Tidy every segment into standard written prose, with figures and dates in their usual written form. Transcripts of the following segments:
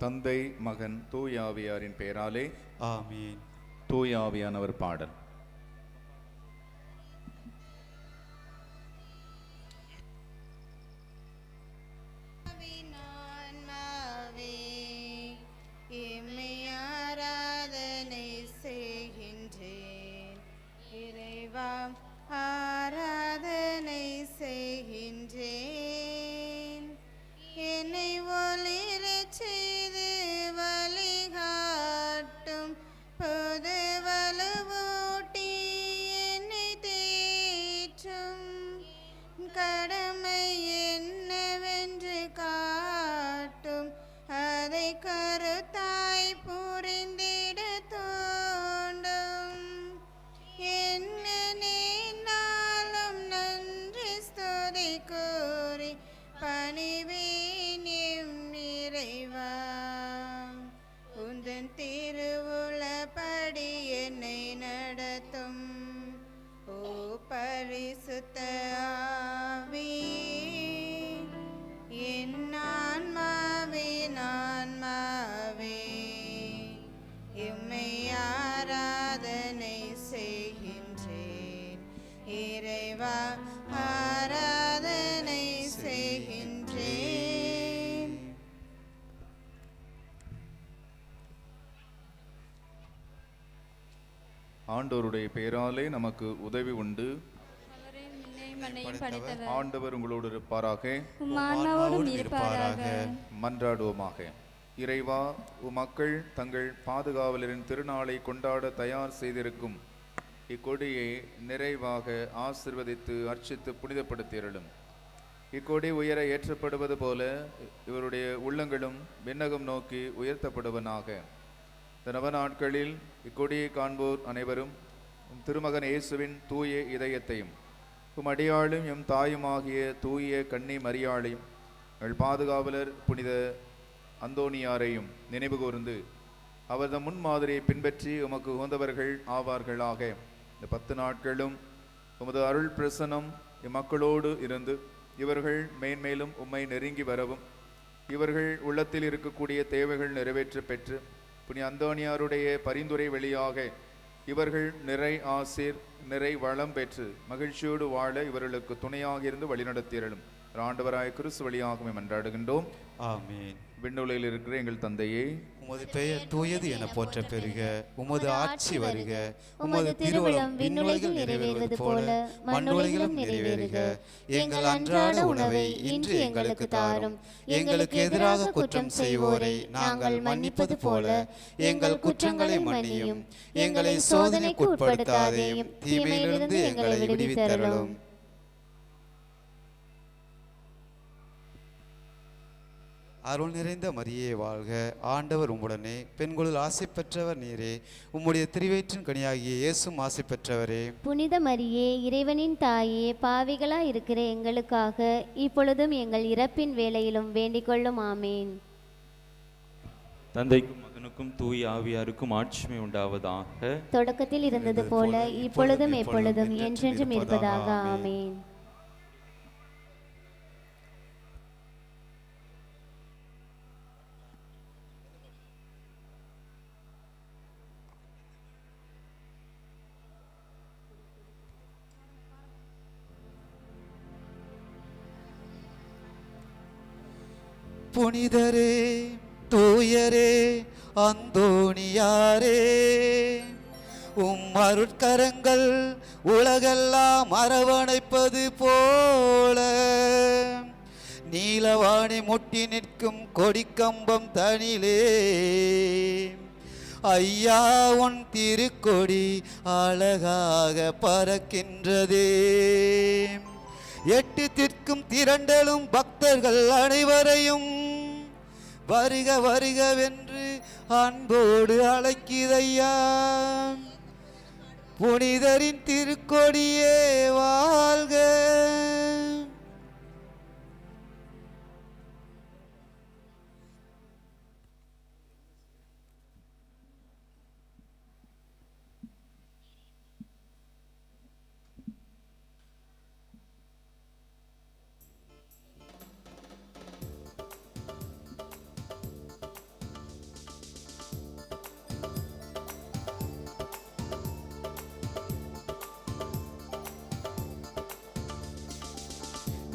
தந்தை மகன் தூய ஆவியாரின் பெயராலே ஆமீன். தூய ஆவியானவர் பாடல். ஆராதனை செய்கின்றேன். என்னை ஒளிரச் செய்து வழிகாட்டும் பொது வலுவூட்டி என்னை தேற்றும் கடமை என்னவென்று காட்டும் அதை கருத்தாய் புரிந்திட தோண்டும். என்ன நாளும் நன்றி ஸ்துதி கூறி பணிவேன் எம் இறைவா. உந்தன் திருவுளப்படி என்னை நடத்தும் ஓ பரிசுத்த ஆவி. என் ஆன்மாவே எம்மை ஆராதனை செய்கின்றேன். இறைவா ஆராதனை செய்கின்றேன். ஆண்டவருடைய பெயராலே நமக்கு உதவி உண்டு. ஆண்டவர் உங்களோடு இருப்பாராக. மன்றாடுவோமாக. இறைவா, மக்கள் தங்கள் பாதுகாவலரின் திருநாளை கொண்டாட தயார் செய்திருக்கும் இக்கொடியை நிறைவாக ஆசிர்வதித்து அர்ச்சித்து புனிதப்படுத்தியருளும். இக்கொடி உயர ஏற்றப்படுவது போல இவருடைய உள்ளங்களும் விண்ணகம் நோக்கி உயர்த்தப்படுவனாக. இந்த நவ நாட்களில் இக்கொடியை காண்போர் அனைவரும் திருமகன் இயேசுவின் தூய இதயத்தையும் அடியாளும் எம் தாயுமாகிய தூய கன்னி மரியாளையும் எங்கள் பாதுகாவலர் புனித அந்தோனியாரையும் நினைவு கூர்ந்து அவரது முன்மாதிரியை பின்பற்றி உமக்கு உகந்தவர்கள் ஆவார்களாக. இந்த 10 நாட்களும் உமது அருள் பிரசனம் இம்மக்களோடு இருந்து இவர்கள் மேன்மேலும் உம்மை நெருங்கி வரவும் இவர்கள் உள்ளத்தில் இருக்கக்கூடிய தேவைகள் நிறைவேற்ற பெற்று புனித அந்தோனியாருடைய பரிந்துரை வழியாக இவர்கள் நிறை ஆசீர் நிறை வளம் பெற்று மகிழ்ச்சியோடு வாழ இவர்களுக்கு துணையாக இருந்து வழிநடத்தியருளும். ஆண்டவராய கிறிஸ்து வழியாகவே மன்றாடுகின்றோம். ஆமீன். விண்ணுலகில் இருக்கிற எங்கள் தந்தையே, உமது பெயர் தூயது என போற்ற பெறுக. உமது ஆட்சி வருக. உமது திருவுளம் விண்ணுலகில் நிறைவேறுவது போல மண்ணுலகிலும் நிறைவேறுக. எங்கள் அன்றாட உணவை இன்று எங்களுக்கு தாரும். எங்களுக்கு எதிராக குற்றம் செய்வோரை நாங்கள் மன்னிப்பது போல எங்கள் குற்றங்களை மன்னியும். எங்களை சோதனைக்கு உட்படுத்தாதேயும், தீமையிலிருந்து எங்களை விடுவித்தருளும். அருள் நிறைந்த மரியே வாழ்க. ஆண்டவர் உம்முடனே, பெண்களுள் ஆசை பெற்றவர் நீரே. உம்முடைய திருவயிற்றின் கனியாகிய இயேசுவும் ஆசை பெற்றவரே. புனித மரியே, இறைவனின் தாயே, பாவிகளாய் இருக்கிற எங்களுக்காக இப்பொழுதும் எங்கள் இறப்பின் வேளையிலும் வேண்டிக் கொள்ளும். ஆமேன். தந்தைக்கும் மகனுக்கும் தூய ஆவியாருக்கும் ஆட்சிமை உண்டாவதாக. தொடக்கத்தில் இருந்தது போல இப்பொழுதும் எப்பொழுதும் என்றென்றும் இருப்பதாக. ஆமேன். புனிதரே, தூயரே, அந்தோணியாரே, உம் அருட்கரங்கள் உலகெல்லாம் அரவணைப்பது போல நீலவாணி முட்டி நிற்கும் கொடிக்கம்பம் தனிலே ஐயா உன் திருக்கொடி அழகாக பறக்கின்றதே. 8 திக்கும் திரண்டலும் பக்தர்கள் அனைவரையும் வருக வருகவென்று அன்போடு அழைக்கிறையா. புனிதரின் திருக்கொடியே வாழ்க.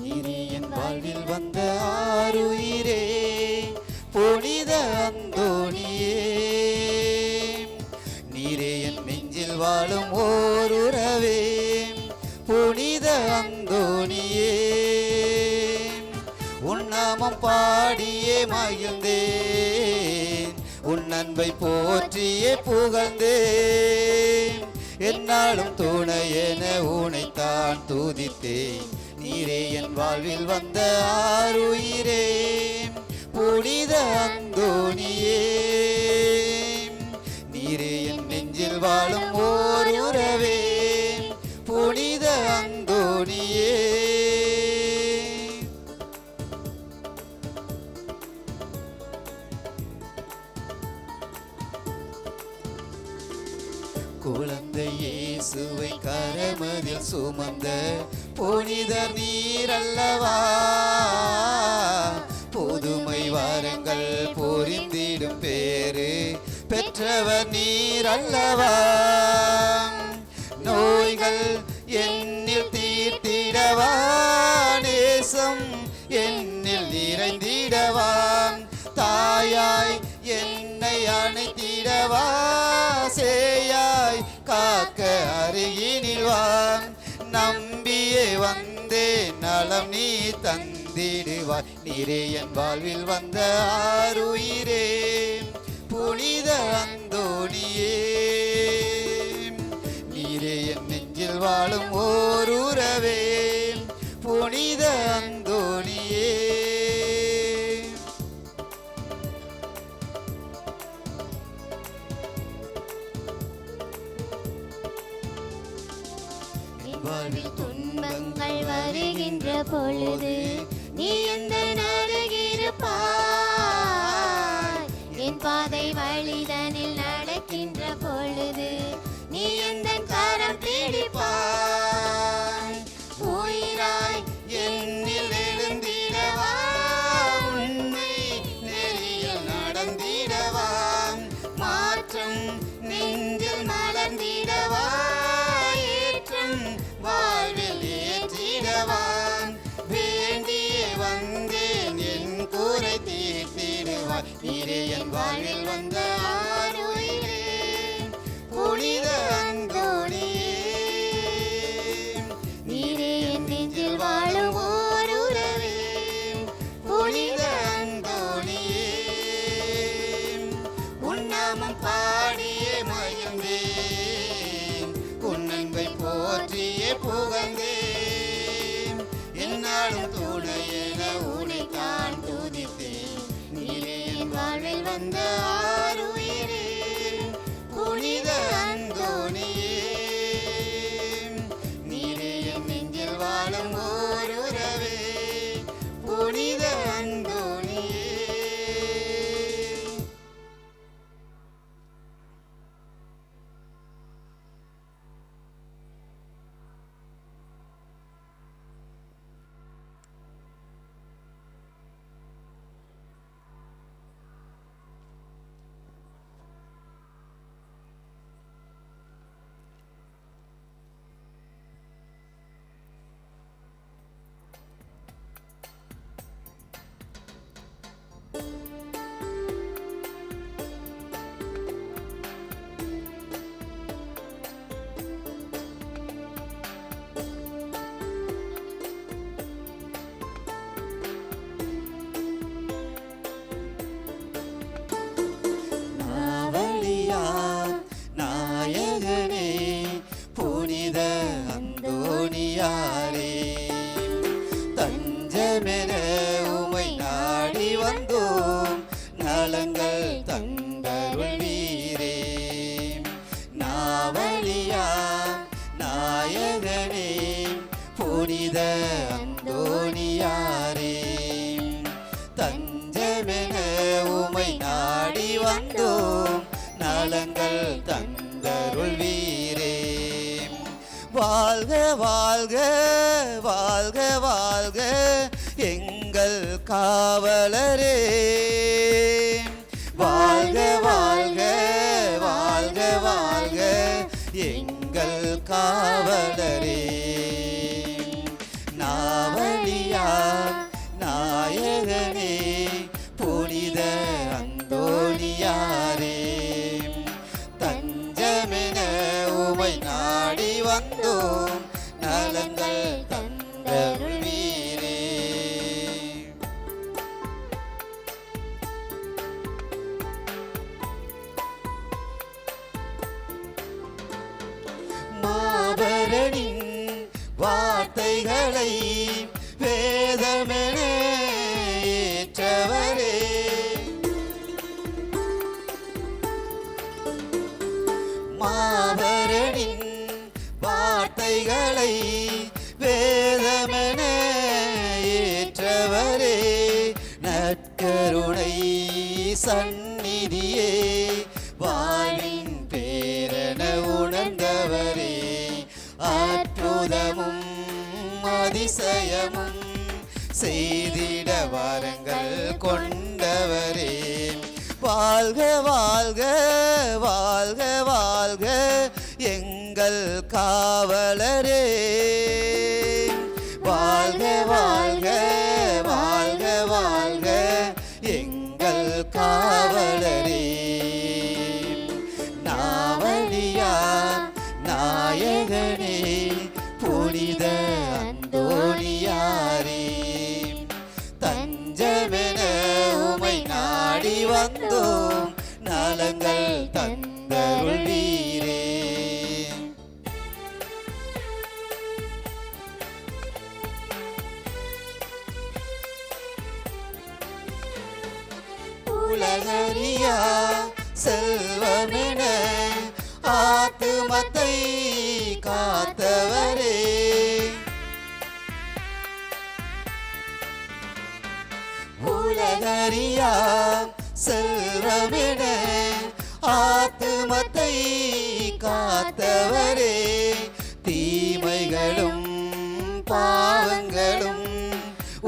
நீரே என் வாழ்வில் வந்த ஆருயிரே புனித அந்தோணியே, நீரே என் நெஞ்சில் வாழும் ஓருறவே புனித அந்தோணியே, உன் நாமம் பாடியே மகிழ்ந்தேன், உன் அன்பை போற்றியே புகழ்ந்தேன், என்னாலும் துணையென உனைத்தான் துதித்தேன், நீரே என் வாழ்வில் வந்த ஆருயிரே புனித அந்தோணியே, நீரே என் நெஞ்சில் வாழும் ஓர் உறவே புனித அந்தோணியே. குழந்தை இயேசுவை கரமதில் சுமந்த புனித நீரல்லவா, புதுமை வரங்கள் பொரிந்திடும் பேரு பெற்றவர் நீரல்லவா, நோய்கள் என்னில் தீர்த்திடவா, நேசம் என்னில் நிறைந்திடவா, தாயாய் என்னை அணைத்திடவா, சேயாய் காக்க அருகினில் வா, நம்பியே வந்தேன் நலம் நீ தந்திடுவாய், நீரே என் வாழ்வில் வந்த ஆருயிரே புனித அந்தோணியே, நீரே என் நெஞ்சில் வாழும் ஓர் உறவே புனித அந்தோணியே. வாழ்வில் துன்பங்கள் வருகின்ற பொழுது நீ எந்த அருகிருப்பாய், என் பாதை வழிதனில் நடக்கின்ற பொழுது நீ எந்த கரம் பிடிப்பாய், உயிராய் என்னில் எழுந்திடவா, உண்மை நெறியில் நடந்திடவா, மாற்றம் நெஞ்சில் மலர்ந்திடவா, வாழ்வில் ஏற்றிடவா, வேண்டியே வந்தேன் என் கூரை தீர்த்திடுவாய், நீரே என் வாழ்வில் வந்த ஆருயிரே புனித அந்தோணியே, நீரே என் நெஞ்சில் வாழும் ஓர் உறவே புனித அந்தோணியே, உன் நாமம் பாடியே மகிழ்ந்தேன், உன் அன்பை போற்றியே புகழ்ந்தேன், என்னாலும் துணையென உனைத்தான் துதித்தேன், நீரே என் வாழ்வில் வந்த ஆருயிரே புனித அந்தோணியே, நீரே என் நெஞ்சில் வாழும் ஓர் உறவே புனித அந்தோணியே. புனித அந்தோணியாரே, தஞ்சமென உமை நாடி வந்தோம், நலங்கள் தந்தருள்வீரே. வாழ்க வாழ்க வாழ்க வாழ்க எங்கள் காவலரே, வாழ்க வாழ்க வாழ்க வாழ்க எங்கள் காவலரே. நாவலியா வார்த்தைகளை வேதமென ஏற்றவரே. மாபரனின் வார்த்தைகளை வேதமென ஏற்றவரே. நற்கருணை சந்நிதியே வாழ்வின் பேரென உணர்ந்தவரே. அற்புதமும் அதிசயமும் செய்திட வரங்கள் கொண்டவரே. வாழ்க வாழ்க வாழ்க வாழ்க எங்கள் காவலரே. வாழ்க வாழ்க வாழ்க வாழ்க எங்கள் காவலரே. நாவலியா நாயகனே புனித அந்தோணியாரே. தஞ்சமென உமை நாடி வந்தோம் நலங்கள் தந்தருளீரே. உலகறியா செல்வமென ஆத்துமத்தை காத்தவரே. உலகறியா செல்வமென ஆத்துமத்தை காத்தவரே. தீமைகளும் பாவங்களும்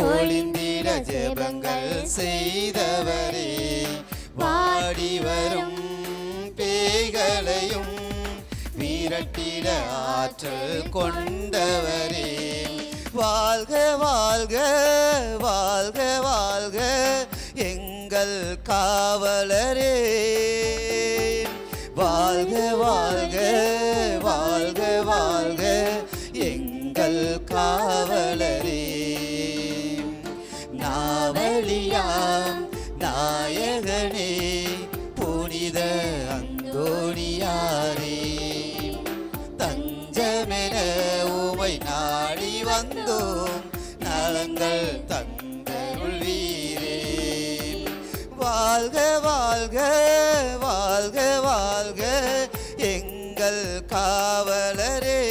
ஒளிந்திட ஜெபங்கள் செய்தவரே. வாடி வரும் பேய்களையும் விரட்டிட ஆற்றல் கொண்டவரே. வாழ்க வாழ்க வாழ்க வாழ்க எங்கள் காவலரே. வாழ்க வாழ்க வாழ்க வாழ்க எங்கள் காவலரே. நாவலியாம் நாயகனே புனித அந்தோணியாரே. தஞ்சமென உமை நாடி வந்தோம் நலங்கள் தந்தருளீரே. வாழ்க வாழ்க வாழ்க வாழ்க எங்கள் காவலரே.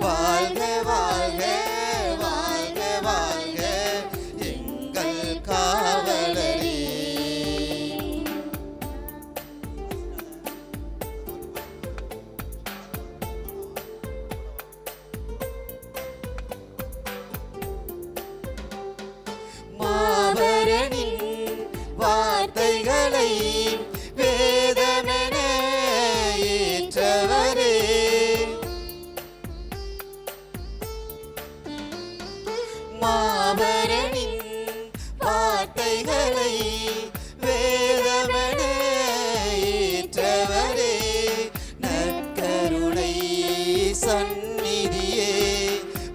வாழ்க வாழ்க வாழ்க வாழ்க எங்கள் காவலரே. மாபரனின் வார்த்தைகளை வேதமென ஏற்றவரே. மாபரனின் வார்த்தைகளை வேதமென ஏற்றவரே. நற்கருணை சந்நிதியே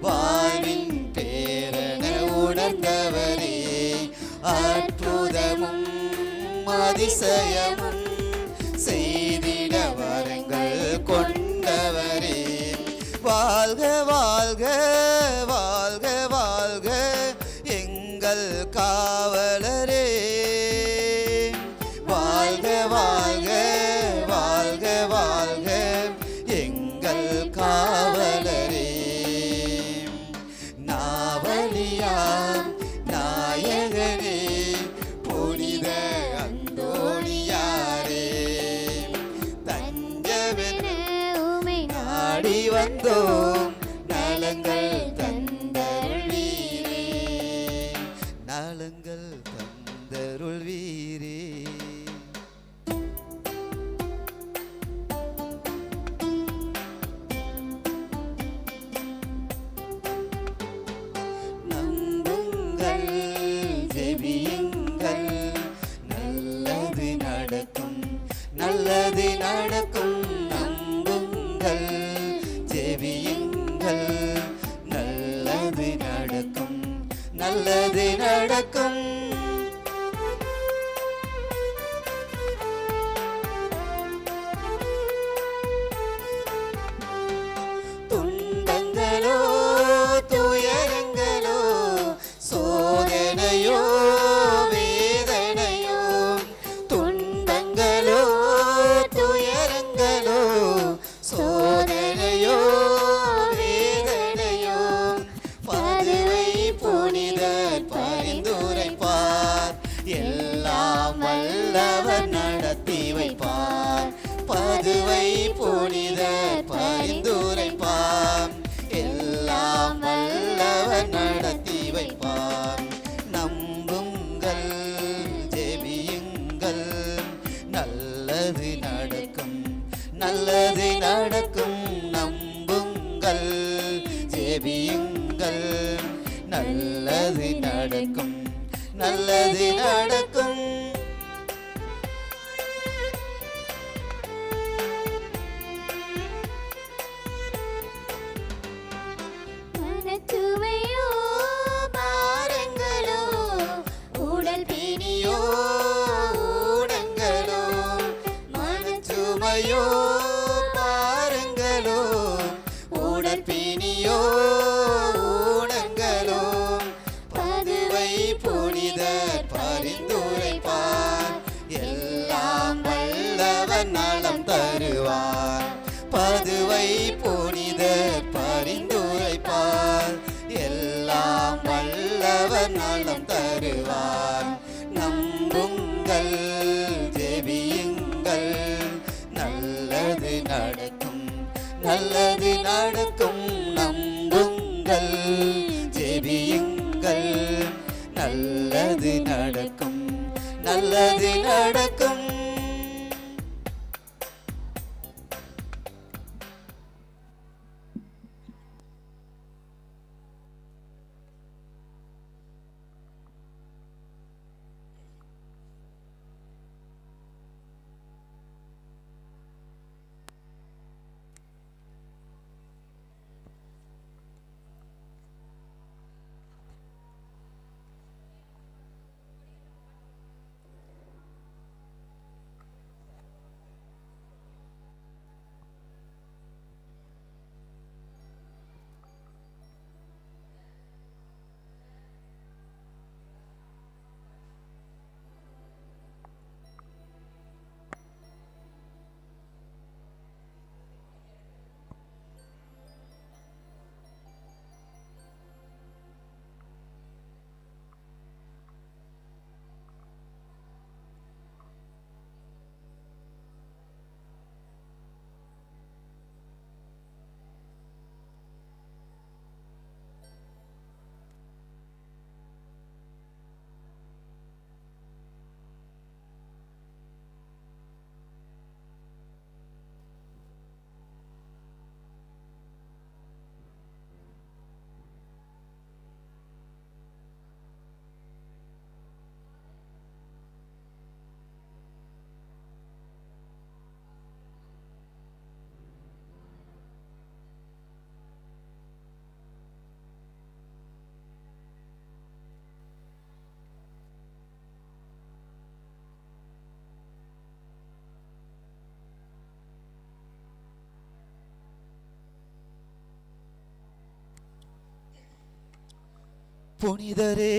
வாழ்வின் பேரென உணர்ந்தவரே. அற்புதமும் அதிசயமும் செய்திட வரங்கள் கொண்டவரே. வாழ்க வாழ்க வாழ்க வாழ்க எங்கள் காவலரே. வாழ்க வாழ்க வாழ்க வாழ்க எங்கள் காவலரே. நாவலியாம் நாயகனே புனித அந்தோணியாரே. தஞ்சமென உமை நாடி வந்தோம் நலங்கள் தந்தருள்வீரே. நலங்கள் தந்தருள்வீரே. நம்புங்கள் ஜெபியுங்கள் நல்லது நடக்கும் நல்லது நடக்கும். நம்புங்கள் ஜெபியுங்கள் நல்லது நடக்கும் நல்லது நடக்கும். துன்ப துன்பங்களோ துயரங்களோ சோதனையோ வேதனையோ துன்பங்களோ துயரங்களோ சோதனையோ வேதனையோ பதுவை புனிதர் பரிந்துரைப்பார் எல்லாம் வல்லவர் நடத்தி வைப்பார் பதுவை புனிதர் பரிந்துரைப்பார் எல்லாம் வல்லவர் நடத்தி வைப்பார் நம்புங்கள் ஜெபியுங்கள் நல்லது நடக்கும் நல்லது நடக்கும் நம்புங்கள் ஜெபியுங்கள் நல்லது நடக்கும் நல்லது நடக்கும் மனச்சுமையோ பாரங்களோ உடல் பிணியோ ஊடங்களோ மனச்சுமையோ பாருங்களோ உடல் பிணியோ ஊடங்களோ பதுவை புனிதர் பரிந்துரைப்பார் எல்லாம் வல்லவர் நலம் தருவார் பதுவை புனிதர் பரிந்துரைப்பார் எல்லாம் வல்லவர் நலம் தருவார் நம்புங்கள் ஜெபியுங்கள் நல்லது நடக்கும் நல்லது நடக்கும் நம்புங்கள் ஜெபியுங்கள் நல்லது நடக்கும் நல்லது நடக்கும் புனிதரே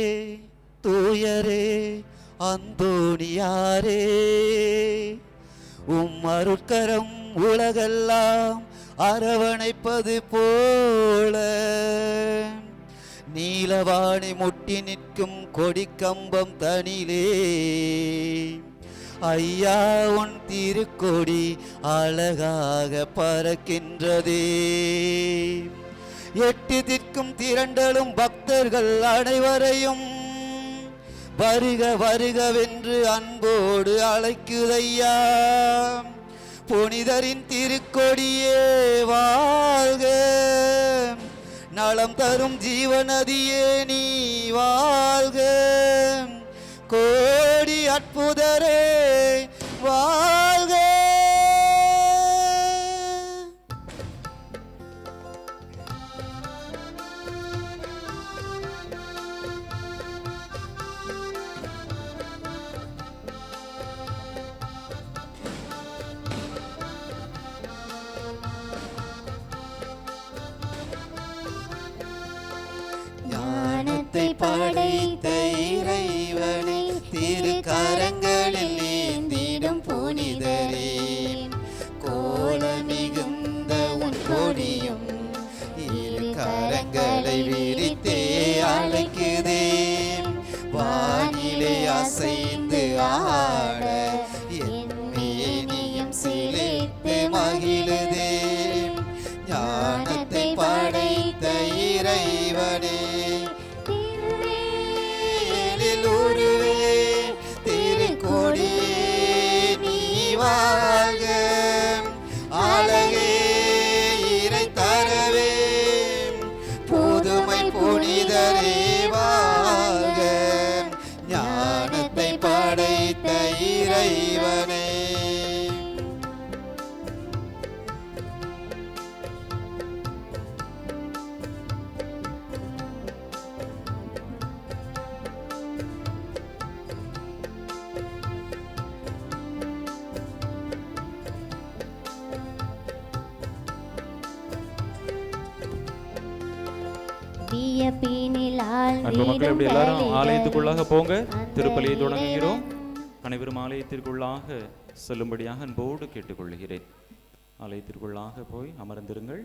தூயரே அந்தோணியாரே அருட்கரம் உலகெல்லாம் அரவணைப்பது போல நீலவாணி முட்டி நிற்கும் கொடிக்கம்பம் தனிலே ஐயா உன் திருக்கொடி அழகாக பறக்கின்றதே எட்டு திக்கும் திரண்டலும் பக்தர்கள் அனைவரையும் வருக வருகவென்று அன்போடு அழைக்குதையா புனிதரின் திருக்கொடியே வாழ்க நலம் தரும் ஜீவநதியே நீ வாழ்க கோடி அற்புதரே வாழ்க ஞானத்தை படைத்த இறைவனை திருக்கரங்களில் ஏந்திடும் புனிதரே, கோல மிகுந்த உன் கொடியும் இரு கரங்களை விரித்தே அழைக்குதே, வானிலை அசைந்து ஆட என் மேனியும் சிலிர்த்து மகிழுதே, ஞானத்தை படைத்த இறைவனே, திருவேலில் உருவே திருக்கொடியே நீ வாழ்க, அழகே இறை தரவே புதுமை புனிதரே வாழ்க, ஞானத்தை படைத்த இறைவனே. அன்பு மக்கள், இப்படி எல்லாரும் ஆலயத்துக்குள்ளாக போங்க. திருப்பலியை தொடங்குகிறோம். அனைவரும் ஆலயத்திற்குள்ளாக செல்லும்படியாக அன்போடு கேட்டுக்கொள்கிறேன். ஆலயத்திற்குள்ளாக போய் அமர்ந்திருங்கள்.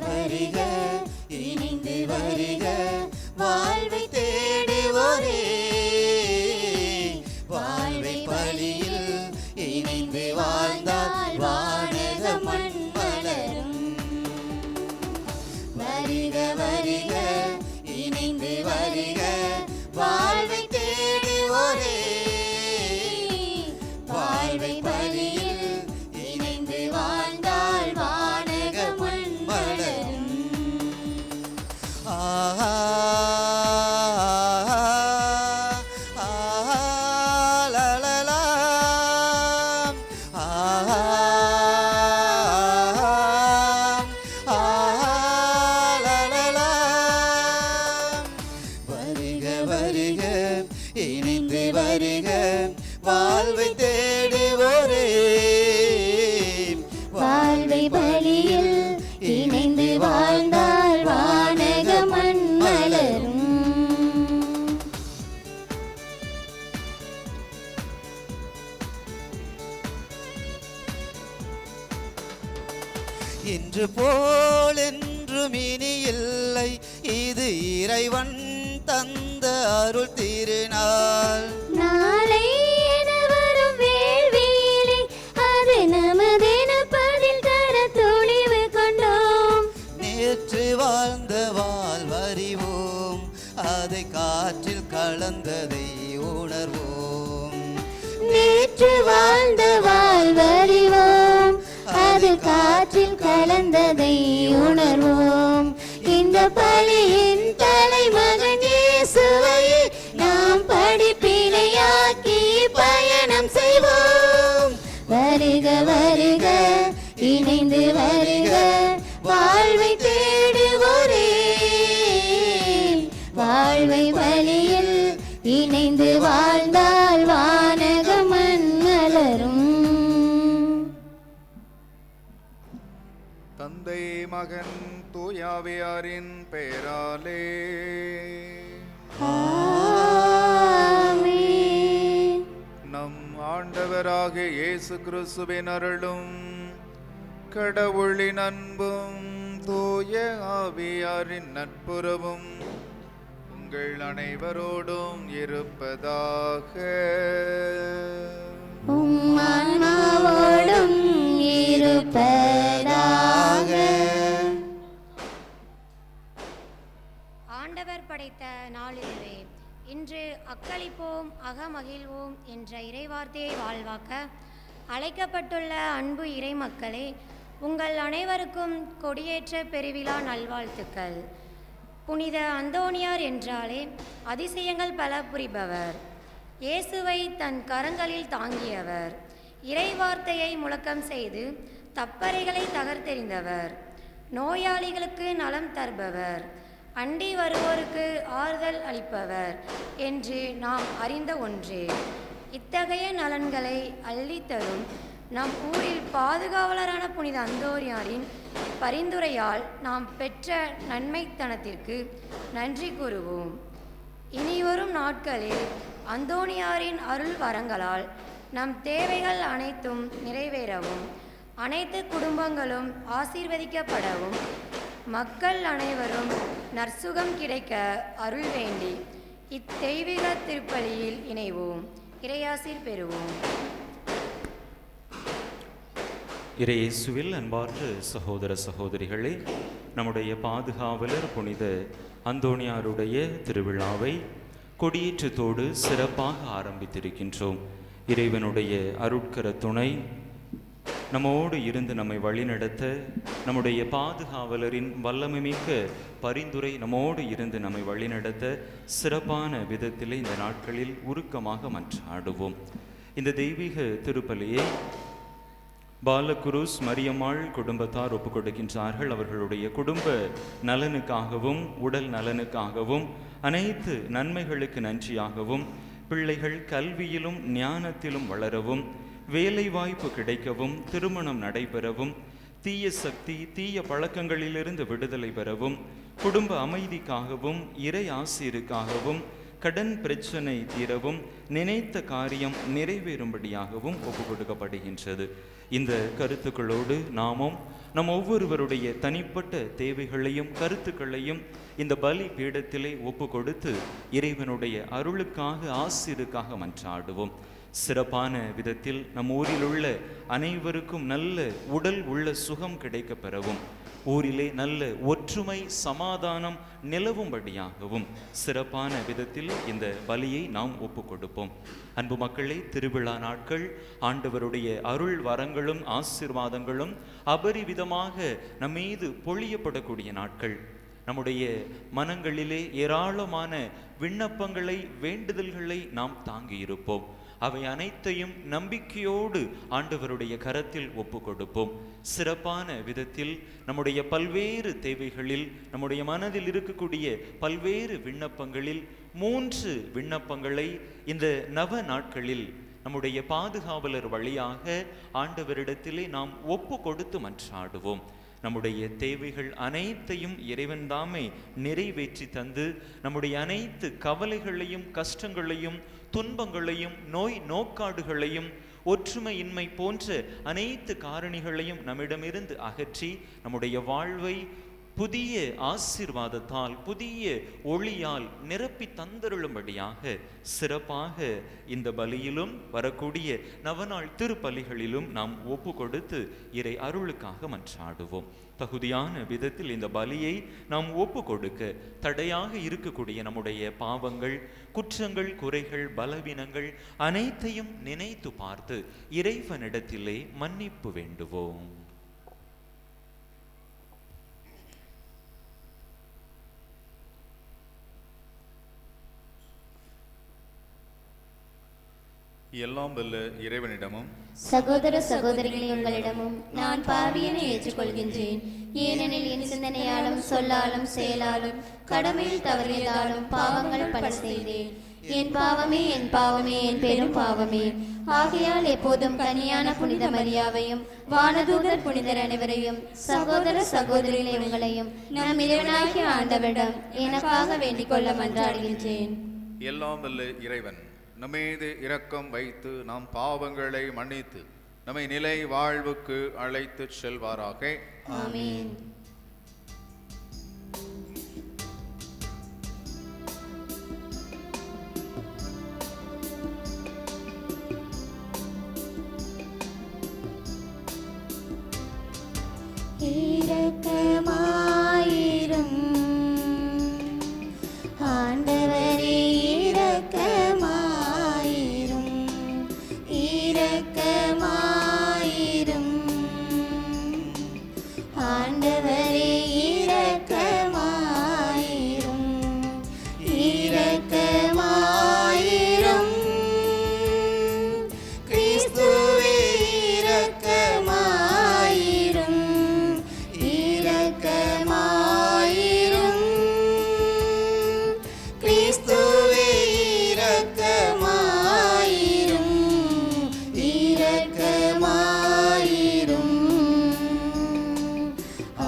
வருக இணைந்து வருக, வாழ்வை தேடுவோரே, வாழ்வை பலியில் இணைந்து வாழ்ந்தால் வானக மண் மலரும். வருக வருக இணைந்து வருக, வாழ்வை தேடுவோரே, வாழ்வை பலியில் இணைந்து வாழ்ந்தால் வானக மண் மலரும். வருக வருக இணைந்து வருக, வாழ்வை தேடுவோரே, வாழ்வை பலியில் இணைந்து வாழ்ந்தால் வானக மண் மலரும். இன்று போல் என்றும் இனி இல்லை, இது இறைவன் தந்த அருள் திருநாள். நாளை வரும் வேள்வியிலே அது நமதென பதில் தர துணிவு கொண்டோம். நேற்று வாழ்ந்த வாழ்வறிவோம், அதை காற்றில் கலந்ததை உணர்வோம். நேற்று வாழ்ந்த வாழ்வறிவோம், அது காற்றில் கலந்ததை உணர்வோம். இந்த பலியின் தலைமகன் இயேசுவை நாம் படிப்பினையாக்கி பயணம் செய்வோம். வருக வருக இணைந்து வருக, வாழ்வை தேடுவோரே, வாழ்வை பலியில் இணைந்து வாழ்ந்தால் வானக மண் மலரும். தந்தை மகன் தூயாவியாரின் பெயராலே. ஆமென். நம் ஆண்டவராகிய இயேசு கிறிஸ்துவின் அருளும் கடவுளின் அன்பும் தூய ஆவியாரின் நட்புறவும் உங்கள் அனைவரோடும் இருப்பதாக. உம் ஆன்மாவோடும் இருப்பதாக. ஆண்டவர் படைத்த நாளிலே இன்று அக்களிப்போம் அகமகிழ்வோம் என்ற இறைவார்த்தையை வாழ்வாக்க அழைக்கப்பட்டுள்ள அன்பு இறைமக்களே, உங்கள் அனைவருக்கும் கொடியேற்ற பெருவிழா நல்வாழ்த்துக்கள். புனித அந்தோணியார் என்றாலே அதிசயங்கள் பல புரிபவர், இயேசுவை தன் கரங்களில் தாங்கியவர், இறைவார்த்தையை முழக்கம் செய்து தப்பறைகளை தகர்த்தெறிந்தவர், நோயாளிகளுக்கு நலம் தருபவர், அண்டி வருவோருக்கு ஆறுதல் அளிப்பவர் என்று நாம் அறிந்த ஒன்றே. இத்தகைய நலன்களை அள்ளித்தரும் நம் ஊரில் பாதுகாவலரான புனித அந்தோணியாரின் பரிந்துரையால் நாம் பெற்ற நன்மைத்தனத்திற்கு நன்றி கூறுவோம். இனிவரும் நாட்களில் அந்தோணியாரின் அருள் வரங்களால் நம் தேவைகள் அனைத்தும் நிறைவேறவும், அனைத்து குடும்பங்களும் ஆசீர்வதிக்கப்படவும், மக்கள் அனைவரும் நற்சுகம் கிடைக்க அருள் வேண்டி இத்தெய்வீக திருப்பலியில் இணைவோம். இறையாசீர் பெறுவோம். இறையேசுவில் அன்பார்ந்த சகோதர சகோதரிகளே, நம்முடைய பாதுகாவலர் புனித அந்தோணியாருடைய திருவிழாவை கொடியேற்றத்தோடு சிறப்பாக ஆரம்பித்திருக்கின்றோம். இறைவனுடைய அருட்கர துணை நம்மோடு இருந்து நம்மை வழிநடத்த, நம்முடைய பாதுகாவலரின் வல்லமைமிக்க பரிந்துரை நம்மோடு இருந்து நம்மை வழிநடத்த சிறப்பான விதத்திலே இந்த நாட்களில் உருக்கமாக மன்றாடுவோம். இந்த தெய்வீக திருப்பலியை பாலகுருஸ் மரியம்மாள் குடும்பத்தார் ஒப்புக் கொடுக்கின்றார்கள். அவர்களுடைய குடும்ப நலனுக்காகவும் உடல் நலனுக்காகவும் அனைத்து நன்மைகளுக்கு நன்றியாகவும், பிள்ளைகள் கல்வியிலும் ஞானத்திலும் வளரவும், வேலைவாய்ப்பு கிடைக்கவும், திருமணம் நடைபெறவும், தீய சக்தி தீய பழக்கங்களிலிருந்து விடுதலை பெறவும், குடும்ப அமைதிக்காகவும் இறை ஆசீருக்காகவும், கடன் பிரச்சனை தீரவும், நினைத்த காரியம் நிறைவேறும்படியாகவும் ஒப்பு கொடுக்கப்படுகின்றது. இந்த கருத்துக்களோடு நாமும் நம் ஒவ்வொருவருடைய தனிப்பட்ட தேவைகளையும் கருத்துக்களையும் இந்த பலி பீடத்திலே ஒப்பு கொடுத்து இறைவனுடைய அருளுக்காக ஆசீருக்காக மன்றாடுவோம். சிறப்பான விதத்தில் நம் ஊரில் உள்ள அனைவருக்கும் நல்ல உடல் உள்ள சுகம் கிடைக்க பெறவும், ஊரிலே நல்ல ஒற்றுமை சமாதானம் நிலவும்படியாகவும் சிறப்பான விதத்தில் இந்த பலியை நாம் ஒப்பு கொடுப்போம். அன்பு மக்களே, திருவிழா நாட்கள் ஆண்டவருடைய அருள் வரங்களும் ஆசீர்வாதங்களும் அபரிவிதமாக நம்மீது பொழியப்படக்கூடிய நாட்கள். நம்முடைய மனங்களிலே ஏராளமான விண்ணப்பங்களை வேண்டுதல்களை நாம் தாங்கியிருப்போம். அவை அனைத்தையும் நம்பிக்கையோடு ஆண்டவருடைய கரத்தில் ஒப்பு கொடுப்போம். சிறப்பான விதத்தில் நம்முடைய பல்வேறு தேவைகளில், நம்முடைய மனதில் இருக்கக்கூடிய பல்வேறு விண்ணப்பங்களில் 3 விண்ணப்பங்களை இந்த நவ நாட்களில் நம்முடைய பாதுகாவலர் வழியாக ஆண்டவரிடத்திலே நாம் ஒப்பு கொடுத்து மன்றாடுவோம். நம்முடைய தேவைகள் அனைத்தையும் இறைவன் தாமே நிறைவேற்றி தந்து நம்முடைய அனைத்து கவலைகளையும் கஷ்டங்களையும் துன்பங்களையும் நோய் நோக்காடுகளையும் ஒற்றுமையின்மை போன்ற அனைத்து காரணிகளையும் நம்மிடமிருந்து அகற்றி நம்முடைய வாழ்வை புதிய ஆசீர்வாதத்தால் புதிய ஒளியால் நிரப்பி தந்தருளும்படியாக சிறப்பாக இந்த பலியிலும் வரக்கூடிய நவநாள் திருப்பலிகளிலும் நாம் ஒப்பு கொடுத்து இறை அருளுக்காக மன்றாடுவோம். தகுதியான விதத்தில் இந்த பலியை நாம் ஒப்பு கொடுக்க தடையாக இருக்கக்கூடிய நம்முடைய பாவங்கள், குற்றங்கள், குறைகள், பலவீனங்கள் அனைத்தையும் நினைத்து பார்த்து இறைவனிடத்திலே மன்னிப்பு வேண்டுவோம். எல்லாம் வல்ல இறைவனிடமும் சகோதர சகோதரிகளே, உங்களிடமும் நான் பாவியனை ஏற்றுக்கொள்கின்றேன். ஏனெனில் என் சிந்தனையாலும் சொல்லாலும் செயலாலும் கடமையில் தவறியதாலும் பாவங்கள் பல செய்தேன். என் பாவமே என் பாவமே என் பெரும் பாவமே. ஆகையால் எப்போதும் கன்னியான புனித மரியாவையும் வானதூதர் புனிதர் அனைவரையும் சகோதர சகோதரிகளை உங்களையும் நம் இறைவனாகிய ஆண்டவரிடம் எனக்காக வேண்டிக் கொள்ள மன்றாடுகின்றேன். எல்லாம் வல்ல இறைவன் நம்மீது இரக்கம் வைத்து நாம் பாவங்களை மன்னித்து நம்மை நிலை வாழ்வுக்கு அழைத்து செல்வாராக. ஆமென். இரக்கமாயிரும் ஆண்டவரே, இரக்கமாயிரும், இரக்கமாயிரும் ஆண்டவரே, இரக்கமாயிரும், இரக்கமாயிரும் கிறிஸ்துவே, இரக்கமாயிரும், இரக்கமாயிரும் கிறிஸ்துவே, இரக்கமாயிரும், இரக்கமாயிரும்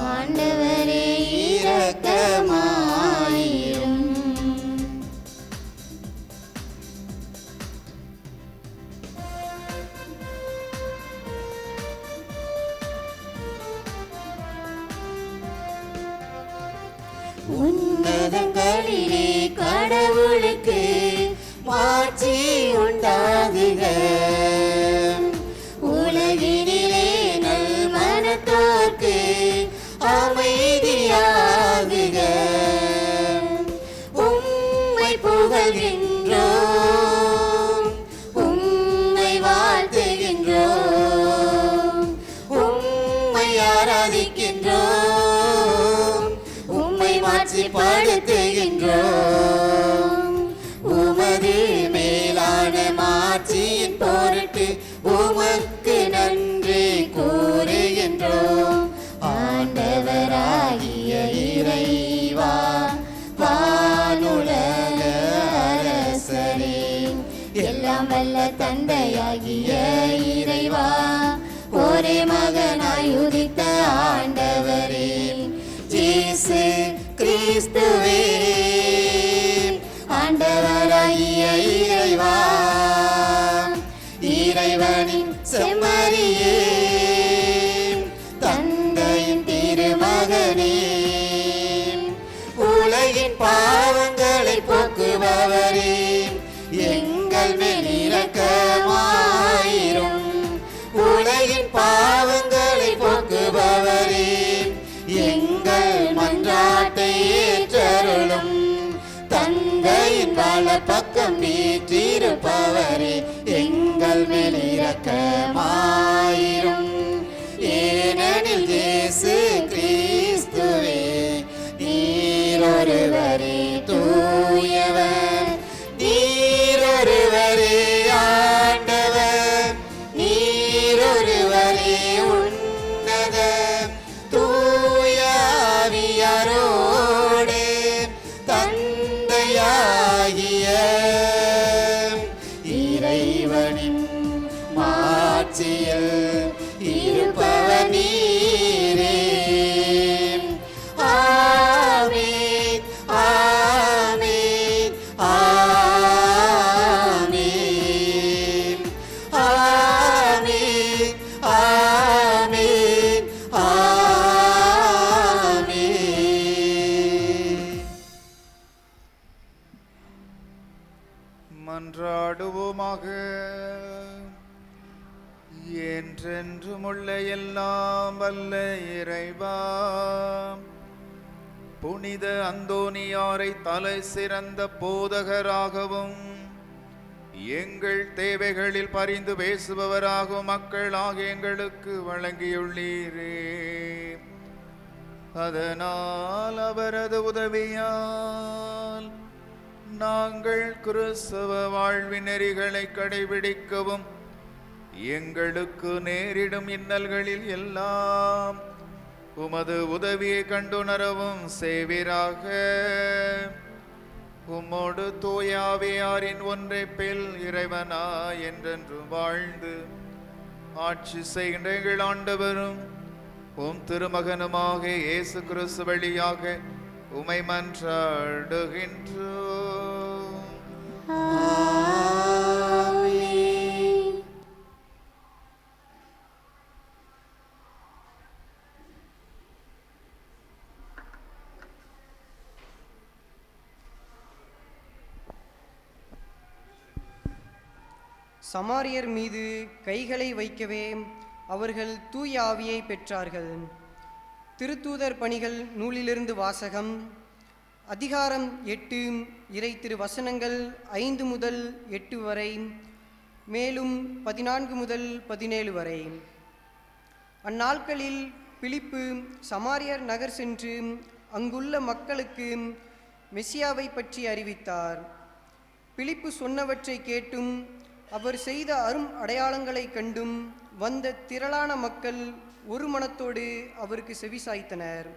ஆண்டவரே, இரக்கமாயிரும். உன்னதங்களிலே கடவுளுக்கு மாட்சி உண்டாகுக. உலகினிலே நல் மனத்தோர்க்கு அமைதியாகுக. உம்மை புகழ்கின்றோம், உம்மை வாழ்த்துகின்றோம், உம்மை ஆராதிக்கின்றோம், உம்மை மாட்சிப்படுத்துகின்றோம். உமது மேலான மாட்சியின் பொருட்டு உமக்கு நன்றி கூறுகின்றோம். ஆண்டவராகிய இறைவா, வானுலக அரசரே, எல்லாம் வல்ல தந்தையாகிய இறைவா, ஒரே மகனாய் உதித்த ஆண்டவரே இயேசு கிறிஸ்துவே, ஆண்டவராகிய இறைவா, இறைவனின் செம்மறியே, தந்தையின் திருமகனே, உலகின் பாவங்களை போக்குபவரே, எங்கள் மேல் இரக்கமாயிரும். உலகின் பாவங்களை போக்குபவரே, எங்கள் மன்றாட்டை ஏற்றருளும். தந்தையின் வலப்பக்கம் வீற்றிருப்பவரே, எங்கள் மேல் இரக்கமாயிரும். ஏனெனில் இயேசு கிறிஸ்துவே, நீரொருவரே தூயவர், நீரொருவரே ஆண்டவர், நீரொருவரே உன்னத தூய ஆவியாரோடு தந்தையாகிய இறைவனின் மாட்சியில் இருப்பவர் நீரே. ஆமென், ஆமென், ஆமென், ஆமென், ஆமென், ஆமென். மன்றாடுவோமாக. என்றென்றும் உள்ள எல்லாம் வல்ல இறைவா, புனித அந்தோனியாரை தலை சிறந்த போதகராகவும் எங்கள் தேவைகளில் பரிந்து பேசுபவராகவும் மக்களாக எங்களுக்கு வழங்கியுள்ளீரே. அதனால் அவரது உதவியால் நாங்கள் கிறிஸ்தவ வாழ்வின் நெறிகளை கடைபிடிக்கவும் எங்களுக்கு நேரிடும் இன்னல்களில் எல்லாம் உமது உதவியை கண்டுணரவும் செய்வீராக. உம்மோடு தூயாவியாரின் ஒன்றைப்பில் இறைவனா என்றென்று வாழ்ந்து ஆட்சி செய்கின்ற எங்கள் ஆண்டவரும் உம் திருமகனுமாக இயேசு கிறிஸ்து வழியாக உமை மன்றாடுகின்றோம். ஆமென். சமாரியர் மீது கைகளை வைக்கவே அவர்கள் தூய ஆவியை பெற்றார்கள். திருத்தூதர் பணிகள் நூலிலிருந்து வாசகம். அதிகாரம் 8, இறை திரு வசனங்கள் 5 முதல் 8 வரை, மேலும் 14 முதல் 17 வரை. அந்நாட்களில் பிலிப்பு சமாரியர் நகர் சென்று அங்குள்ள மக்களுக்கு மெசியாவை பற்றி அறிவித்தார். பிலிப்பு சொன்னவற்றை கேட்டும் அவர் செய்த அரும் அடையாளங்களைக் கண்டும் வந்த திரளான மக்கள் ஒரு மனத்தோடு அவருக்கு செவிசாய்த்தனர்.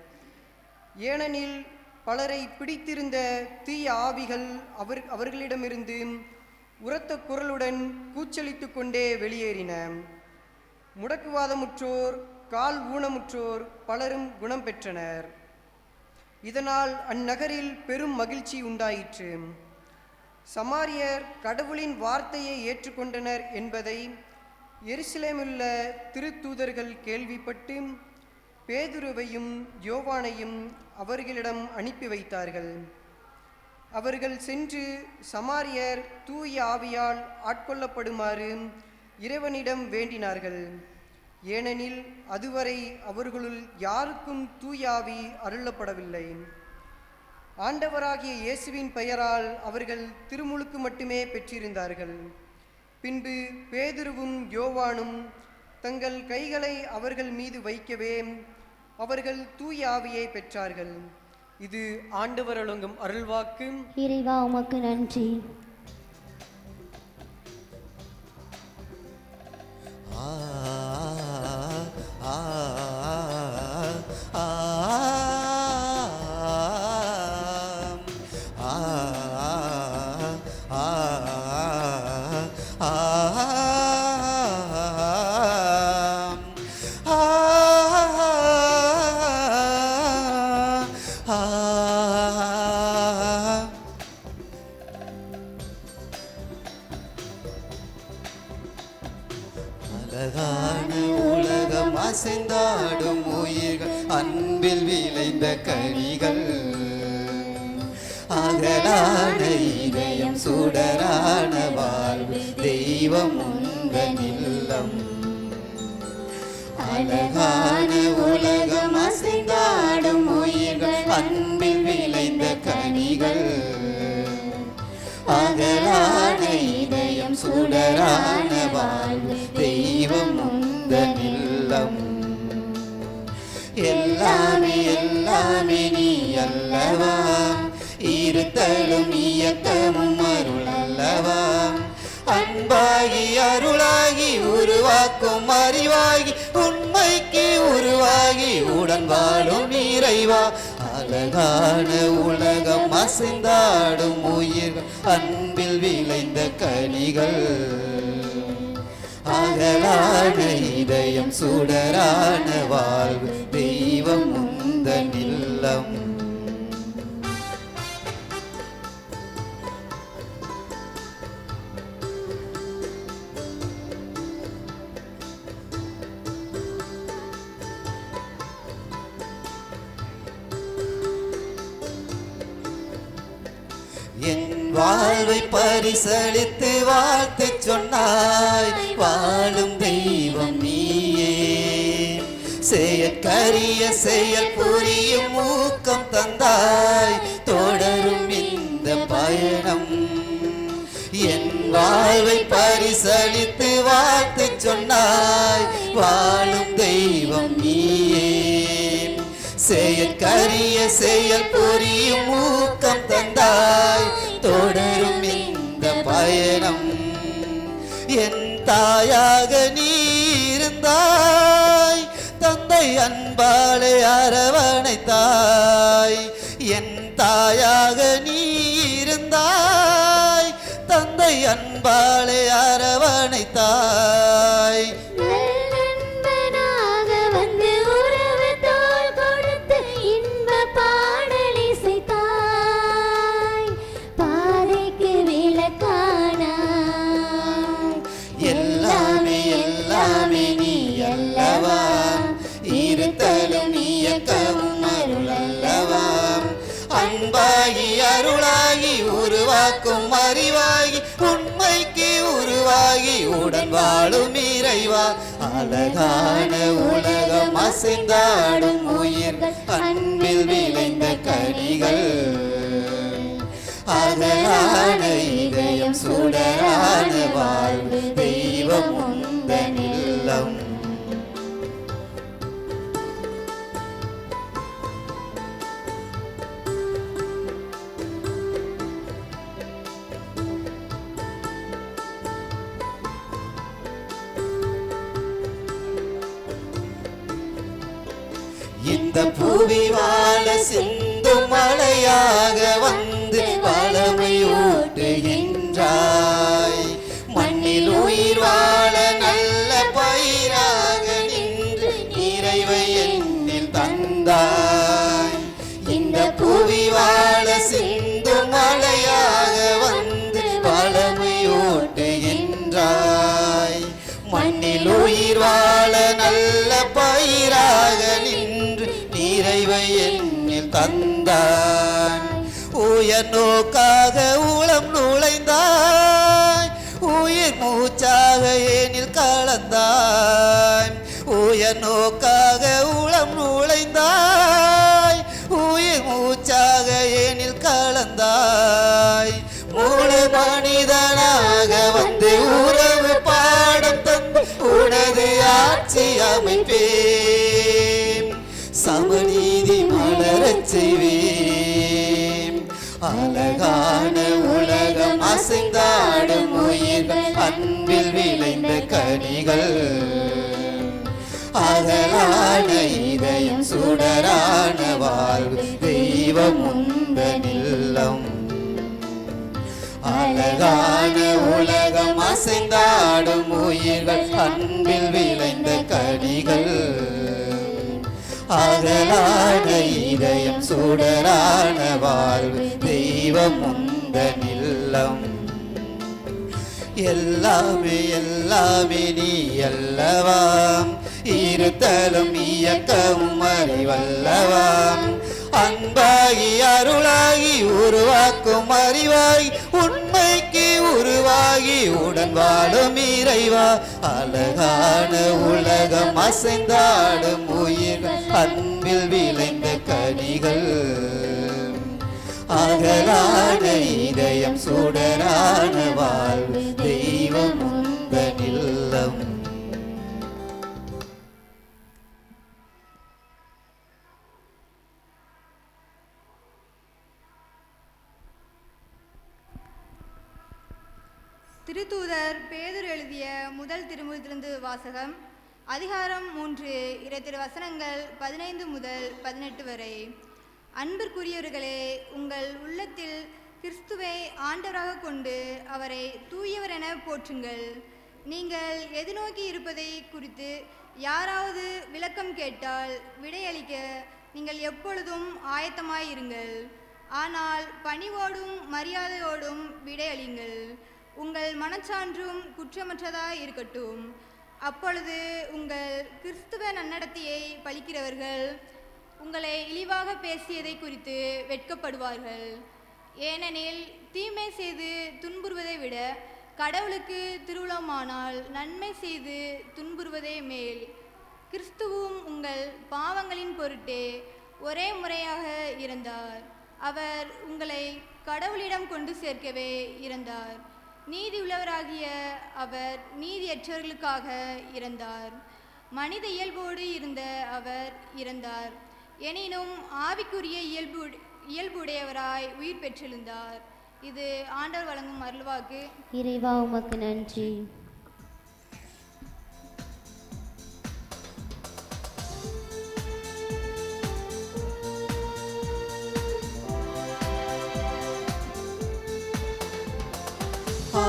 ஏனெனில் பலரை பிடித்திருந்த தீய ஆவிகள் அவர்களிடமிருந்து உரத்த குரலுடன் கூச்சலித்து கொண்டே வெளியேறின. முடக்குவாதமுற்றோர், கால் ஊனமுற்றோர் பலரும் குணம் பெற்றனர். இதனால் அந்நகரில் பெரும் மகிழ்ச்சி உண்டாயிற்று. சமாரியர் கடவுளின் வார்த்தையை ஏற்றுக்கொண்டனர் என்பதை எருசலேமுள்ள திருத்தூதர்கள் கேள்விப்பட்டு பேதுருவையும் யோவானையும் அவர்களிடம் அனுப்பி வைத்தார்கள். அவர்கள் சென்று சமாரியர் தூய ஆவியால் ஆட்கொள்ளப்படுமாறு இறைவனிடம் வேண்டினார்கள். ஏனெனில் அதுவரை அவர்களுள் யாருக்கும் தூய ஆவி அருளப்படவில்லை. ஆண்டவராகிய இயேசுவின் பெயரால் அவர்கள் திருமுழுக்கு மட்டுமே பெற்றிருந்தார்கள். பின்பு பேதுருவும் யோவானும் தங்கள் கைகளை அவர்கள் மீது வைக்கவே அவர்கள் தூய ஆவியை பெற்றார்கள். இது ஆண்டவர் வழங்கும் அருள்வாக்கு. இறைவா உமக்கு நன்றி. அழகான உலகம் அசைந்தாடும் உயிர்கள், அன்பில் விளைந்த கனிகள், அகலான இதயம் சுடரான வாழ்வு, தெய்வம் உந்தன் இல்லம். அழகான உலகம் அசைந்தாடும் உயிர்கள், அன்பில் விளைந்த கனிகள், அகலான இதயம் சுடரான வாழ்வு, தெய்வம் உந்தன் இல்லம். எல்லாமே எல்லாமே நீ அல்லவா, இருத்தலும் இயக்கமும் அருள் அல்லவா. அன்பாகி அருளாகி உருவாக்கும் அறிவாகி, உண்மைக்கு உருவாகி உடன் வாழும் இறைவா. அழகான உலகம் அசைந்தாடும் உயிர்கள், அன்பில் விளைந்த கனிகள், அகலான இதயம் சுடரான வாழ்வு, தெய்வம் உந்தன் இல்லம். என் வாழ்வை பரிசளித்து வாழ்த்து சொன்னாய், வாழும் தெய்வம் நீயே. செயற்கரிய செயல் புரியும் ஊக்கம் தந்தாய், தொடரும் இந்த பயணம். என் வாழ்வை பரிசளித்து வாழ்த்து சொன்னாய், வாழும் தெய்வம் நீயே. செயற்கரிய செயல் புரியும் ஊக்கம் தந்தாய், தொடரும் இந்த பயணம். என் தாயாக நீ இருந்தாய், தந்தை அன்பாலே அரவணைத்தாய். என் தாயாக நீ இருந்தாய், அன்பாலே அரவணைத்தாய். நண்பனாக வந்து உறவு தோள் கொடுத்து இன்ப பாடல் இசைத்தாய். பாதைக்கு விளக்கானாய். எல்லாமே எல்லாமே நீ அல்லவா, இருத்தலும் இயக்கவும் அருள் அல்லவா. அன்பாகி அருளாகி உருவாக்கும் அறிவாகி உண்மைக்கு உருவாகி உடன் வாழும் இறைவா. அழகான உலகம் அசைந்தாடும் உயிர்கள் அன்பில் விளைந்த கனிகள். அகலான இதயம் சுடரான வாழ்வு தெய்வம் உந்தன் இல்லம். இந்த புவி வாழ சிந்தும் மழையாக வந்து வளமை ஊட்டுகின்றாய். மண்ணில் உயிர் வாழ நல்ல பயிராக நின்று நிறைவை எண்ணில் தந்தாய். இந்த புவி வாழ சிந்தும் மழையாக வந்து வளமை ஊட்டுகின்றாய். மண்ணில் உயிர் வாழ நல்ல பயிராக நின்று நிறைவை எண்ணில் தந்தாய். உயர் நோக்காக உளம் நுழைந்தாய். உயிர் மூச்சாக ஏனில் கலந்தாய். உயர் நோக்காக உளம் நுழைந்தாய். உயிர் மூச்சாக ஏனில் கலந்தாய். முழு மனிதனாக வந்து உறவு பாடம் தந்து உனது ஆட்சி அமைப்பேன். சமநீதி மலரச் செய்வேன். அழகான உலகம் அசைந்தாடும் உயிர்கள் அன்பில் விளைந்த கனிகள். அகலான இதயம் சுடரான வாழ்வு தெய்வம் உந்தன் இல்லம். அழகான உலகம் அசைந்தாடும் உயிர்கள் அன்பில் விளைந்த கனிகள். அகலான இதயம் சுடரான வாழ்வு தெய்வம் உந்தன் இல்லம். எல்லாமே எல்லாமே நீ அல்லவா, இருத்தலும் இயக்கவும் அறிவல்லவா. அன்பாகி அருளாகி உருவாக்கும் அறிவாகி உண்மைக்கு உருவாகி உடன் வாழும் இறைவா. அழகான உலகம் அசைந்தாடும் உயிர்கள் அன்பில் விளைந்த கனிகள். அகலான இதயம் சுடரான வாழ்வு தெய்வம் உந்தன் இல்லம். திருத்தூதர் பேதுரு எழுதிய முதல் திருமுகத்திலிருந்து வாசகம். அதிகாரம் 3 இறைத்திரு வசனங்கள் 15 முதல் 18 வரை. அன்பிற்குரியவர்களே, உங்கள் உள்ளத்தில் கிறிஸ்துவை ஆண்டவராக கொண்டு அவரை தூயவர் என போற்றுங்கள். நீங்கள் எதிர்நோக்கி இருப்பதை குறித்து யாராவது விளக்கம் கேட்டால் விடையளிக்க நீங்கள் எப்பொழுதும் ஆயத்தமாயிருங்கள். ஆனால் பணிவோடும் மரியாதையோடும் விடையளிங்கள். உங்கள் மனச்சான்றும் குற்றமற்றதாய் இருக்கட்டும். அப்பொழுது உங்கள் கிறிஸ்துவ நன்னடத்தையை பழிக்கிறவர்கள் உங்களை இழிவாக பேசியதை குறித்து வெட்கப்படுவார்கள். ஏனெனில் தீமை செய்து துன்புறுவதை விட கடவுளுக்கு திருவுளமானால் நன்மை செய்து துன்புறுவதே மேல். கிறிஸ்துவும் உங்கள் பாவங்களின் பொருட்டே ஒரே முறையாக இறந்தார். அவர் உங்களை கடவுளிடம் கொண்டு சேர்க்கவே இறந்தார். நீதி உள்ளவராகிய அவர் நீதியற்றவர்களுக்காக இறந்தார். மனித இயல்போடு இருந்த அவர் இறந்தார். எனினும் ஆவிக்குரிய இயல்புடையவராய் உயிர் பெற்றெழுந்தார். இது ஆண்டவர் வழங்கும் அருள்வாக்கு. இறைவா உமக்கு நன்றி. ஆ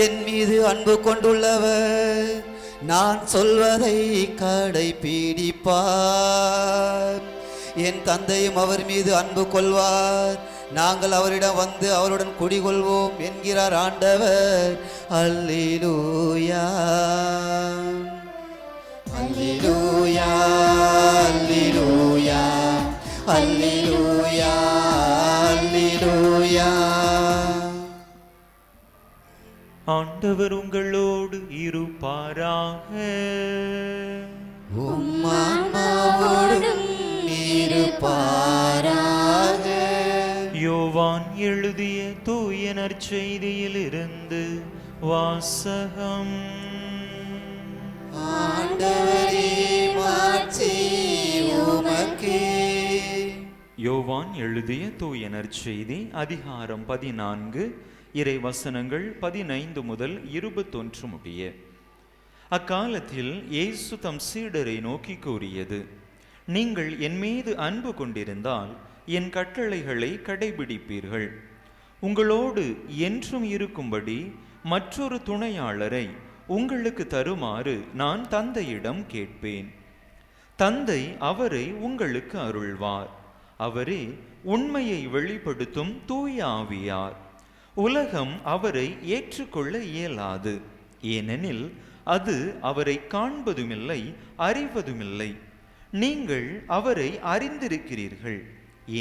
என் மீது அன்பு கொண்டுள்ளவர் நான் சொல்வதை கடைபிடிப்பார். என் தந்தையும் அவர் மீது அன்பு கொள்வார். நாங்கள் அவரிடம் வந்து அவருடன் குடிகொள்வோம் என்கிறார் ஆண்டவர். அல்லேலூயா அல்லேலூயா அல்லேலூயா அல்லேலூயா அல்லேலூயா. ஆண்டவர் உங்களோடு இருப்பாராக. உம் ஆன்மாவோடும் இருப்பாராக. யோவான் எழுதிய தூய நற்செய்தியில் இருந்து வாசகம். ஆண்டவரே மாட்சி உமக்கே. யோவான் எழுதிய தூய நற்செய்தி அதிகாரம் 14 இறை வசனங்கள் 15 முதல் 21 முடிய. அக்காலத்தில் இயேசு தம் சீடரை நோக்கி கூறியது, நீங்கள் என் மீது அன்பு கொண்டிருந்தால் என் கட்டளைகளை கடைபிடிப்பீர்கள். உங்களோடு என்றும் இருக்கும்படி மற்றொரு துணையாளரை உங்களுக்கு தருமாறு நான் தந்தையிடம் கேட்பேன். தந்தை அவரை உங்களுக்கு அருள்வார். அவரே உண்மையை வெளிப்படுத்தும் தூய ஆவியார். உலகம் அவரை ஏற்றுக்கொள்ள இயலாது, ஏனெனில் அது அவரை காண்பதுமில்லை, அறிவதுமில்லை. நீங்கள் அவரை அறிந்திருக்கிறீர்கள்,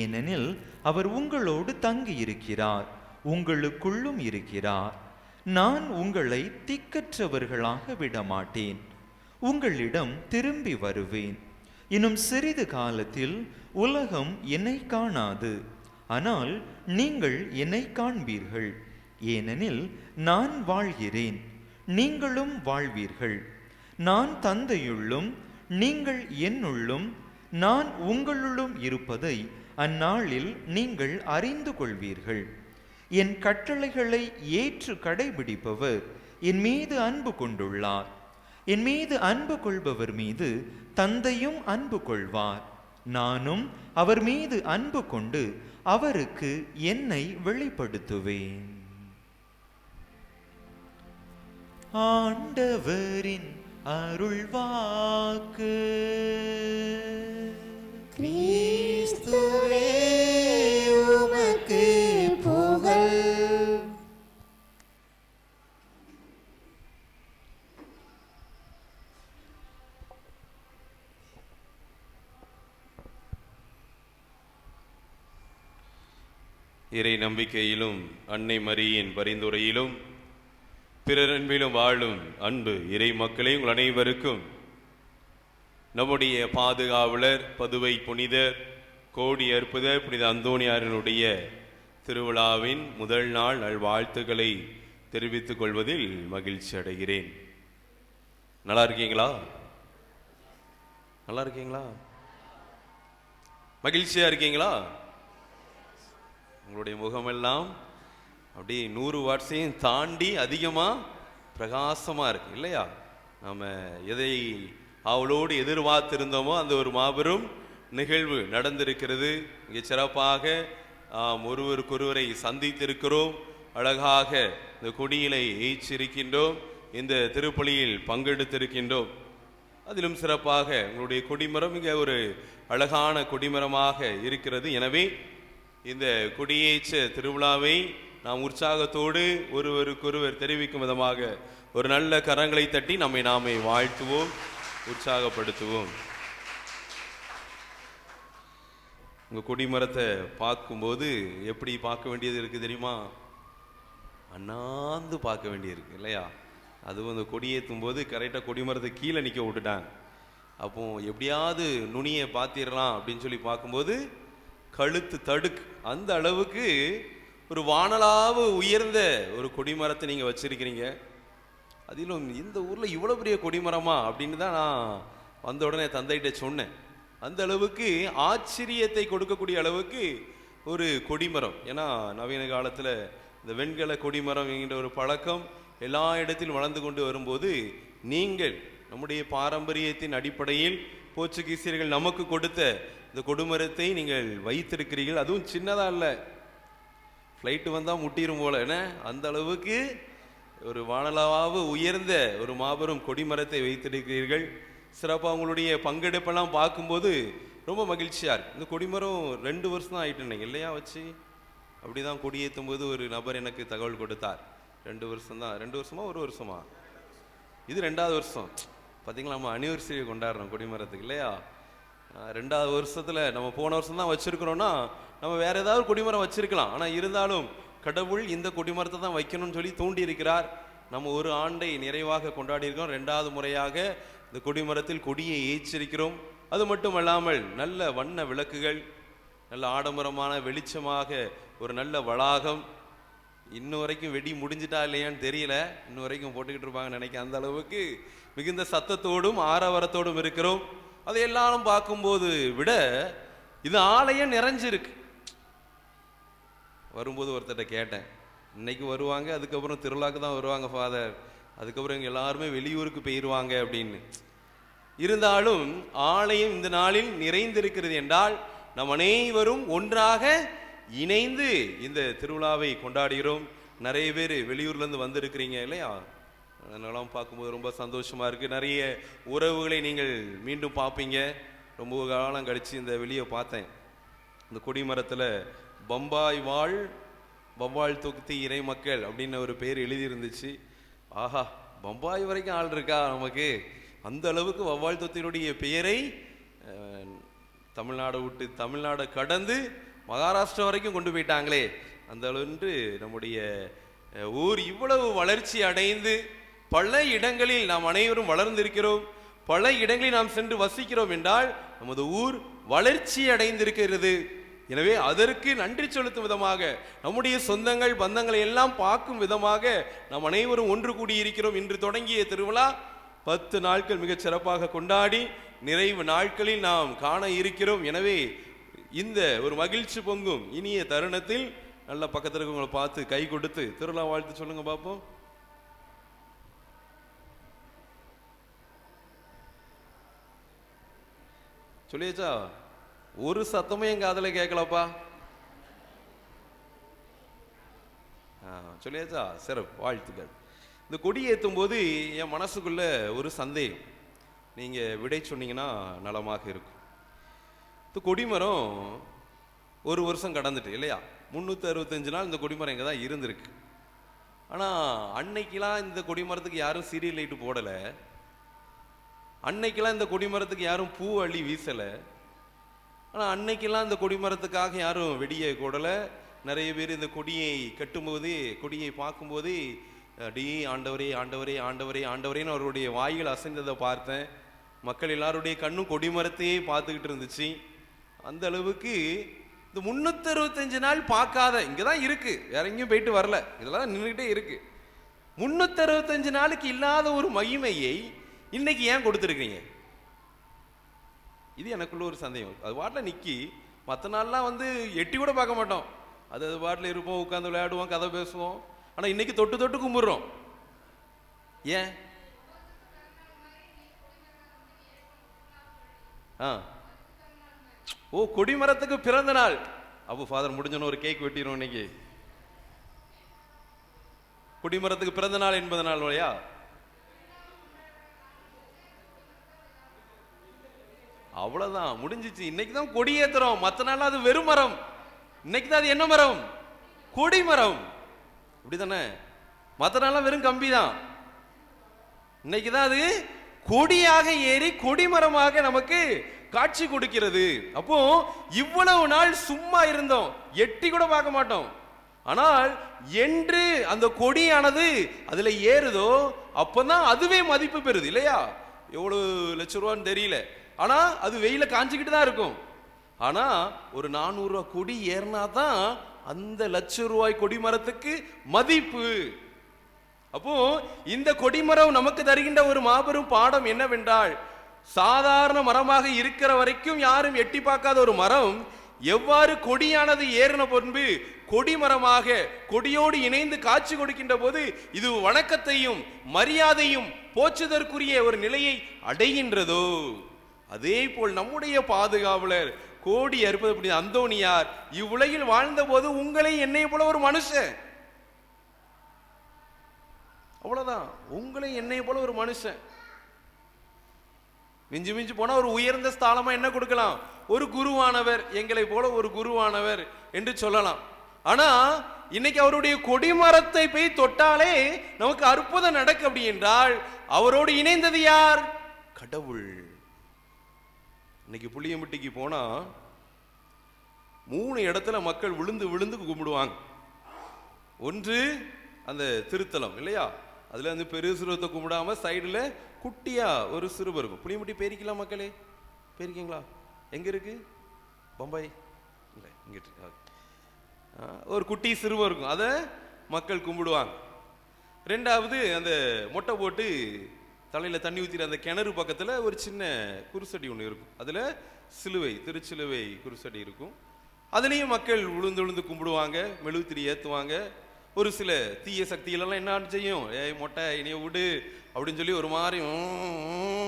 ஏனெனில் அவர் உங்களோடு தங்கியிருக்கிறார், உங்களுக்குள்ளும் இருக்கிறார். நான் உங்களை திக்கற்றவர்களாக விடமாட்டேன். உங்களிடம் திரும்பி வருவேன். இன்னும் சிறிது காலத்தில் உலகம் என்னை காணாது, ஆனால் நீங்கள் என்னை காண்பீர்கள். ஏனெனில் நான் வாழ்கிறேன், நீங்களும் வாழ்வீர்கள். நான் தந்தையுள்ளும் நீங்கள் என்னுள்ளும் நான் உங்களுள்ளும் இருப்பதை அந்நாளில் நீங்கள் அறிந்து கொள்வீர்கள். என் கட்டளைகளை ஏற்று கடைபிடிப்பவர் என் மீது அன்பு கொண்டுள்ளார். என் மீது அன்பு கொள்பவர் மீது தந்தையும் அன்பு கொள்வார். நானும் அவர் மீது அன்பு கொண்டு அவருக்கு என்னை வெளிப்படுத்துவேன். ஆண்டவரின் அருள்வாக்கு. கிறிஸ்துவே உமக்கு புகழ். இறை நம்பிக்கையிலும் அன்னை மரியின் பரிந்துரையிலும் பிறர் அன்பிலும் வாழும் அன்பு இறை மக்களே, உங்கள் அனைவருக்கும் நம்முடைய பாதுகாவலர் பதுவை புனிதர் கோடி அற்புதர் புனித அந்தோணியாரினுடைய திருவிழாவின் முதல் நாள் நல்வாழ்த்துக்களை தெரிவித்துக் கொள்வதில் மகிழ்ச்சி அடைகிறேன். நல்லா இருக்கீங்களா? நல்லா இருக்கீங்களா? மகிழ்ச்சியா இருக்கீங்களா? உங்களுடைய முகமெல்லாம் அப்படியே 100 வாட்ஸையும் தாண்டி அதிகமாக பிரகாசமாக இருக்கு இல்லையா? நம்ம எதை அவளோடு எதிர்பார்த்திருந்தோமோ அந்த ஒரு மாபெரும் நிகழ்வு நடந்திருக்கிறது. இங்கே சிறப்பாக ஒருவருக்கொருவரை சந்தித்திருக்கிறோம். அழகாக இந்த கொடியிலை ஏற்றிருக்கின்றோம். இந்த திருப்பலியில் பங்கெடுத்திருக்கின்றோம். அதிலும் சிறப்பாக உங்களுடைய கொடிமரம் இங்கே ஒரு அழகான கொடிமரமாக இருக்கிறது. எனவே இந்த கொடியேற்ற திருவிழாவை நாம் உற்சாகத்தோடு ஒருவருக்கொருவர் தெரிவிக்கும் விதமாக ஒரு நல்ல கரங்களை தட்டி நம்மை நாமே வாழ்த்துவோம், உற்சாகப்படுத்துவோம். உங்கள் கொடிமரத்தை பார்க்கும்போது எப்படி பார்க்க வேண்டியது இருக்குது தெரியுமா? அண்ணாந்து பார்க்க வேண்டியிருக்கு இல்லையா? அதுவும் அந்த கொடியேற்றும் போது கரெக்டாக கொடிமரத்தை கீழே நிற்க விட்டுட்டாங்க. அப்போ எப்படியாவது நுனியை பார்த்திடலாம் அப்படின்னு சொல்லி பார்க்கும்போது கழுத்து தடுக்கு. அந்த அளவுக்கு ஒரு வானளாவு உயர்ந்த ஒரு கொடிமரத்தை நீங்கள் வச்சிருக்கிறீங்க. அதிலும் இந்த ஊரில் இவ்வளோ பெரிய கொடிமரமா அப்படின்னு தான் நான் வந்த உடனே தந்தைகிட்ட சொன்னேன். அந்த அளவுக்கு ஆச்சரியத்தை கொடுக்கக்கூடிய அளவுக்கு ஒரு கொடிமரம். ஏன்னா நவீன காலத்தில் இந்த வெண்கல கொடிமரம் என்கின்ற ஒரு பழக்கம் எல்லா இடத்திலும் வளர்ந்து கொண்டு வரும்போது நீங்கள் நம்முடைய பாரம்பரியத்தின் அடிப்படையில் போர்ச்சுகீசியர்கள் நமக்கு கொடுத்த இந்த கொடிமரத்தை நீங்கள் வைத்திருக்கிறீர்கள். அதுவும் சின்னதாக இல்லை, ஃப்ளைட்டு வந்தால் முட்டிரும் போல. என்ன அந்த அளவுக்கு ஒரு வானளாவு உயர்ந்த ஒரு மாபெரும் கொடிமரத்தை வைத்திருக்கிறீர்கள். சிறப்பாக உங்களுடைய பங்கெடுப்பெல்லாம் பார்க்கும்போது ரொம்ப மகிழ்ச்சியாக இருக்குது. இந்த கொடிமரம் 2 வருஷம் தான் ஆகிட்டு இல்லையா வச்சு? அப்படி தான் கொடியேற்றும் போது ஒரு நபர் எனக்கு தகவல் கொடுத்தார். 2 வருஷம் தான். 2 வருஷமா 1 வருஷமா? இது 2வது வருஷம். பார்த்தீங்களா, நம்ம அனிவர்சரியை கொண்டாடுறோம் கொடிமரத்துக்கு இல்லையா? 2வது வருஷத்தில் நம்ம போன வருஷம் தான் வச்சுருக்கிறோன்னா நம்ம வேறு ஏதாவது கொடிமரம் வச்சுருக்கலாம். ஆனால் இருந்தாலும் கடவுள் இந்த கொடிமரத்தை தான் வைக்கணும்னு சொல்லி தூண்டி இருக்கிறார். நம்ம ஒரு ஆண்டை நிறைவாக கொண்டாடி இருக்கோம். 2வது முறையாக இந்த கொடிமரத்தில் கொடியை ஏற்றிருக்கிறோம். அது மட்டும் அல்லாமல் நல்ல வண்ண விளக்குகள், நல்ல ஆடம்பரமான வெளிச்சமாக ஒரு நல்ல வளாகம். இன்னும் வரைக்கும் வெடி முடிஞ்சிட்டா இல்லையான்னு தெரியல, இன்னும் வரைக்கும் போட்டுக்கிட்டு இருப்பாங்கன்னு நினைக்கிறேன். அந்த அளவுக்கு மிகுந்த சத்தத்தோடும் ஆரவாரத்தோடும் இருக்கிறோம். அதையெல்லாம் பார்க்கும்போது விட இது ஆலயம் நிறைஞ்சிருக்கு. வரும்போது ஒருத்தர்கிட்ட கேட்டேன், இன்னைக்கு வருவாங்க, அதுக்கப்புறம் திருவிழாக்கு தான் வருவாங்க ஃபாதர், அதுக்கப்புறம் இங்கே எல்லாருமே வெளியூருக்கு போயிடுவாங்க அப்படின்னு. இருந்தாலும் ஆலயம் இந்த நாளில் நிறைந்திருக்கிறது என்றால் நம் அனைவரும் ஒன்றாக இணைந்து இந்த திருவிழாவை கொண்டாடுகிறோம். நிறைய பேர் வெளியூர்லேருந்து வந்திருக்கிறீங்க இல்லையா? அதனாலாம் பார்க்கும்போது ரொம்ப சந்தோஷமாக இருக்குது. நிறைய உறவுகளை நீங்கள் மீண்டும் பார்ப்பீங்க. ரொம்ப காலம் கழித்து இந்த வெளியே பார்த்தேன். இந்த கொடிமரத்தில் பம்பாய் வாழ் வவ்வால் தொகுதி இறை மக்கள் அப்படின்னு ஒரு பேர் எழுதியிருந்துச்சு. ஆஹா, பம்பாய் வரைக்கும் ஆள் இருக்கா நமக்கு? அந்த அளவுக்கு வவ்வால் தொகுதியினுடைய பெயரை தமிழ்நாடை விட்டு தமிழ்நாடை கடந்து மகாராஷ்டிரா வரைக்கும் கொண்டு போயிட்டாங்களே. அந்த அளவுன்று நம்முடைய ஊர் இவ்வளவு வளர்ச்சி அடைந்து பல இடங்களில் நாம் அனைவரும் வளர்ந்திருக்கிறோம். பல இடங்களில் நாம் சென்று வசிக்கிறோம் என்றால் நமது ஊர் வளர்ச்சி அடைந்திருக்கிறது. எனவே அதற்கு நன்றி செலுத்தும் விதமாக, நம்முடைய சொந்தங்கள் பந்தங்களை எல்லாம் பார்க்கும் விதமாக நாம் அனைவரும் ஒன்று கூடியிருக்கிறோம். இன்று தொடங்கிய திருவிழா 10 நாட்கள் மிகச் சிறப்பாக கொண்டாடி நிறைவு நாட்களில் நாம் காண இருக்கிறோம். எனவே இந்த ஒரு மகிழ்ச்சி பொங்கும் இனிய தருணத்தில் நல்ல பக்கத்தில் இருக்கவங்களை பார்த்து கை கொடுத்து திருவிழா வாழ்த்து சொல்லுங்க பார்ப்போம். சொல்லியாச்சா? ஒரு சத்தமும் என் காதுல கேட்கலப்பா. சொல்லியாச்சா? சிறப்பு, வாழ்த்துக்கள். இந்த கொடி ஏற்றும் போது என் மனசுக்குள்ள ஒரு சந்தேகம், நீங்க விடை சொன்னீங்கன்னா நலமாக இருக்கும். இந்த கொடிமரம் 1 வருஷம் கடந்துட்டு இல்லையா? 365 நாள் இந்த கொடிமரம் இங்கே தான் இருந்திருக்கு. ஆனால் அன்னைக்கெல்லாம் இந்த கொடிமரத்துக்கு யாரும் சீரியல் லைட்டு போடலை. அன்னைக்கெல்லாம் இந்த கொடிமரத்துக்கு யாரும் பூ அள்ளி வீசலை. ஆனால் அன்னைக்கெல்லாம் இந்த கொடிமரத்துக்காக யாரும் வெடியை கூடலை. நிறைய பேர் இந்த கொடியை கட்டும்போது, கொடியை பார்க்கும்போது டி ஆண்டவரே ஆண்டவரே ஆண்டவரே ஆண்டவரேன்னு அவருடைய வாய்கள் அசைந்ததை பார்த்தேன். மக்கள் எல்லாருடைய கண்ணும் கொடிமரத்தையே பார்த்துக்கிட்டு இருந்துச்சு. அந்த அளவுக்கு இந்த 365 நாள் பார்க்காத, இங்கே தான் இருக்கு, வேற எங்கேயும் போயிட்டு வரல, இதெல்லாம் நின்றுகிட்டே இருக்கு. 365 நாளுக்கு இல்லாத ஒரு மகிமையை இன்னைக்கு ஏன் கொடுத்துருக்கீங்க? இது எனக்குள்ள ஒரு சந்தேகம். அது பாட்டில் நிற்கி மற்ற நாள்லாம் எட்டி கூட பார்க்க மாட்டோம். அது பாட்டில் இருப்போம், உட்காந்து விளையாடுவோம், கதை பேசுவோம். ஆனால் இன்னைக்கு தொட்டு தொட்டு கும்பிடுறோம். ஏன்? ஓ, கொடிமரத்துக்கு பிறந்த நாள். அப்போ ஃபாதர் முடிஞ்சோன்னு ஒரு கேக் வெட்டிடும் இன்னைக்கு. கொடிமரத்துக்கு பிறந்த நாள் என்பதனால் இல்லையா? அவ்வளவுதான், முடிஞ்சிச்சு. இன்னைக்கு தான் கொடி ஏத்துறோம். மற்ற நாள் அது வெறும் மரம். இன்னைக்கு தான் அது என்ன மரம்? கொடிமரம். இப்படிதானே? மற்ற நாள் வெறும் கம்பி தான். இன்னைக்கு தான் அது கொடியாக ஏறி கொடிமரமாக நமக்கு காட்சி கொடுக்கிறது. அப்போ இவ்வளவு நாள் சும்மா இருந்தோம், எட்டி கூட பார்க்க மாட்டோம். ஆனால் என்று அந்த கொடியானது அதுல ஏறுதோ அப்பதான் அதுவே மதிப்பு பெறுது இல்லையா? எவ்வளவு லட்சம் ரூபான்னு தெரியல, ஆனா அது வெயில காஞ்சிக்கிட்டு தான் இருக்கும். ஆனா ஒரு 400 ரூபாய் கொடி ஏறினா தான் அந்த ₹1,00,000 கொடிமரத்துக்கு மதிப்பு. அப்போ இந்த கொடிமரம் நமக்கு தருகின்ற ஒரு மாபெரும் பாடம் என்னவென்றால், சாதாரண மரமாக இருக்கிற வரைக்கும் யாரும் எட்டி பார்க்காத ஒரு மரம் எவ்வாறு கொடியானது ஏறின பொன்பு கொடிமரமாக கொடியோடு இணைந்து காட்சி கொடுக்கின்ற போது இது வணக்கத்தையும் மரியாதையும் போற்றுதற்குரிய ஒரு நிலையை அடைகின்றதோ, அதே போல் நம்முடைய பாதுகாவலர் கோடி அறுப்பது அந்தோனியார் இவ்வுலகில் வாழ்ந்த போது உங்களை என்னை போல ஒரு மனுஷன், அவ்வளவுதான். உங்களை என்னை போல ஒரு மனுஷன், மிஞ்சி மிஞ்சி போனா ஒரு உயர்ந்த ஸ்தானமா என்ன கொடுக்கலாம், ஒரு குருவானவர், எங்களை போல ஒரு குருவானவர் என்று சொல்லலாம். ஆனா இன்னைக்கு அவருடைய கொடிமரத்தை போய் தொட்டாலே நமக்கு அற்புதம் நடக்கு. அப்படி என்றால் அவரோடு இணைந்தது யார்? கடவுள். இன்னைக்கு புளியம்பட்டிக்கு போனா 3 இடத்துல மக்கள் விழுந்து விழுந்து கும்பிடுவாங்க. ஒன்று அந்த திருத்தலம் இல்லையா, அதுல வந்து பெரிய சிறுவத்தை கும்பிடாம சைடுல குட்டியா ஒரு சிறுவர் இருக்கும். புளியம்பட்டி பேரிக்கலாம் மக்களே, பேரிக்கீங்களா? எங்க இருக்கு? பம்பாய் இல்லை, இங்கிட்டு ஒரு குட்டி சிறுவர் இருக்கும், அதை மக்கள் கும்பிடுவாங்க. 2வது அந்த மொட்டை போட்டு தலையில தண்ணி ஊற்றிற அந்த கிணறு பக்கத்துல ஒரு சின்ன குருசடி ஒன்று இருக்கும், அதுல சிலுவை, திருச்சிலுவை குருசடி இருக்கும். அதுலேயும் மக்கள் விழுந்து விழுந்து கும்பிடுவாங்க, மெழுகுத்திரி ஏற்றுவாங்க. ஒரு சில தீய சக்திகளெல்லாம் என்ன செய்யும், ஏய் மொட்டை இனிய விடு அப்படின்னு சொல்லி ஒரு மாதிரி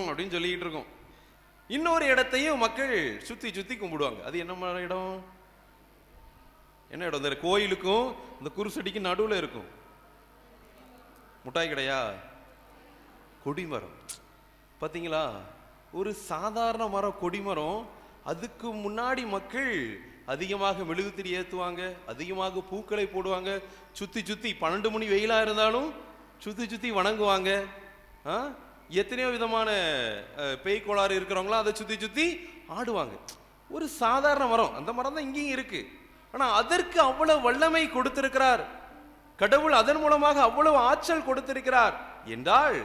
அப்படின்னு சொல்லிக்கிட்டு இருக்கும். இன்னொரு இடத்தையும் மக்கள் சுற்றி சுற்றி கும்பிடுவாங்க. அது என்ன மாதிரி இடம்? என்ன இடம்? இந்த கோயிலுக்கும் இந்த குருசடிக்கு நடுவில் இருக்கும் முட்டாய் கிடையா, கொடிமரம். பார்த்தீங்களா, ஒரு சாதாரண மரம் கொடிமரம். அதுக்கு முன்னாடி மக்கள் அதிகமாக மெழுகுத்திரி ஏற்றுவாங்க, அதிகமாக பூக்களை போடுவாங்க, சுற்றி சுற்றி 12 மணி வெயிலாக இருந்தாலும் சுற்றி சுற்றி வணங்குவாங்க. எத்தனையோ விதமான பேய் கோளாறு இருக்கிறவங்களாம் அதை சுற்றி சுற்றி ஆடுவாங்க. ஒரு சாதாரண மரம், அந்த மரம் தான் இங்கேயும் இருக்கு. ஆனால் அதற்கு அவ்வளவு வல்லமை கொடுத்திருக்கிறார் கடவுள், அதன் மூலமாக அவ்வளவு ஆற்றல் கொடுத்திருக்கிறார் என்றால்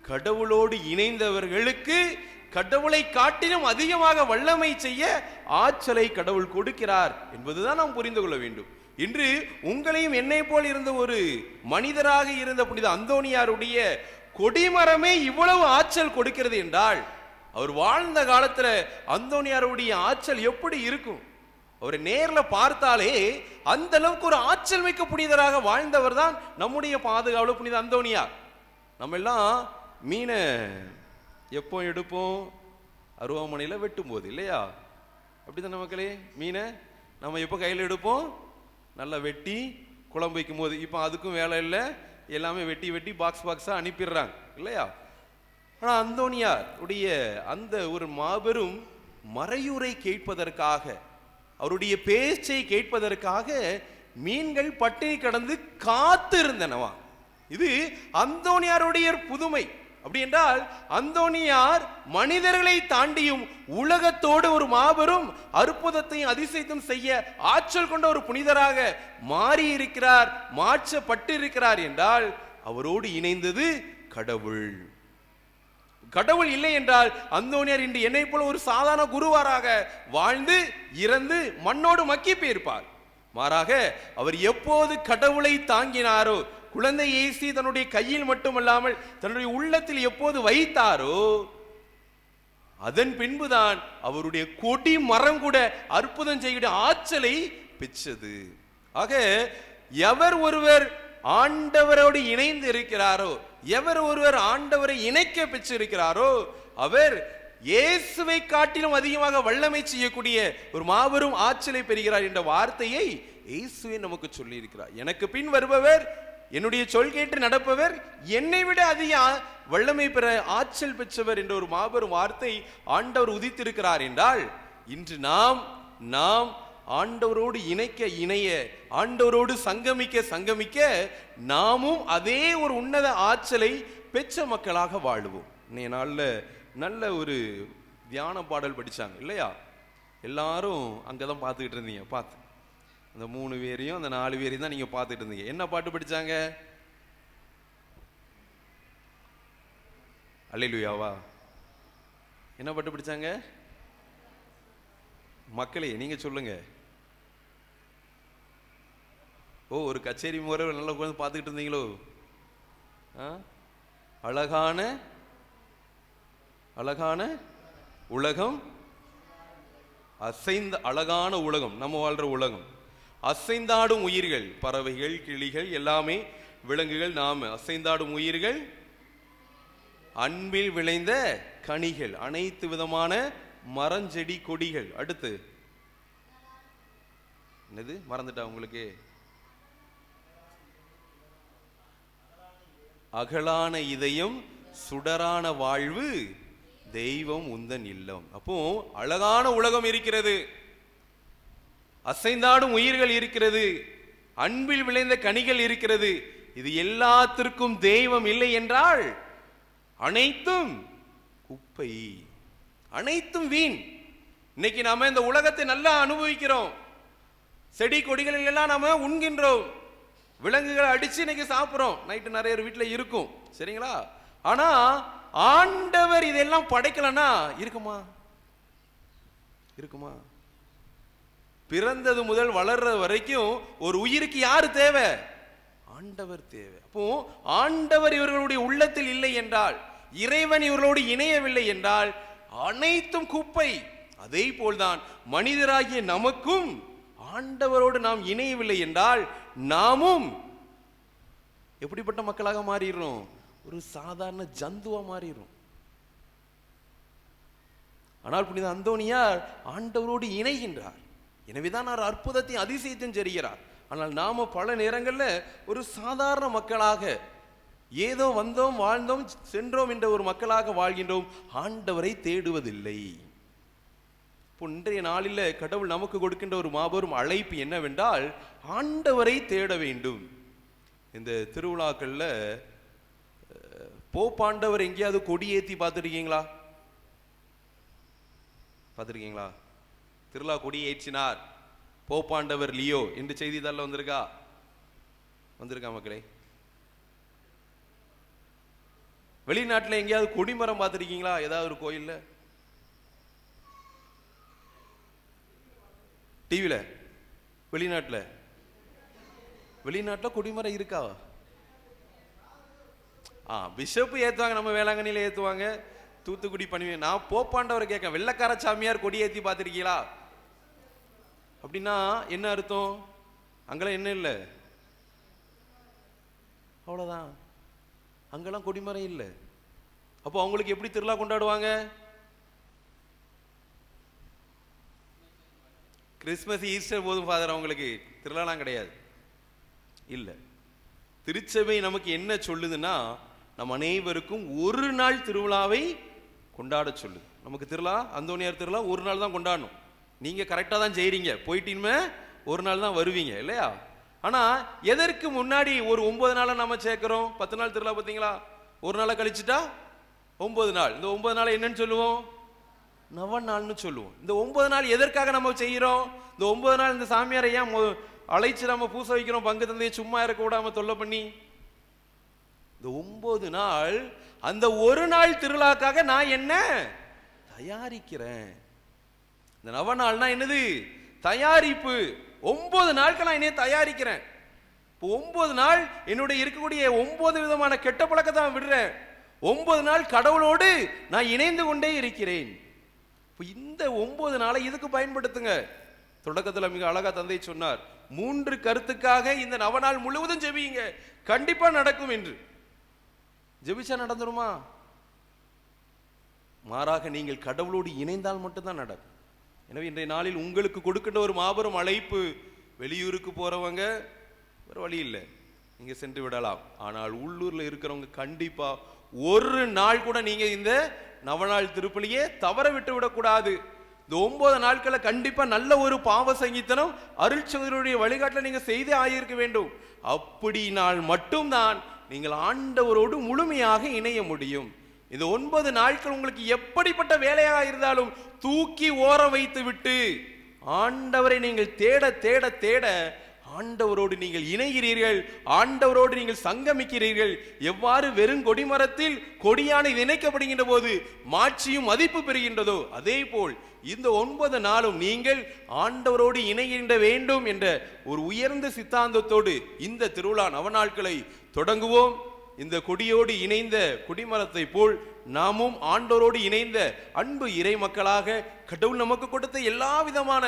கடவுளோடு இணைந்தவர்களுக்கு கடவுளை காட்டிலும் அதிகமாக வல்லமை செய்ய ஆற்றலை கடவுள் கொடுக்கிறார் என்பதுதான் நாம் புரிந்து கொள்ள வேண்டும். இன்று உங்களையும் என்னை போல் இருந்த ஒரு மனிதராக இருந்த புனித அந்தோனியாருடைய கொடிமரமே இவ்வளவு ஆற்றல் கொடுக்கிறது என்றால் அவர் வாழ்ந்த காலத்துல அந்தோனியாருடைய ஆற்றல் எப்படி இருக்கும்? அவரை நேர்ல பார்த்தாலே அந்த அளவுக்கு ஒரு ஆற்றல் மிக்க புனிதராக வாழ்ந்தவர் தான் நம்முடைய பாதுகாவலர் புனித அந்தோனியார். நம்ம எல்லாம் மீனை எப்போ எடுப்போம்? அருவாமனையில் வெட்டும் போது இல்லையா? அப்படித்தானே மக்களே? மீனை நம்ம எப்போ கையில் எடுப்போம்? நல்லா வெட்டி குழம்பு வைக்கும் போது. இப்போ அதுக்கும் வேலை இல்லை, எல்லாமே வெட்டி வெட்டி பாக்ஸாக அனுப்பிடுறாங்க இல்லையா? ஆனால் அந்தோனியார் உடைய அந்த ஒரு மாபெரும் மறையுரை கேட்பதற்காக, அவருடைய பேச்சை கேட்பதற்காக மீன்கள் பட்டினி கடந்து காத்து இருந்தனவா. இது அந்தோனியாருடைய புதுமை. அப்படி என்றால் அந்தோனியார் மனிதர்களை தாண்டியும் உலகத்தோடு ஒரு மாபெரும் அற்புதத்தையும் அதிசயத்தையும் செய்ய ஆற்றல் கொண்ட ஒரு புனிதராக மாறி இருக்கிறார், மாற்றப்பட்டு இருக்கிறார் என்றால் அவரோடு இணைந்தது கடவுள். கடவுள் இல்லை என்றால் அந்தோனியார் இன்று என்னை போல ஒரு சாதாரண குருவாராக வாழ்ந்து இறந்து மண்ணோடு மக்கி போயிருப்பார். மாறாக அவர் எப்போது கடவுளை தாங்கினாரோ, குழந்தை இயேசு தன்னுடைய கையில் மட்டுமல்லாமல் தன்னுடைய உள்ளத்தில் எப்போது வைத்தாரோ அதன் பின்புதான் அவருடைய கொடி மரம் கூட அற்புதம் செய்கிற ஆற்றலை பெற்றது. ஆக எவர் ஒருவர் ஆண்டவரோடு இணைந்து இருக்கிறாரோ, எவர் ஒருவர் ஆண்டவரை இணைக்க பெற்றிருக்கிறாரோ அவர் இயேசுவை காட்டிலும் அதிகமாக வல்லமை செய்யக்கூடிய ஒரு மாபெரும் ஆற்றலை பெறுகிறார் என்ற வார்த்தையை இயேசுவே நமக்கு சொல்லி இருக்கிறார். எனக்கு பின் வருபவர், என்னுடைய சொல் கேட்டு நடப்பவர் என்னை விட அதிக வல்லமை பெற ஆற்றல் பெற்றவர் என்ற ஒரு மாபெரும் வார்த்தை ஆண்டவர் உதித்திருக்கிறார் என்றால் இன்று நாம் ஆண்டவரோடு இணைய, ஆண்டவரோடு சங்கமிக்க நாமும் அதே ஒரு உன்னத ஆற்றலை பெற்ற மக்களாக வாழுவோம். இன்னைய நாள்ல நல்ல ஒரு தியான பாடல் படிச்சாங்க இல்லையா? எல்லாரும் அங்கதான் பார்த்துக்கிட்டு இருந்தீங்க. பார்த்து அந்த 3 பேரையும் அந்த 4 பேரையும் தான் நீங்க பார்த்துட்டு இருந்தீங்க. என்ன பாட்டு படிச்சாங்க? அல்லேலூயாவா? என்ன பாட்டு படிச்சாங்க மக்களே? நீங்க சொல்லுங்க. ஓ, ஒரு கச்சேரி முறை நல்லா உட்கார்ந்து பார்த்துக்கிட்டு இருந்தீங்களோ? அழகான அழகான உலகம், அழகான உலகம், நம்ம வாழ்ற உலகம், அசைந்தாடும் உயிர்கள், பறவைகள், கிளிகள், எல்லாமே விலங்குகள், நாம அசைந்தாடும் உயிர்கள், அன்பில் விளைந்த கனிகள், அனைத்து விதமான மரஞ்செடி கொடிகள். அடுத்து என்னது மறந்துட்டா உங்களுக்கு? அகலான இதயம் சுடரான வாழ்வு தெய்வம் உந்தன் இல்லம். அப்போ அழகான உலகம் இருக்கிறது, அசைந்தாடும் உயிர்கள் இருக்கிறது, அன்பில் விளைந்த கனிகள் இருக்கிறது. இது எல்லாத்திற்கும் தெய்வம் இல்லை என்றால் அனைத்தும் குப்பை, அனைத்தும் வீண். இன்னைக்கு நாம இந்த உலகத்தை நல்லா அனுபவிக்கிறோம், செடி கொடிகளில் எல்லாம் நாம உண்கின்றோம், விலங்குகளை அடிச்சு இன்னைக்கு சாப்பிடுறோம், நைட்டு நிறைய வீட்டில் இருக்கும், சரிங்களா? ஆனா ஆண்டவர் இதெல்லாம் படைக்கலன்னா இருக்குமா? இருக்குமா? பிறந்தது முதல் வளர்ற வரைக்கும் ஒரு உயிருக்கு யாரு தேவை? ஆண்டவர் தேவை. அப்போ ஆண்டவர் இவர்களுடைய உள்ளத்தில் இல்லை என்றால், இறைவன் இவர்களோடு இணையவில்லை என்றால் அனைத்தும் குப்பை. அதே போல்தான் மனிதராகிய நமக்கும் ஆண்டவரோடு நாம் இணையவில்லை என்றால் நாமும் எப்படிப்பட்ட மக்களாக மாறிடுறோம்? ஒரு சாதாரண ஜந்துவா மாறிடும். ஆனால் புனித அந்தோனியார் ஆண்டவரோடு இணைகின்றார். எனவேதான் அவர் அற்புதத்தையும் அதிசயத்தையும் செய்கிறார். ஆனால் நாம பல நேரங்கள்ல ஒரு சாதாரண மக்களாக, ஏதோ வந்தோம் வாழ்ந்தோம் சென்றோம் என்ற ஒரு மக்களாக வாழ்கின்றோம், ஆண்டவரை தேடுவதில்லை. இன்றைய நாளில் கடவுள் நமக்கு கொடுக்கின்ற ஒரு மாபெரும் அழைப்பு என்னவென்றால் ஆண்டவரை தேட வேண்டும். இந்த திருவிழாக்கள்ல போப்பாண்டவர் எங்கேயாவது கொடியேற்றி பார்த்துருக்கீங்களா? பார்த்துருக்கீங்களா? திருவிழா கொடியேற்றினார் போப்பாண்டவர் லியோ என்று செய்தித்தாளில் வந்திருக்கா? வந்திருக்கா மக்களே? வெளிநாட்டில் எங்கேயாவது கொடிமரம் பார்த்துருக்கீங்களா? ஏதாவது ஒரு கோயில்ல, டிவியில? வெளிநாட்டில் கொடிமரம் இருக்கா? பிஷப்பு ஏற்றுவாங்க, நம்ம வேளாங்கண்ணியில் ஏற்றுவாங்க, தூத்துக்குடி பண்ணுவேன். நான் போப்பாண்டவரை கேட்க, வெள்ளக்கார சாமியார் கொடி ஏற்றி பார்த்துருக்கீங்களா? அப்படின்னா என்ன அர்த்தம்? அங்கெல்லாம் என்ன இல்லை, அவ்வளோதான், அங்கெல்லாம் கொடிமரம் இல்லை. அப்போ அவங்களுக்கு எப்படி திருவிழா கொண்டாடுவாங்க? கிறிஸ்மஸ் ஈஸ்டர் போதும் ஃபாதர், அவங்களுக்கு திருவிழாலாம் கிடையாது. இல்லை, திருச்சபை நமக்கு என்ன சொல்லுதுன்னா, நம் அனைவருக்கும் ஒரு நாள் திருவிழாவை கொண்டாட சொல்லுது. நமக்கு திருவிழா, அந்தோனியார் திருவிழா ஒரு நாள் தான் கொண்டாடணும். நீங்க கரெக்டாக தான் செய்றீங்க, போயிட்டீங்க ஒரு நாள் தான் வருவீங்க இல்லையா? ஆனா எதற்கு முன்னாடி ஒரு 9 நாளை நம்ம சேர்க்கிறோம்? 10 நாள் திருவிழா பார்த்தீங்களா? ஒரு நாளை கழிச்சுட்டா 9 நாள். இந்த 9 நாளை என்னன்னு சொல்லுவோம்? நவநாள்னு சொல்லுவோம். இந்த 9 நாள் எதற்காக நம்ம செய்கிறோம்? இந்த 9 நாள் இந்த சாமியாரை ஏன் அழைச்சு நம்ம பூச வைக்கிறோம்? பங்கு தந்தையை சும்மா இருக்க விடாம தொல்லை பண்ணி. இந்த 9 நாள், அந்த ஒரு நாள் திருவிழாக்காக நான் என்ன தயாரிக்கிறேன். இந்த நவநாள்னா என்னது? தயாரிப்பு. 9 நாட்கள் நான் என்ன தயாரிக்கிறேன். இப்போ 9 நாள் என்னுடைய இருக்கக்கூடிய 9 விதமான கெட்ட பழக்கத்தை நான் விடுறேன். 9 நாள் கடவுளோடு நான் இணைந்து கொண்டே இருக்கிறேன். இந்த 9 நாளை இதுக்கு பயன்படுத்துங்க. தொடக்கத்தில் மிக அழகா தந்தை சொன்னார், 3 கருத்துக்காக இந்த நவநாள் முழுவதும் ஜெபியுங்க, கண்டிப்பா நடக்கும் என்று. ஜெபிச்சா நடந்துருமா? மாறாக நீங்கள் கடவுளோடு இணைந்தால் மட்டும்தான் நடக்கும். எனவே இன்றைய நாளில் உங்களுக்கு கொடுக்கின்ற ஒரு மாபெரும் அழைப்பு, வெளியூருக்கு போறவங்க ஒரு வழி இல்லை, நீங்க சென்று விடலாம். ஆனால் உள்ளூர்ல இருக்கிறவங்க கண்டிப்பா ஒரு நாள் கூட நீங்க இந்த நவநாள் திருப்பலியே தவற விட்டு விடக்கூடாது. இந்த 9 நாட்களை கண்டிப்பா நல்ல ஒரு பாவ சங்கீதனம் அருட்சகருடைய வழிகாட்டில் நீங்க செய்தே ஆகியிருக்க வேண்டும். அப்படினால் மட்டும்தான் நீங்கள் ஆண்டவரோடு முழுமையாக இணைய முடியும். இந்த 9 நாட்கள் உங்களுக்கு எப்படிப்பட்ட வேலையாக இருந்தாலும் தூக்கி ஓர வைத்து விட்டு ஆண்டவரை நீங்கள் தேட தேட தேட ஆண்டவரோடு நீங்கள் இணைகிறீர்கள், ஆண்டவரோடு நீங்கள் சங்கமிக்கிறீர்கள். எவ்வாறு வெறும் கொடிமரத்தில் கொடியானை இணைக்கப்படுகின்ற போது மாட்சியும் மதிப்பு பெறுகின்றதோ, அதே போல் இந்த 9 நாளும் நீங்கள் ஆண்டவரோடு இணைகின்ற வேண்டும் என்ற ஒரு உயர்ந்த சித்தாந்தத்தோடு இந்த திருவிழா நவநாட்களை தொடங்குவோம். இந்த கொடியோடு இணைந்த கொடிமரத்தை போல் நாமும் ஆண்டவரோடு இணைந்த அன்பு இறை மக்களாக கடவுள் நமக்கு கொடுத்த எல்லா விதமான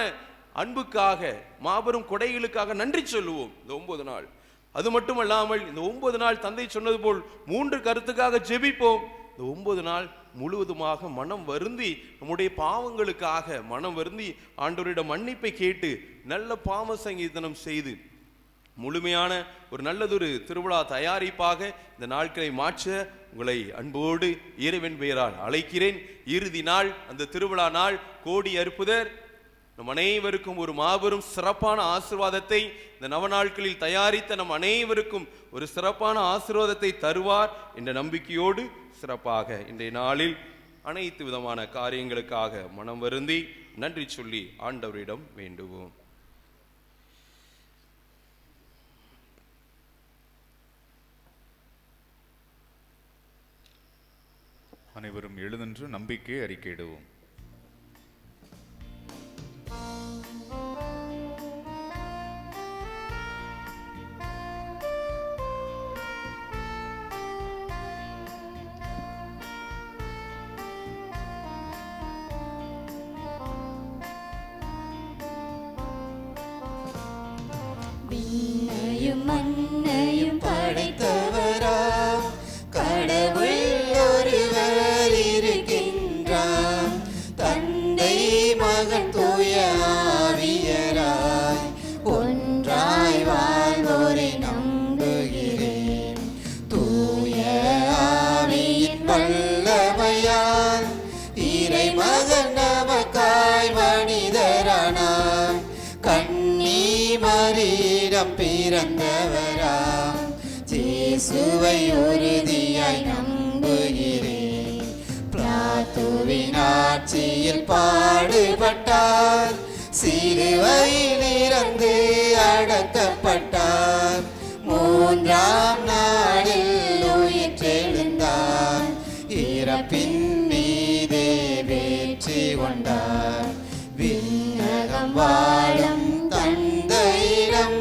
அன்புக்காக, மாபெரும் கொடைகளுக்காக நன்றி சொல்லுவோம் இந்த 9 நாள். அது மட்டுமல்லாமல் இந்த 9 நாள் தந்தை சொன்னது போல் 3 கருத்துக்காக ஜெபிப்போம். இந்த 9 நாள் முழுவதுமாக மனம் வருந்தி, நம்முடைய பாவங்களுக்காக மனம் வருந்தி ஆண்டவரிடம் மன்னிப்பை கேட்டு நல்ல பாவ சங்கீதனம் செய்து முழுமையான ஒரு நல்லதொரு திருவிழா தயாரிப்பாக இந்த நாட்களை மாற்ற உங்களை அன்போடு இறைவன் பெயரால் அழைக்கிறேன். இறுதி நாள், அந்த திருவிழா நாள், கோடி அற்புதர் நம் அனைவருக்கும் ஒரு மாபெரும் சிறப்பான ஆசீர்வாதத்தை இந்த நவநாட்களில் தயாரித்த நம் அனைவருக்கும் ஒரு சிறப்பான ஆசீர்வாதத்தை தருவார் என்ற நம்பிக்கையோடு சிறப்பாக இன்றைய நாளில் அனைத்து விதமான காரியங்களுக்காக மனம் வருந்தி நன்றி சொல்லி ஆண்டவரிடம் வேண்டுவோம். அனைவரும் எழுநின்று நம்பிக்கை அறிக்கையிடுவோம். விண்ணையும் மண்ணையும் படைத்தவரா கடவுள் ஒருவர் இருக்கின்றார். தந்தை மகன் தூய ஆவியராய் ஒன்றாய் வாழ்வோரை நம்புகிறேன். தூய ஆவியின் வல்லமையால் இறைமகன் நமக்காய் மனிதரானார். கன்னி மரியிடம் பிறந்தவராம் இயேசுவை உறுதியாய் நம்புகிறேன். பிலாத்துவின் ஆட்சியில் பாடுபட்டார், சிலுவையில் இறந்து அடக்கப்பட்டார். மூன்றாம் நாளில் உயிர்த்தெழுந்தார், இறப்பின் மீதே வெற்றி கொண்டார். விண்ணகம் வாழும் தந்தையிடம்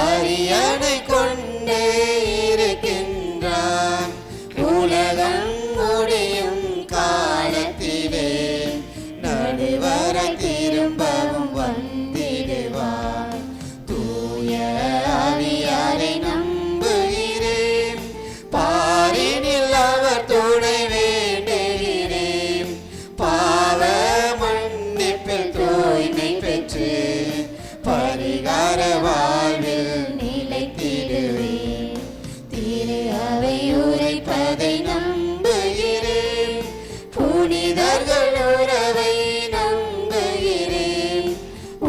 அரியணை கொண்டு இருக்கின்றார். உலகம் முடியும் காலத்திலே நடுவரை திரும்பவும் வந்திடுவார். தூய ஆவியாரை நம்புகிறேன், பாரினில் அவர் துணை வேண்டுகிறேன். பாவ மன்னிப்பில் தூய்மை பெற்று பரிகார வாழ்வில் நிலைத்திடுவேன். திரு அவை உரைப்பதை நம்புகிறேன், புனிதர்கள் உறவை நம்புகிறேன்.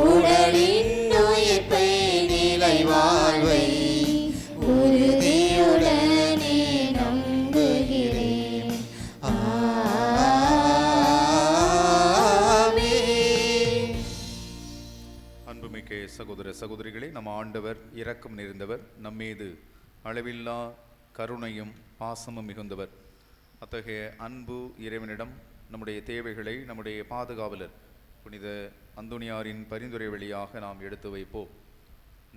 உடலின் உயிர்ப்பை நிலை வாழ்வை உறுதியுடனே நம்புகிறேன். அன்புமிக்க சகோதர சகோதரிகளே, நம் ஆண்டவர் இரக்கம் நிறைந்தவர், நம்மீது அளவில்லா கருணையும் பாசமும் மிகுந்தவர். அத்தகைய அன்பு இறைவனிடம் நம்முடைய தேவைகளை நம்முடைய பாதுகாவலர் புனித அந்தோனியாரின் பரிந்துரை வழியாக நாம் எடுத்து வைப்போம்.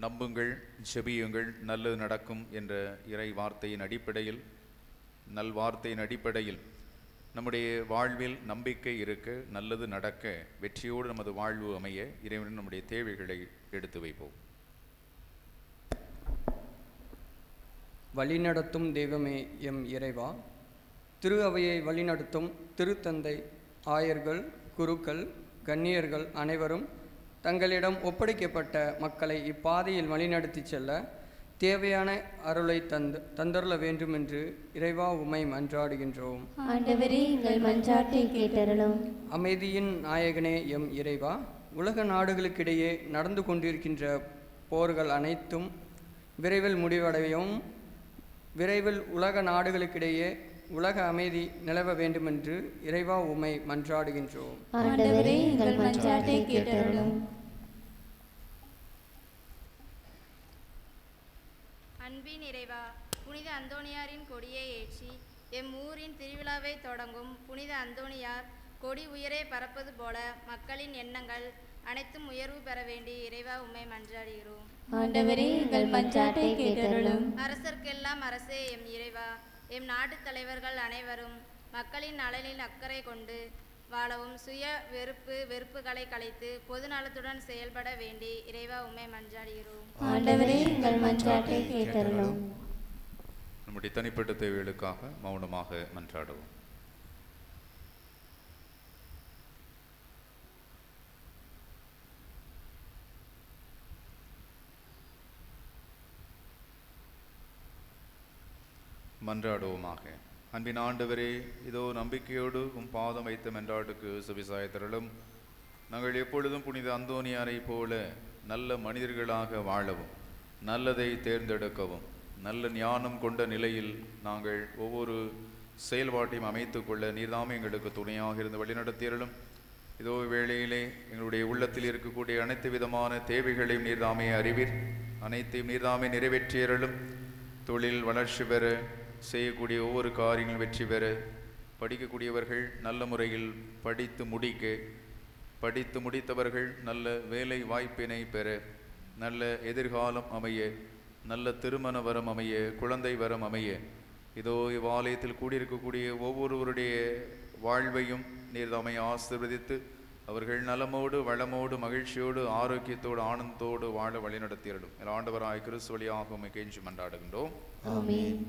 நம்புங்கள், ஜெபியுங்கள், நல்லது நடக்கும் என்ற இறை வார்த்தையின் அடிப்படையில், நல்வார்த்தையின் அடிப்படையில் நம்முடைய வாழ்வில் நம்பிக்கை இருக்க, நல்லது நடக்க, வெற்றியோடு நமது வாழ்வு அமைய இறைவன் நம்முடைய தேவைகளை எடுத்து வைப்போம். வழிநடத்தும் தெய்வமே எம் இறைவா, திரு அவையை வழிநடத்தும் திருத்தந்தை, ஆயர்கள், குருக்கள், கன்னியர்கள் அனைவரும் தங்களிடம் ஒப்படைக்கப்பட்ட மக்களை இப்பாதையில் வழிநடத்தி செல்ல தேவையான அருளை தந்தருள வேண்டும் என்று இறைவா உம்மை மன்றாடுகின்றோம். ஆண்டவரே, எங்கள் மன்றாட்டை கேட்டருளும். அமைதியின் நாயகனே எம் இறைவா, உலக நாடுகளுக்கிடையே நடந்து கொண்டிருக்கின்ற போர்கள் அனைத்தும் விரைவில் முடிவடையும். விரைவில் உலக நாடுகளுக்கிடையே உலக அமைதி நிலவ வேண்டுமென்று இறைவா உம்மை மன்றாடுகின்றோம். ஆண்டவரே, எங்கள் மன்றாட்டை கேட்டருளும். அன்பின் இறைவா, புனித அந்தோணியாரின் கொடியை ஏற்றி எம் ஊரின் திருவிழாவை தொடங்கும் புனித அந்தோணியார் கொடி உயரே பறப்பது போல மக்களின் எண்ணங்கள் அனைத்தும் உயர்வு பெற வேண்டி இறைவா உம்மை மன்றாடுகிறோம். ஆண்டவரே, எங்கள் மன்றாட்டை கேட்டருளும். அரசர்க்கெல்லாம் அரசே எம் இறைவா, எம் நாட்டு தலைவர்கள் அனைவரும் மக்களின் நலனில் அக்கறை கொண்டு வாழவும் சுய வெறுப்புகளை கலைத்து பொது நலத்துடன் செயல்பட வேண்டி இறைவா உம்மை மன்றாடுகிறோம். ஆண்டவரே, எங்கள் மன்றாட்டை கேட்டருளும். நம்முடைய தனிப்பட்ட தேவைகளுக்காக மௌனமாக மன்றாடுவோம். மன்றாடுவோமாக. அன்பின் ஆண்டவரே, இதோ நம்பிக்கையோடு உம் பாதம் வைத்த மென்றாட்டுக்கு செவிசாய்த்தருளும். நாங்கள் எப்பொழுதும் புனித அந்தோனியாரை போல நல்ல மனிதர்களாக வாழவும், நல்லதை தேர்ந்தெடுக்கவும், நல்ல ஞானம் கொண்ட நிலையில் நாங்கள் ஒவ்வொரு செயல்பாட்டையும் அமைத்து கொள்ள நீர்தாமே எங்களுக்கு துணையாக இருந்து வழிநடத்தியருளும். இதோ வேளையிலே எங்களுடைய உள்ளத்தில் இருக்கக்கூடிய அனைத்து விதமான தேவைகளையும் நீர்தாமே அறிவீர், அனைத்தையும் நீர்தாமே நிறைவேற்றியருளும். தொழில் வளர்ச்சி பெற, செய்யக்கூடிய ஒவ்வொரு காரியங்களும் வெற்றி பெற, படிக்கக்கூடியவர்கள் நல்ல முறையில் படித்து முடித்தவர்கள் நல்ல வேலை வாய்ப்பினை பெற, நல்ல எதிர்காலம் அமைய, நல்ல திருமண வரம் அமைய, குழந்தை வரம் அமைய, இதோ இவ்வாலயத்தில் கூடியிருக்கக்கூடிய ஒவ்வொருவருடைய வாழ்வையும் நீர்தாமை ஆசீர்வதித்து அவர்கள் நலமோடு வளமோடு மகிழ்ச்சியோடு ஆரோக்கியத்தோடு ஆனந்தத்தோடு வாழ வழிநடத்தியருளும். ஆண்டவராய் கிறிஸ்து வழியாக உம்மை கெஞ்சி மன்றாடுகின்றோம். ஆமென்.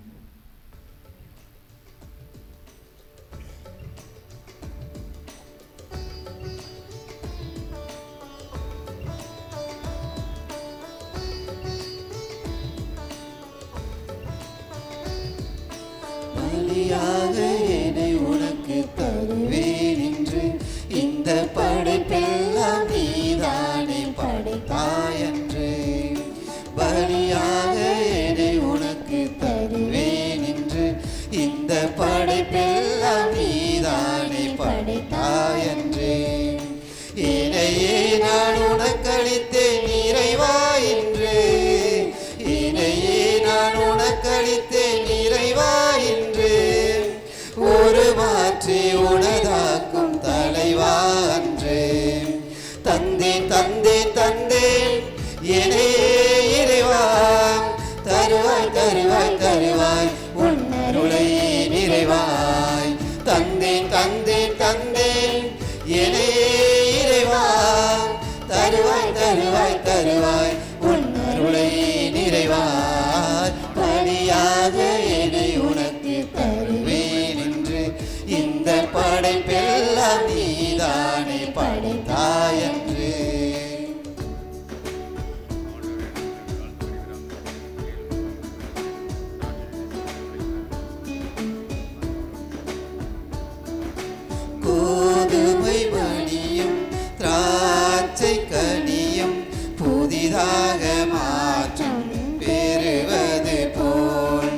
பலியாக என்னை உனக்கு தருவேன் என்று இந்த படைப்பெல்லாம் நீதானே படைத்தாய் என்று. பலியாக என்னை உனக்கு தருவேன் என்று இந்த படைப்பெல்லாம் நீதானே படைத்தாய் என்று. என்னையே நான் உனக்களித்தேன் இறைவா என்று. என்னையே நான் உனக்களித்தேன் இறைவா என்று. ஒரு மாற்றி உனதாக்கும் தலைவா அன்று. தந்தேன் தந்தேன் தந்தேன் என்னையே இறைவா. தருவாய் தருவாய் தருவாய் உன்னருளை நிறைவாய். தந்தேன் தந்தேன் தந்தேன் என்னையே இறைவா. தருவாய் தருவாய் தருவாய் உன்னருளை நிறைவாய். பலியாக என்னை உனக்கு தருவேன் என்று இந்த படைப்பெல்லாம் நீதானே படைத்தாய் என்று. கோதுமை மணியும் திராட்சை கனியும் புதிதாக மாற்றம் பெறுவது போல்.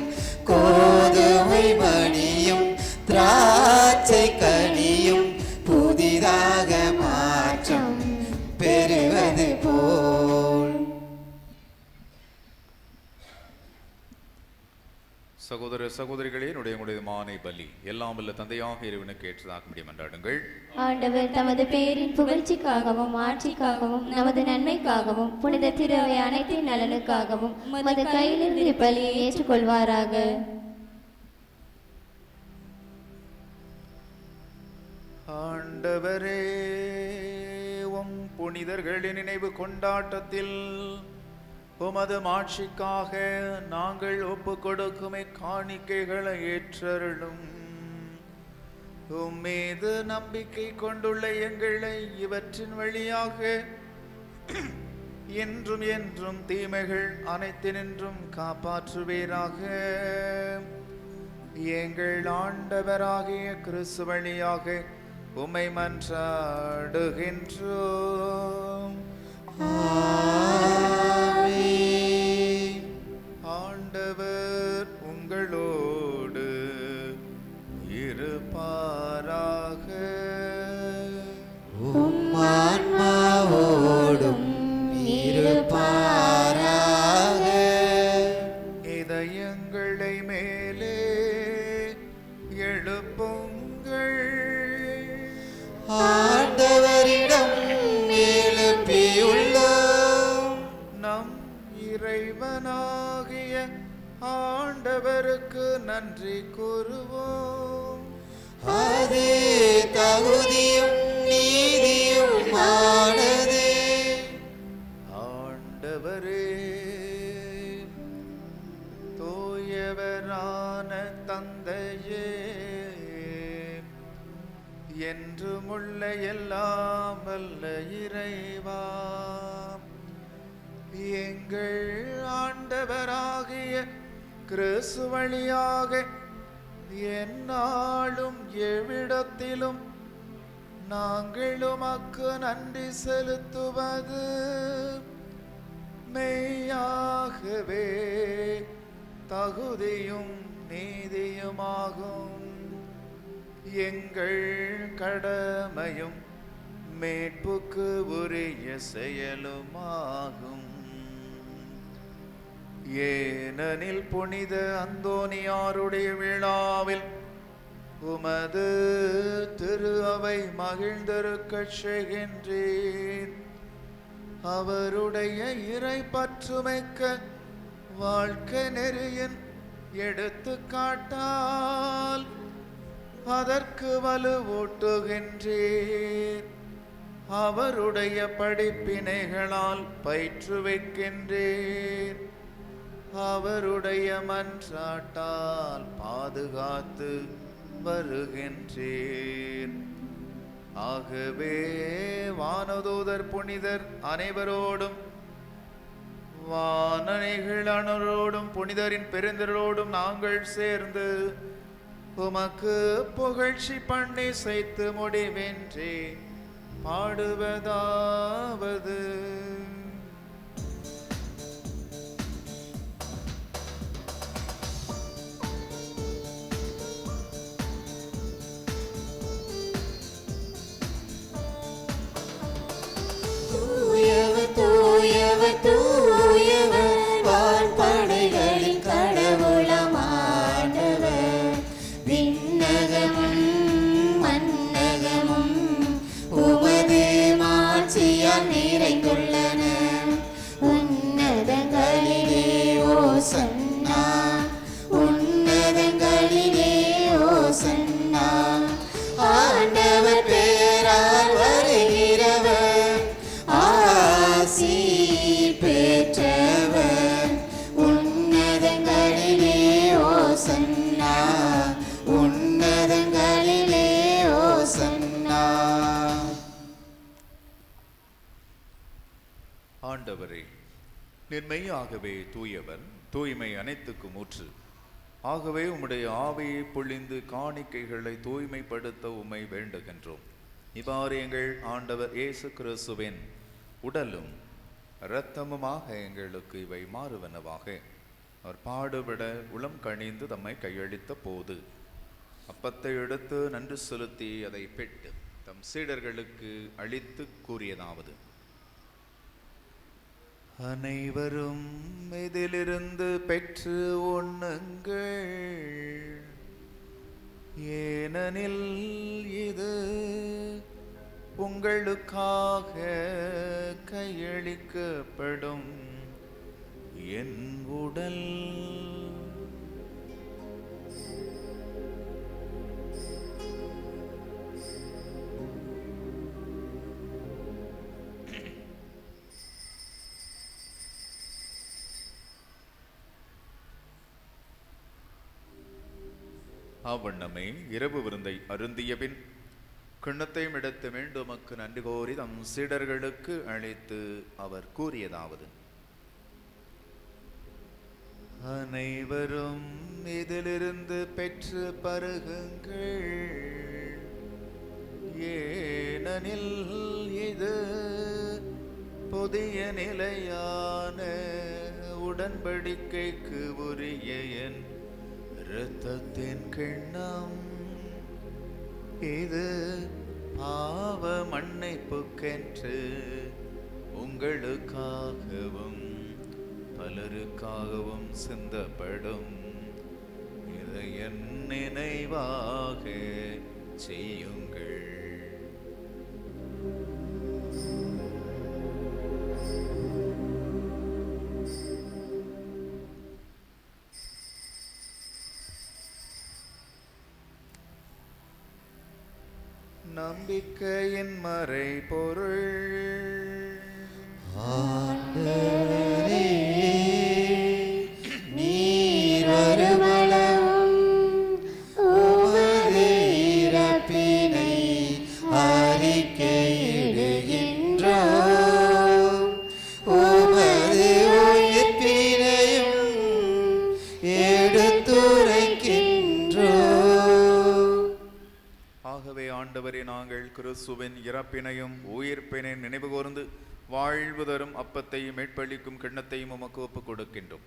கோதுமை மணியும் திராட்சை கனியும் புதிதாக மாற்றம் பெறுவது போல். சகோதர சகோதரிகளே, உங்களுடைய மானை பலி எல்லாம் வல்ல தந்தையாக இறைவனுக்கு ஏற்றதாக முடியும் என்றாடுங்கள். ஆண்டவர் தமது பேரின் புகழ்ச்சிக்காகவும் ஆட்சிக்காகவும் நமது நன்மைக்காகவும் புனித திருவை அனைத்தின் நலனுக்காகவும் உமது கையிலிருந்து பலியை ஏற்றுக்கொள்வாராக. ஆண்டவரே, உம் புனிதர்களின் நினைவு கொண்டாட்டத்தில் உமது மாட்சிக்காக நாங்கள் ஒப்பு கொடுக்கும் காணிக்கைகளை ஏற்றருளும். உம்மீது நம்பிக்கை கொண்டுள்ள எங்களை இவற்றின் வழியாக என்றும் என்றும் தீமைகள் அனைத்தினின்றும் காப்பாற்றுவீராக. எங்கள் ஆண்டவராகிய கிறிஸ்து வழியாக உம்மை மன்றாடுகின்றோம். ஆண்டவர் உங்களோடு இருப்பாராக. உம் ஆன்மாவோடும் இருப்பாராக. இதயங்களை மேலே எழுப்புங்கள். ஆண்டவரிடம் எழுப்பியுள்ளோம். நம் இறைவனாகிய ஆண்டவருக்கு நன்றி கூறுவோம். அது தகுதியும் நீதியும் ஆனதே. ஆண்டவரே, தூயவரான தந்தையே, என்றுமுள்ள எல்லாம் வல்ல இறைவா, எங்கள் ஆண்டவராகிய கிறிஸ்து வழியாக எந்நாளும் எவ்விடத்திலும் நாங்கள் உமக்கு நன்றி செலுத்துவது மெய்யாகவே தகுதியும் நீதியுமாகும். எங்கள் கடமையும் மீட்புக்கு உரிய செயலுமாகும். ஏனெனில் புனித அந்தோனியாருடைய விழாவில் உமது திரு அவை மகிழ்ந்திருக்கச் செய்கின்றேன். அவருடைய இறை பற்றுமிக்க வாழ்க்கை நெறியின் எடுத்துக்காட்டால் அதற்கு வலுவூட்டுகின்றேன். அவருடைய படிப்பினைகளால் பயிற்றுவிக்கின்றேன். அவருடைய மன்றாட்டால் பாதுகாத்து வருகின்றேன். ஆகவே வானதூதர் புனிதர் அனைவரோடும் வானணிகள் அனைவரோடும் புனிதரின் பெருந்தரோடும் நாங்கள் சேர்ந்து உமக்கு புகழ்ச்சி பண்ணி செய்து முடிவென்றே பாடுவதாவது. தூயவர் தூயவர் தூயவர் வான்படைகளின் கடவுளாம் ஆண்டவர். விண்ணகமும் மண்ணகமும் உமது மாட்சியால் நிறைந்துள்ளன. உன்னதங்களிலே ஓசன்னா, உன்னதங்களிலே ஓசன்னா. ஆண்டவர் பேரால் வருகிறவர் ஆசி பெற்றவர். உன்னதங்களிலே ஓசன்னா, உன்னதங்களிலே ஓசன்னா. ஆண்டவரே, நிர்மையாகவே தூயவர், தூய்மை அனைத்துக்கும் ஊற்று. ஆகவே உம்முடைய ஆவியை பொழிந்து காணிக்கைகளை தூய்மைப்படுத்த உம்மை வேண்டுகின்றோம். இவ்வாறு எங்கள் ஆண்டவர் இயேசு கிறிஸ்துவின் உடலும் இரத்தமுமாக எங்களுக்கு இவை மாறுவனவாக. அவர் பாடுபட உளம் கணிந்து தம்மை கையளித்த போது அப்பத்தை எடுத்து நன்றி செலுத்தி அதை பெற்று தம் சீடர்களுக்கு அளித்து கூறியதாவது: அனைவரும் இதிலிருந்து பெற்று உண்ணுங்கள், ஏனெனில் இது உங்களுக்காக கையளிக்கப்படும் என் உடல். அவ்வண்ணமே இரவு விருந்தை அருந்திய பின் கிண்ணத்தையும் எடுத்து மீண்டும் உமக்கு நன்றி கோரி தம் சீடர்களுக்கு அழைத்து அவர் கூறியதாவது: அனைவரும் இதிலிருந்து பெற்று பருகுங்கள், ஏனெனில் இது புதிய நிலையான உடன்படிக்கைக்கு உரிய என் இரத்தத்தின் கிண்ணம். இது பாவ மன்னிப்புக்கென்று உங்களுக்காகவும் பலருக்காகவும் சிந்தப்படும். இதை என் நினைவாக செய்யுங்கள். நம்பிக்கையின் மறை பொருள். ஆண்டவரே, நீர் வருமளவும் உமது இறப்பினை அறிக்கையிடுகின்றோம். உமது உயிர்ப்பினையும் நாங்கள் கிறிஸ்துவின் இறப்பினையும் உயிர்ப்பினையும் நினைவு கூர்ந்து வாழ்வு தரும் அப்பத்தையும் மீட்பளிக்கும் கிண்ணத்தையும் உமக்கு ஒப்புக் கொடுக்கின்றோம்.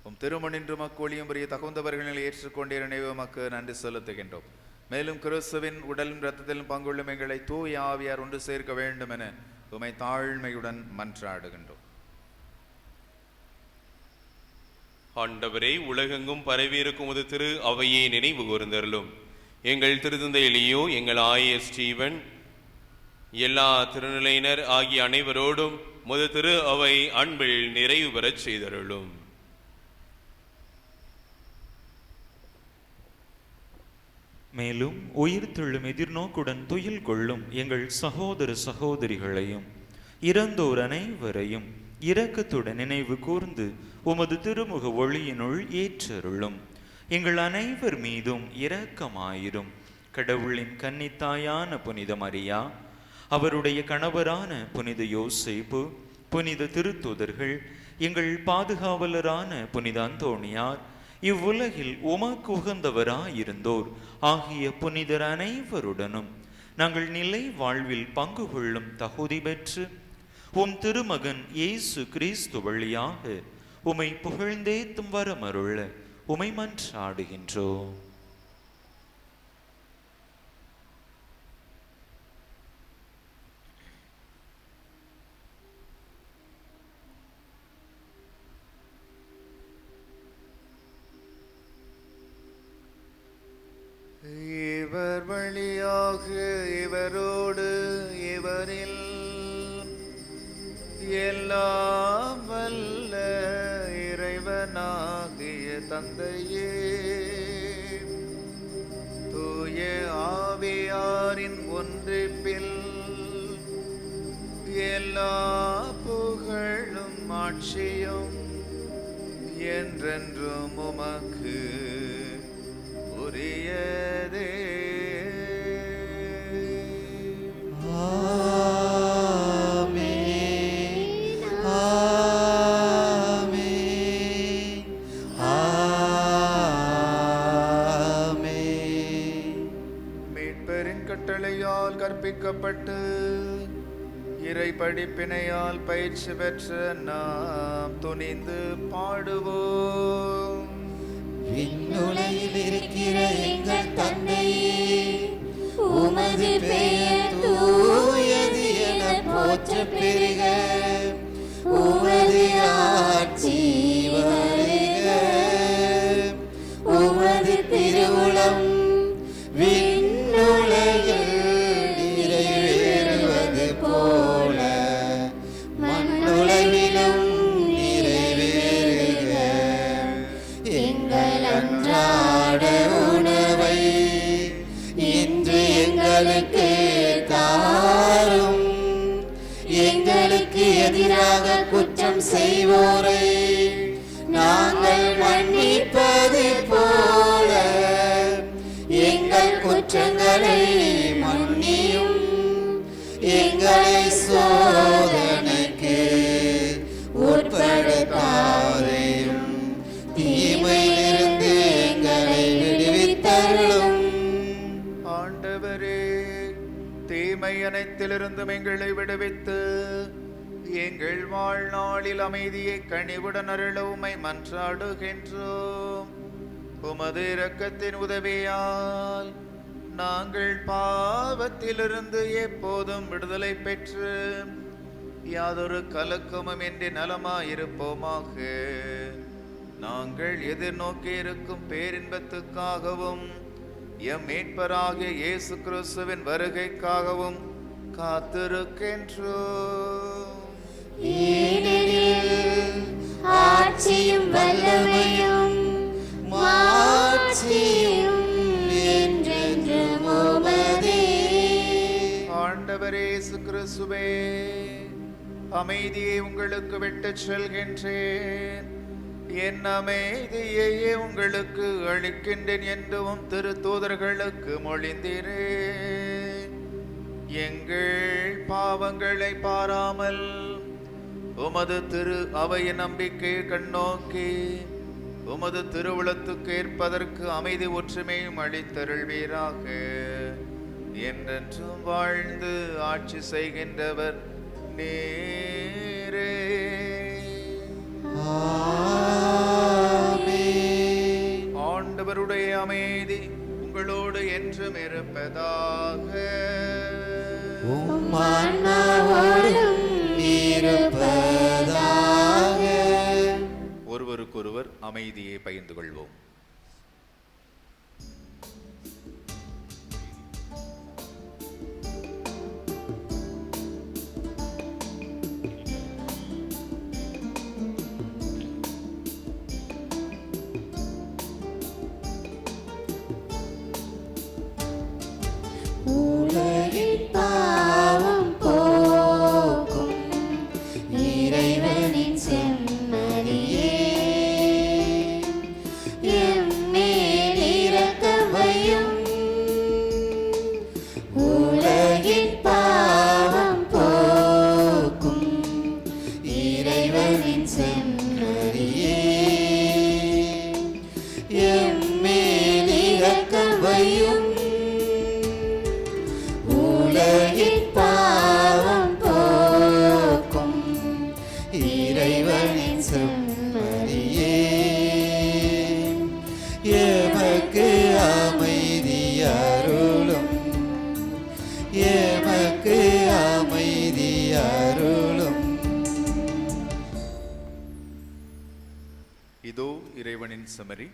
உம் திருமணின்று மக்கொழியும் பெரிய தகுந்தவர்களை ஏற்றுக்கொண்டீர் நினைவு உமக்கு நன்றி செலுத்துகின்றோம். மேலும் கிறிஸ்துவின் உடலும் இரத்தத்திலும் பங்குள்ளும் எங்களை தூய ஆவியார் ஒன்று சேர்க்க வேண்டும் என உமை தாழ்மையுடன் மன்றாடுகின்றோம். ஆண்டவரே, உலகெங்கும் பரவியிருக்கும் ஒரு திரு அவையை நினைவு கூர்ந்தருளும். எங்கள் திருத்தந்தை எலியோ, எங்கள் ஆயர் ஸ்டீவன், எல்லா திருநிலையினர் ஆகிய அனைவரோடும் முது திரு அவை அன்பில் நிறைவு பெறச் செய்தருளும். மேலும் உயிர்த்தெழும் எதிர்நோக்குடன் துயில் கொள்ளும் எங்கள் சகோதர சகோதரிகளையும் இறந்தோர் அனைவரையும் இரக்கத்துடன் நினைவு கூர்ந்து உமது திருமுக ஒளியினுள் ஏற்றருளும். எங்கள் அனைவர் மீதும் இரக்கமாயிரும். கடவுளின் கன்னித்தாயான புனித மரியா, அவருடைய கணவரான புனித யோசேப்பு, புனித திருத்தூதர்கள், எங்கள் பாதுகாவலரான புனித அந்தோணியார், இவ்வுலகில் உமக்கு உகந்தவராயிருந்தோர் ஆகிய புனிதர் அனைவருடனும் நாங்கள் நிலை வாழ்வில் பங்கு கொள்ளும் தகுதி பெற்று உம் திருமகன் இயேசு கிறிஸ்து வழியாக உமை புகழ்ந்தேத்தும் வரமருள உமை மன்றாடுகின்றோம். இவர் வழியாக இவரோடு இவரில் எல்லாம் வல்ல இறைவனாகிய தந்தையே, தூய ஆவியாரின் ஒன்றிப்பில் எல்லா புகழும் ஆட்சியும் என்றென்றும் உமக்கு உரியதே. மீட்பரின் கட்டளையால் கற்பிக்கப்பட்டு இறை படிப்பினையால் பயிற்சி பெற்ற நாம் துணிந்து பாடுவோம். விண்ணுலகில் இருக்கிற எங்கள் தந்தையே, உமது பெயர் தூயது என போற்றப் பெறுக. உமது ஆட்சி வருக. உமது திருவுளம் விண்ணுலகில் நிறைவேறுவது போல மண்ணுலகிலும் நிறைவேறுக. எங்கள் அன்றாட உணவை இன்று எங்களுக்கு தாரும். எங்களுக்கு எதிராக குற்றம் செய்வோரை நாங்கள் மன்னிப்பது போல எங்கள் குற்றங்களை மன்னியும். எங்களை சோதனைக்கு உட்படுத்தாதேயும், தீமையிலிருந்து எங்களை விடுவித்தருளும். ஆண்டவரே, தீமை அனைத்திலிருந்தும் எங்களை விடுவித்து எங்கள் வாழ்நாளில் அமைதியை கனிவுடன் அருள உம்மை மன்றாடுகின்றோம். உமது இரக்கத்தின் உதவியால் நாங்கள் பாவத்திலிருந்து எப்போதும் விடுதலை பெற்று யாதொரு கலக்கமும் இன்றி நலமாயிருப்போமாக. நாங்கள் எதிர்நோக்கி இருக்கும் பேரின்பத்துக்காகவும் எம் மீட்பராகிய இயேசு கிறிஸ்துவின் வருகைக்காகவும் காத்திருக்கின்றோம். ஆட்சியும் வல்லமையும் மாட்சியும் என்றென்றும் உமதே. ஆண்டவரே இயேசு கிறிஸ்துவே, அமைதியை உங்களுக்கு விட்டுச் செல்கின்றேன், என் அமைதியையே உங்களுக்கு அளிக்கின்றேன் என்றும் திருத்தூதர்களுக்கு மொழிந்தீரே. எங்கள் பாவங்களை பாராமல் உமது திரு அவையின் நம்பிக்கையை கண்ணோக்கி உமது திருவுளத்துக்கு ஏற்பதற்கு அமைதி ஒற்றுமையும் அளித்தருள்வீராக. என்றென்றும் வாழ்ந்து ஆட்சி செய்கின்றவர் நீரே. ஆண்டவருடைய அமைதி உங்களோடு என்றும் இருப்பதாக. ஒருவருக்கொருவர் அமைதியை பகிர்ந்து கொள்வோம். இதோ இறைவனின் செம்மறி,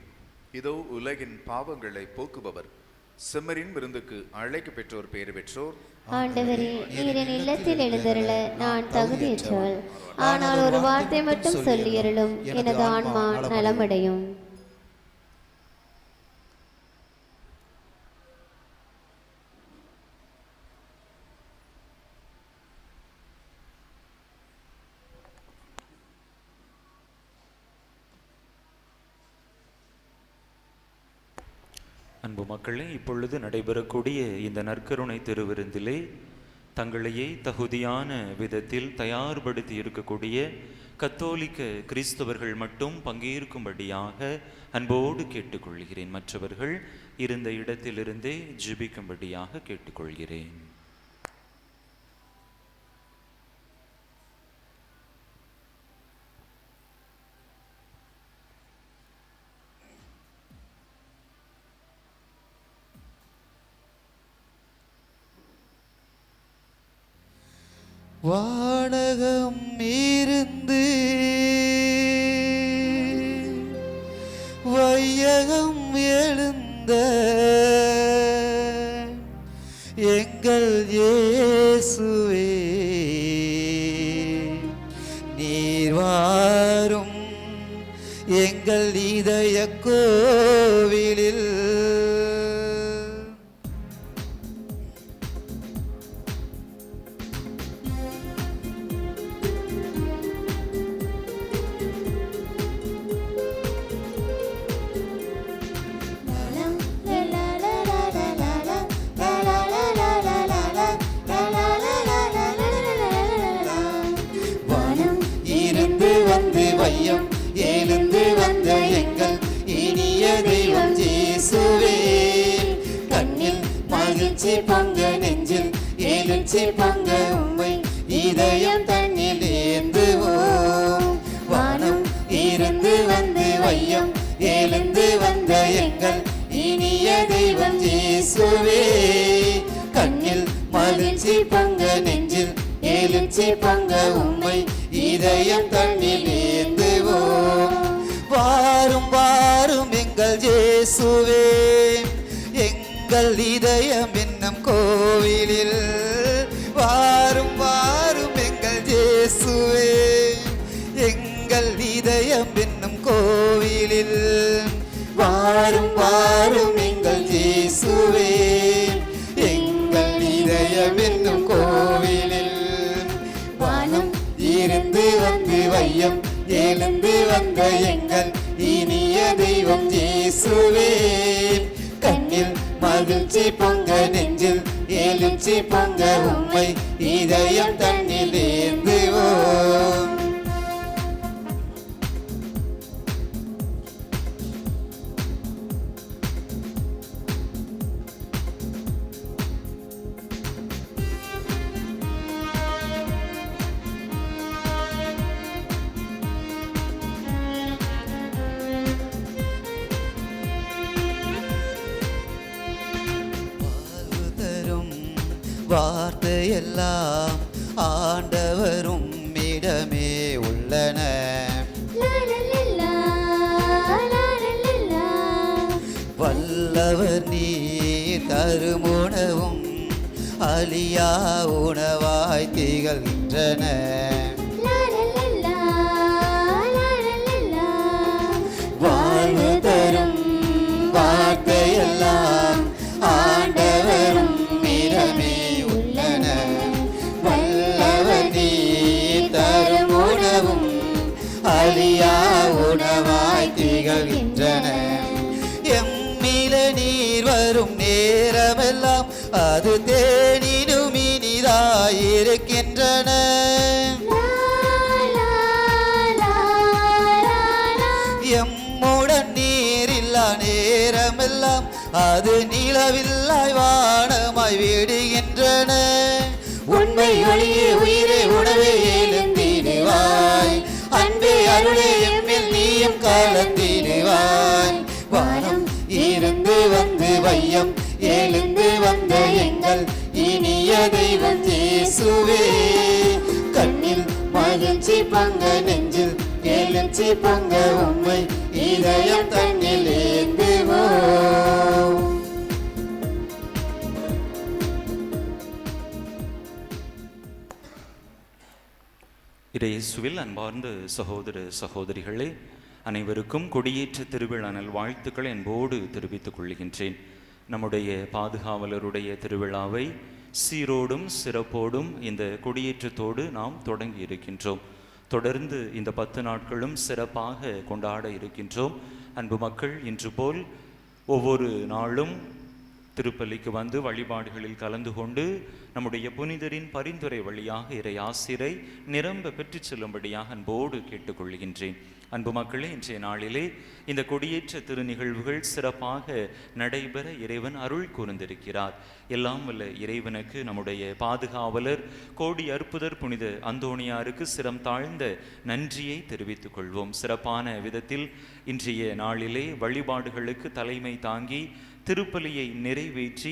இதோ உலகின் பாவங்களை போக்குபவர். செம்மறின் விருந்துக்கு அழைக்க பெற்றோர் பேறு பெற்றோர். ஆண்டவரே, நீர் என் இல்லத்தில் எழுந்தருள நான் தகுதியற்றவள். ஆனால் ஒரு வார்த்தை மட்டும் சொல்லியருளும், எனது ஆன்மா நலமடையும். அன்பு மக்களே, இப்பொழுது நடைபெறக்கூடிய இந்த நற்கருணை திருவிருந்திலே தங்களையே தகுதியான விதத்தில் தயார்படுத்தி இருக்கக்கூடிய கத்தோலிக்க கிறிஸ்தவர்கள் மட்டும் பங்கேற்கும்படியாக அன்போடு கேட்டுக்கொள்கிறேன். மற்றவர்கள் இருந்த இடத்திலிருந்தே ஜெபிக்கும்படியாக கேட்டுக்கொள்கிறேன். வானகம் இருந்து வையகம் எழுந்த எங்கள் இயேசுவே, நீர் வாரும் எங்கள் இதய கோவிலில். எழுந்து வந்த எங்கள் இனிய தெய்வம் இயேசுவே, கண்ணில் மகிழ்ச்சி பொங்க நெஞ்சில் எழுச்சி பொங்க உம்மை இதயம் தன்னில் ஏந்துவோம். வானம் இருந்து வந்து வையம் எழுந்து வந்த எங்கள் இனிய தெய்வம் இயேசுவே, கண்ணில் மகிழ்ச்சி பொங்க நெஞ்சில் எழுச்சி பொங்க உம்மை இதயம் தன்னில் ஏந்துவோம். வாரும் வாரும் எங்கள் இயேசுவே, எங்கள் இதயம் என்னும் கோவிலில். வாரும் வாரும் எங்கள் இயேசுவே, எங்கள் இதயம் என்னும் கோவிலில். வாரும் வாரும் எங்கள் இயேசுவே, எங்கள் இதயம் என்னும் கோவிலில். வானம் இருந்து வந்து வையம் எழுந்து வந்த எங்கள் இனிய தெய்வம் இயேசுவே, கண்ணில் மகிழ்ச்சி பொங்க நெஞ்சில் எழுச்சி பொங்க உம்மை இதயம் தன்னில் ஏந்துவோம். வார்த்தையெல்லாம் ஆண்டவரும் இடமே உள்ளன. வல்லவர் நீர் கருமுணவும் அழியா உணவாய் திகழ்கின்றன. வாழ்வு தரும் வார்த்தையெல்லாம் ஆண்டவரும் இடமே உள்ளன. வல்லவர் நீர் தரும் உணவும் அழியா உணவாய் திகழ்கின்றன. எம்மில நீர் வரும் நேரமெல்லாம் அது தேனினும் இனிதாயிருக்கின்றன. எம்முடன் நீரில்லா நேரமெல்லாம் அது நிலவில்லாய் வானமாய் விடுகின்றன. உண்மை ஒளியே உயிரே உணவே எழுந்திடுவாய். அன்பே அருளே எம்மில் நீயும் கலந்திடுவாய். வானம் இருந்து வந்து வையம் எழுந்து வந்த எங்கள் இனிய தெய்வம் இயேசுவே. கண்ணில் மகிழ்ச்சி பங்க நெஞ்சில் எழுச்சி பங்க உம்மை இதயம் தன்னில் ஏந்துவோம். இயேசுவில் அன்பார்ந்த சகோதர சகோதரிகளே, அனைவருக்கும் கொடியேற்ற திருவிழா நல்வாழ்த்துக்களை அன்போடு தெரிவித்துக் கொள்கின்றேன். நம்முடைய பாதுகாவலருடைய திருவிழாவை சீரோடும் சிறப்போடும் இந்த கொடியேற்றத்தோடு நாம் தொடங்கி இருக்கின்றோம். தொடர்ந்து இந்த 10 நாட்களும் சிறப்பாக கொண்டாட இருக்கின்றோம். அன்பு மக்கள், இன்று போல் ஒவ்வொரு நாளும் திருப்பலிக்கு வந்து வழிபாடுகளில் கலந்து கொண்டு நம்முடைய புனிதரின் பரிந்துரை வழியாக இறை ஆசிரை நிரம்ப பெற்று செல்லும்படியாக அன்போடு கேட்டுக்கொள்கின்றேன். அன்பு மக்களே, இன்றைய நாளிலே இந்த கொடியேற்ற திருநிகழ்வுகள் சிறப்பாக நடைபெற இறைவன் அருள் கூர்ந்திருக்கிறார். எல்லாம் வல்ல இறைவனுக்கு நம்முடைய பாதுகாவலர் கோடி அற்புதர் புனித அந்தோணியாருக்கு சிரம் தாழ்ந்த நன்றியை தெரிவித்துக் கொள்வோம். சிறப்பான விதத்தில் இன்றைய நாளிலே வழிபாடுகளுக்கு தலைமை தாங்கி திருப்பலியை நிறைவேற்றி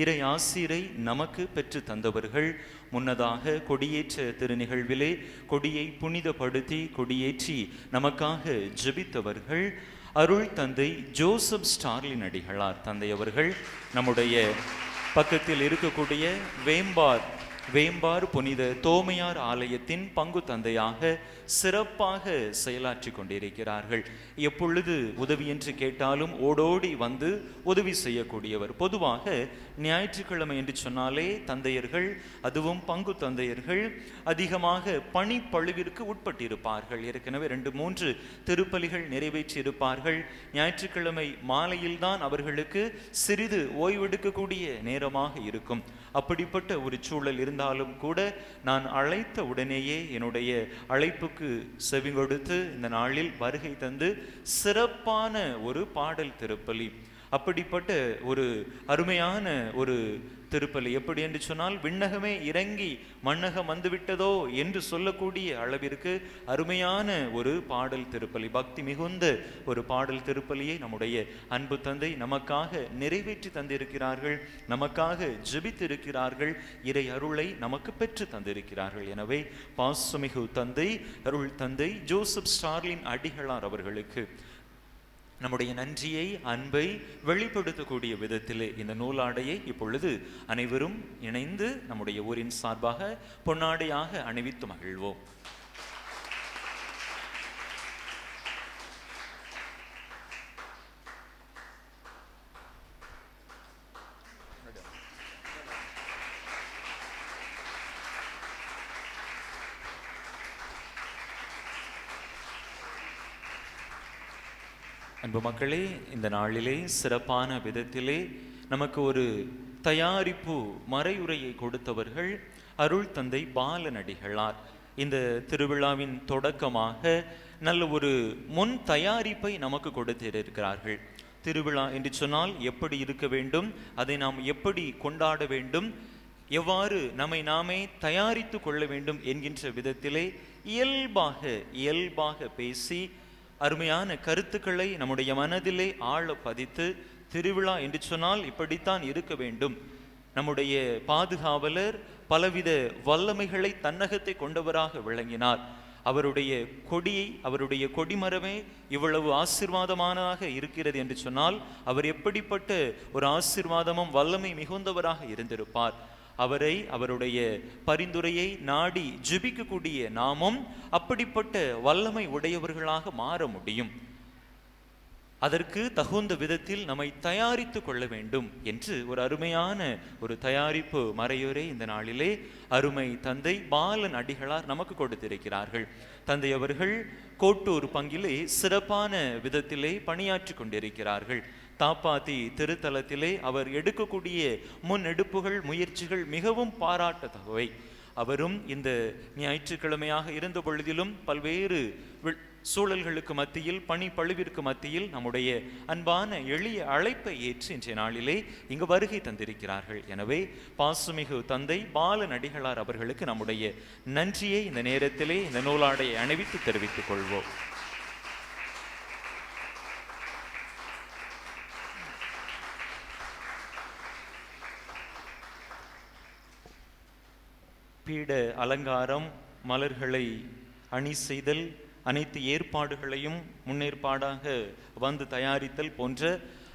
இறை ஆசிரை நமக்கு பெற்று தந்தவர்கள், முன்னதாக கொடியேற்ற திருநிகழ்விலே கொடியை புனிதப்படுத்தி கொடியேற்றி நமக்காக ஜெபித்தவர்கள் அருள் தந்தை ஜோசப் ஸ்டார்லின் அடிகளார் தந்தை அவர்கள். நம்முடைய பக்கத்தில் இருக்கக்கூடிய வேம்பார் புனித தோமையார் ஆலயத்தின் பங்கு தந்தையாக சிறப்பாக செயலாற்றி கொண்டிருக்கிறார்கள். எப்பொழுது உதவி என்று கேட்டாலும் ஓடோடி வந்து உதவி செய்யக்கூடியவர். பொதுவாக ஞாயிற்றுக்கிழமை என்று சொன்னாலே தந்தையர்கள், அதுவும் பங்கு தந்தையர்கள் அதிகமாக பணிப்பழுவிற்கு உட்பட்டிருப்பார்கள். ஏற்கனவே 2-3 திருப்பலிகள் நிறைவேற்றி இருப்பார்கள். ஞாயிற்றுக்கிழமை மாலையில்தான் அவர்களுக்கு சிறிது ஓய்வெடுக்கக்கூடிய நேரமாக இருக்கும். அப்படிப்பட்ட ஒரு சூழல் இருந்தாலும் கூட நான் அழைத்த உடனேயே என்னுடைய அழைப்புக்கு செவி கொடுத்து இந்த நாளில் வருகை தந்து சிறப்பான ஒரு பாடல் திருப்பலி, அப்படிப்பட்ட ஒரு அருமையான ஒரு திருப்பலி, எப்படி என்று சொன்னால் விண்ணகமே இறங்கி மண்ணகம் வந்துவிட்டதோ என்று சொல்லக்கூடிய அளவிற்கு அருமையான ஒரு பாடல் திருப்பலி, பக்தி மிகுந்த ஒரு பாடல் திருப்பலியை நம்முடைய அன்பு தந்தை நமக்காக நிறைவேற்றி தந்திருக்கிறார்கள், நமக்காக ஜெபித்திருக்கிறார்கள், இறை அருளை நமக்கு பெற்று தந்திருக்கிறார்கள். எனவே பாசமிகு தந்தை அருள் தந்தை ஜோசப் ஸ்டார்லின் அடிகளார் அவர்களுக்கு நம்முடைய நன்றியை, அன்பை வெளிப்படுத்தக்கூடிய விதத்திலே இந்த நூலாடையை இப்பொழுது அனைவரும் இணைந்து நம்முடைய ஊரின் சார்பாக பொன்னாடையாக அணிவித்து மகிழ்வோம். அன்பு மக்களே, இந்த நாளிலே சிறப்பான விதத்திலே நமக்கு ஒரு தயாரிப்பு மறையுரையை கொடுத்தவர்கள் அருள் தந்தை பாலனடிகளார். இந்த திருவிழாவின் தொடக்கமாக நல்ல ஒரு முன் தயாரிப்பை நமக்கு கொடுத்திருக்கிறார்கள். திருவிழா என்று சொன்னால் எப்படி இருக்க வேண்டும், அதை நாம் எப்படி கொண்டாட வேண்டும், எவ்வாறு நம்மை நாமே தயாரித்து கொள்ள வேண்டும் என்கின்ற விதத்திலே இயல்பாக பேசி அருமையான கருத்துக்களை நம்முடைய மனதிலே ஆழ பதித்து, திருவிழா என்று சொன்னால் இப்படித்தான் இருக்க வேண்டும், நம்முடைய பாதுகாவலர் பலவித வல்லமைகளை தன்னகத்தை கொண்டவராக விளங்கினார். அவருடைய கொடியை, அவருடைய கொடிமரமே இவ்வளவு ஆசீர்வாதமானதாக இருக்கிறது என்று சொன்னால் அவர் எப்படிப்பட்ட ஒரு ஆசீர்வாதமும் வல்லமை மிகுந்தவராக இருந்திருப்பார். அவரை, அவருடைய பரிந்துரையை நாடி ஜெபிக்கக்கூடிய நாமும் அப்படிப்பட்ட வல்லமை உடையவர்களாக மாற முடியும். அதற்கு தகுந்த விதத்தில் நம்மை தயாரித்து கொள்ள வேண்டும் என்று ஒரு அருமையான ஒரு தயாரிப்பு மறையுரை இந்த நாளிலே அருமை தந்தை பாலன் அடிகளார் நமக்கு கொடுத்திருக்கிறார்கள். தந்தை அவர்கள் கோட்டூர் பங்கிலே சிறப்பான விதத்திலே பணியாற்றி கொண்டிருக்கிறார்கள். தாப்பாத்தி திருத்தலத்திலே அவர் எடுக்கக்கூடிய முன்னெடுப்புகள், முயற்சிகள் மிகவும் பாராட்டத்தக்கவை. அவரும் இந்த ஞாயிற்றுக்கிழமையாக இருந்த பொழுதிலும் பல்வேறு சூழல்களுக்கு மத்தியில், பணி பழுவிற்கு மத்தியில் நம்முடைய அன்பான எளிய அழைப்பை ஏற்று இன்றைய நாளிலே இங்கு வருகை தந்திருக்கிறார்கள். எனவே பாசுமிகு தந்தை பாலன் அடிகளார் அவர்களுக்கு நம்முடைய நன்றியை இந்த நேரத்திலே இந்த நூலாடையை அணிவித்து தெரிவித்துக் கொள்வோம். பீட அலங்காரம், மலர்களை அணி செய்தல், அனைத்து ஏற்பாடுகளையும் முன்னேற்பாடாக வந்து தயாரித்தல் போன்ற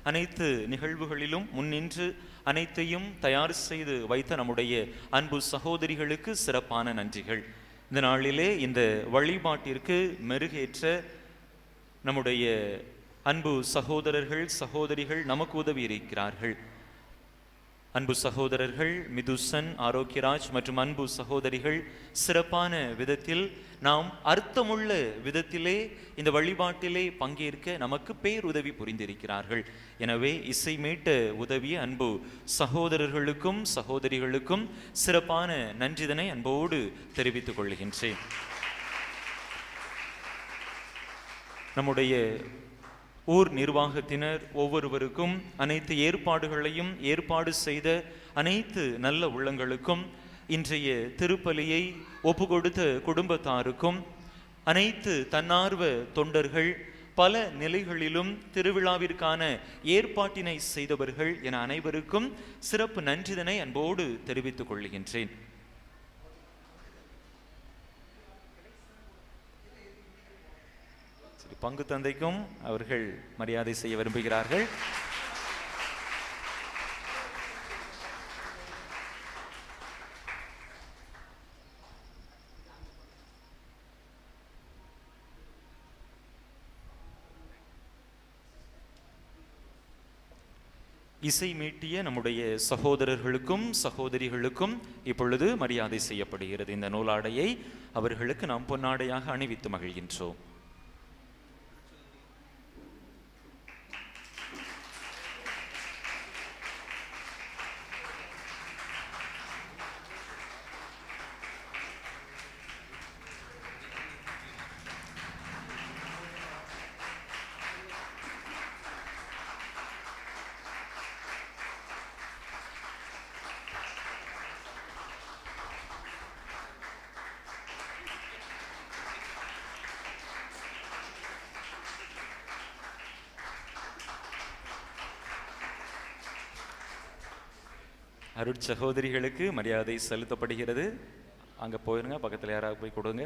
அனைத்து நிகழ்வுகளிலும் முன்னின்று அனைத்தையும் தயார் செய்து வைத்த நம்முடைய அன்பு சகோதரிகளுக்கு சிறப்பான நன்றிகள். இந்த நாளிலே இந்த வழிபாட்டிற்கு மெருகேற்ற நம்முடைய அன்பு சகோதரர்கள், சகோதரிகள் நமக்கு உதவி இருக்கிறார்கள். அன்பு சகோதரர்கள் மிதுசன், ஆரோக்கியராஜ் மற்றும் அன்பு சகோதரிகள் சிறப்பான விதத்தில், நாம் அர்த்தமுள்ள விதத்திலே இந்த வழிபாட்டிலே பங்கேற்க நமக்கு பேருதவி புரிந்திருக்கிறார்கள். எனவே இசை மீட்ட உதவிய அன்பு சகோதரர்களுக்கும் சகோதரிகளுக்கும் சிறப்பான நன்றிதனை அன்போடு தெரிவித்துக் கொள்கின்றேன். நம்முடைய ஊர் நிர்வாகத்தினர் ஒவ்வொருவருக்கும், அனைத்து ஏற்பாடுகளையும் ஏற்பாடு செய்த அனைத்து நல்ல உள்ளங்களுக்கும், இன்றைய திருப்பலியை ஒப்பு கொடுத்த குடும்பத்தாருக்கும், அனைத்து தன்னார்வ தொண்டர்கள், பல நிலைகளிலும் திருவிழாவிற்கான ஏற்பாட்டினை செய்தவர்கள் என அனைவருக்கும் சிறப்பு நன்றிதனை அன்போடு தெரிவித்துக் கொள்கின்றேன். பங்கு தந்தைக்கும் அவர்கள் மரியாதை செய்ய விரும்புகிறார்கள். இசை மீட்டிய நம்முடைய சகோதரர்களுக்கும் சகோதரிகளுக்கும் இப்பொழுது மரியாதை செய்யப்படுகிறது. இந்த நூலாடையை அவர்களுக்கு நாம் பொன்னாடையாக அணிவித்து மகிழ்கின்றோம். அருட்சகோதரிகளுக்கு மரியாதை செலுத்தப்படுகிறது. அங்கே போயிருங்க, பக்கத்தில் யாராவது போய் கொடுங்க.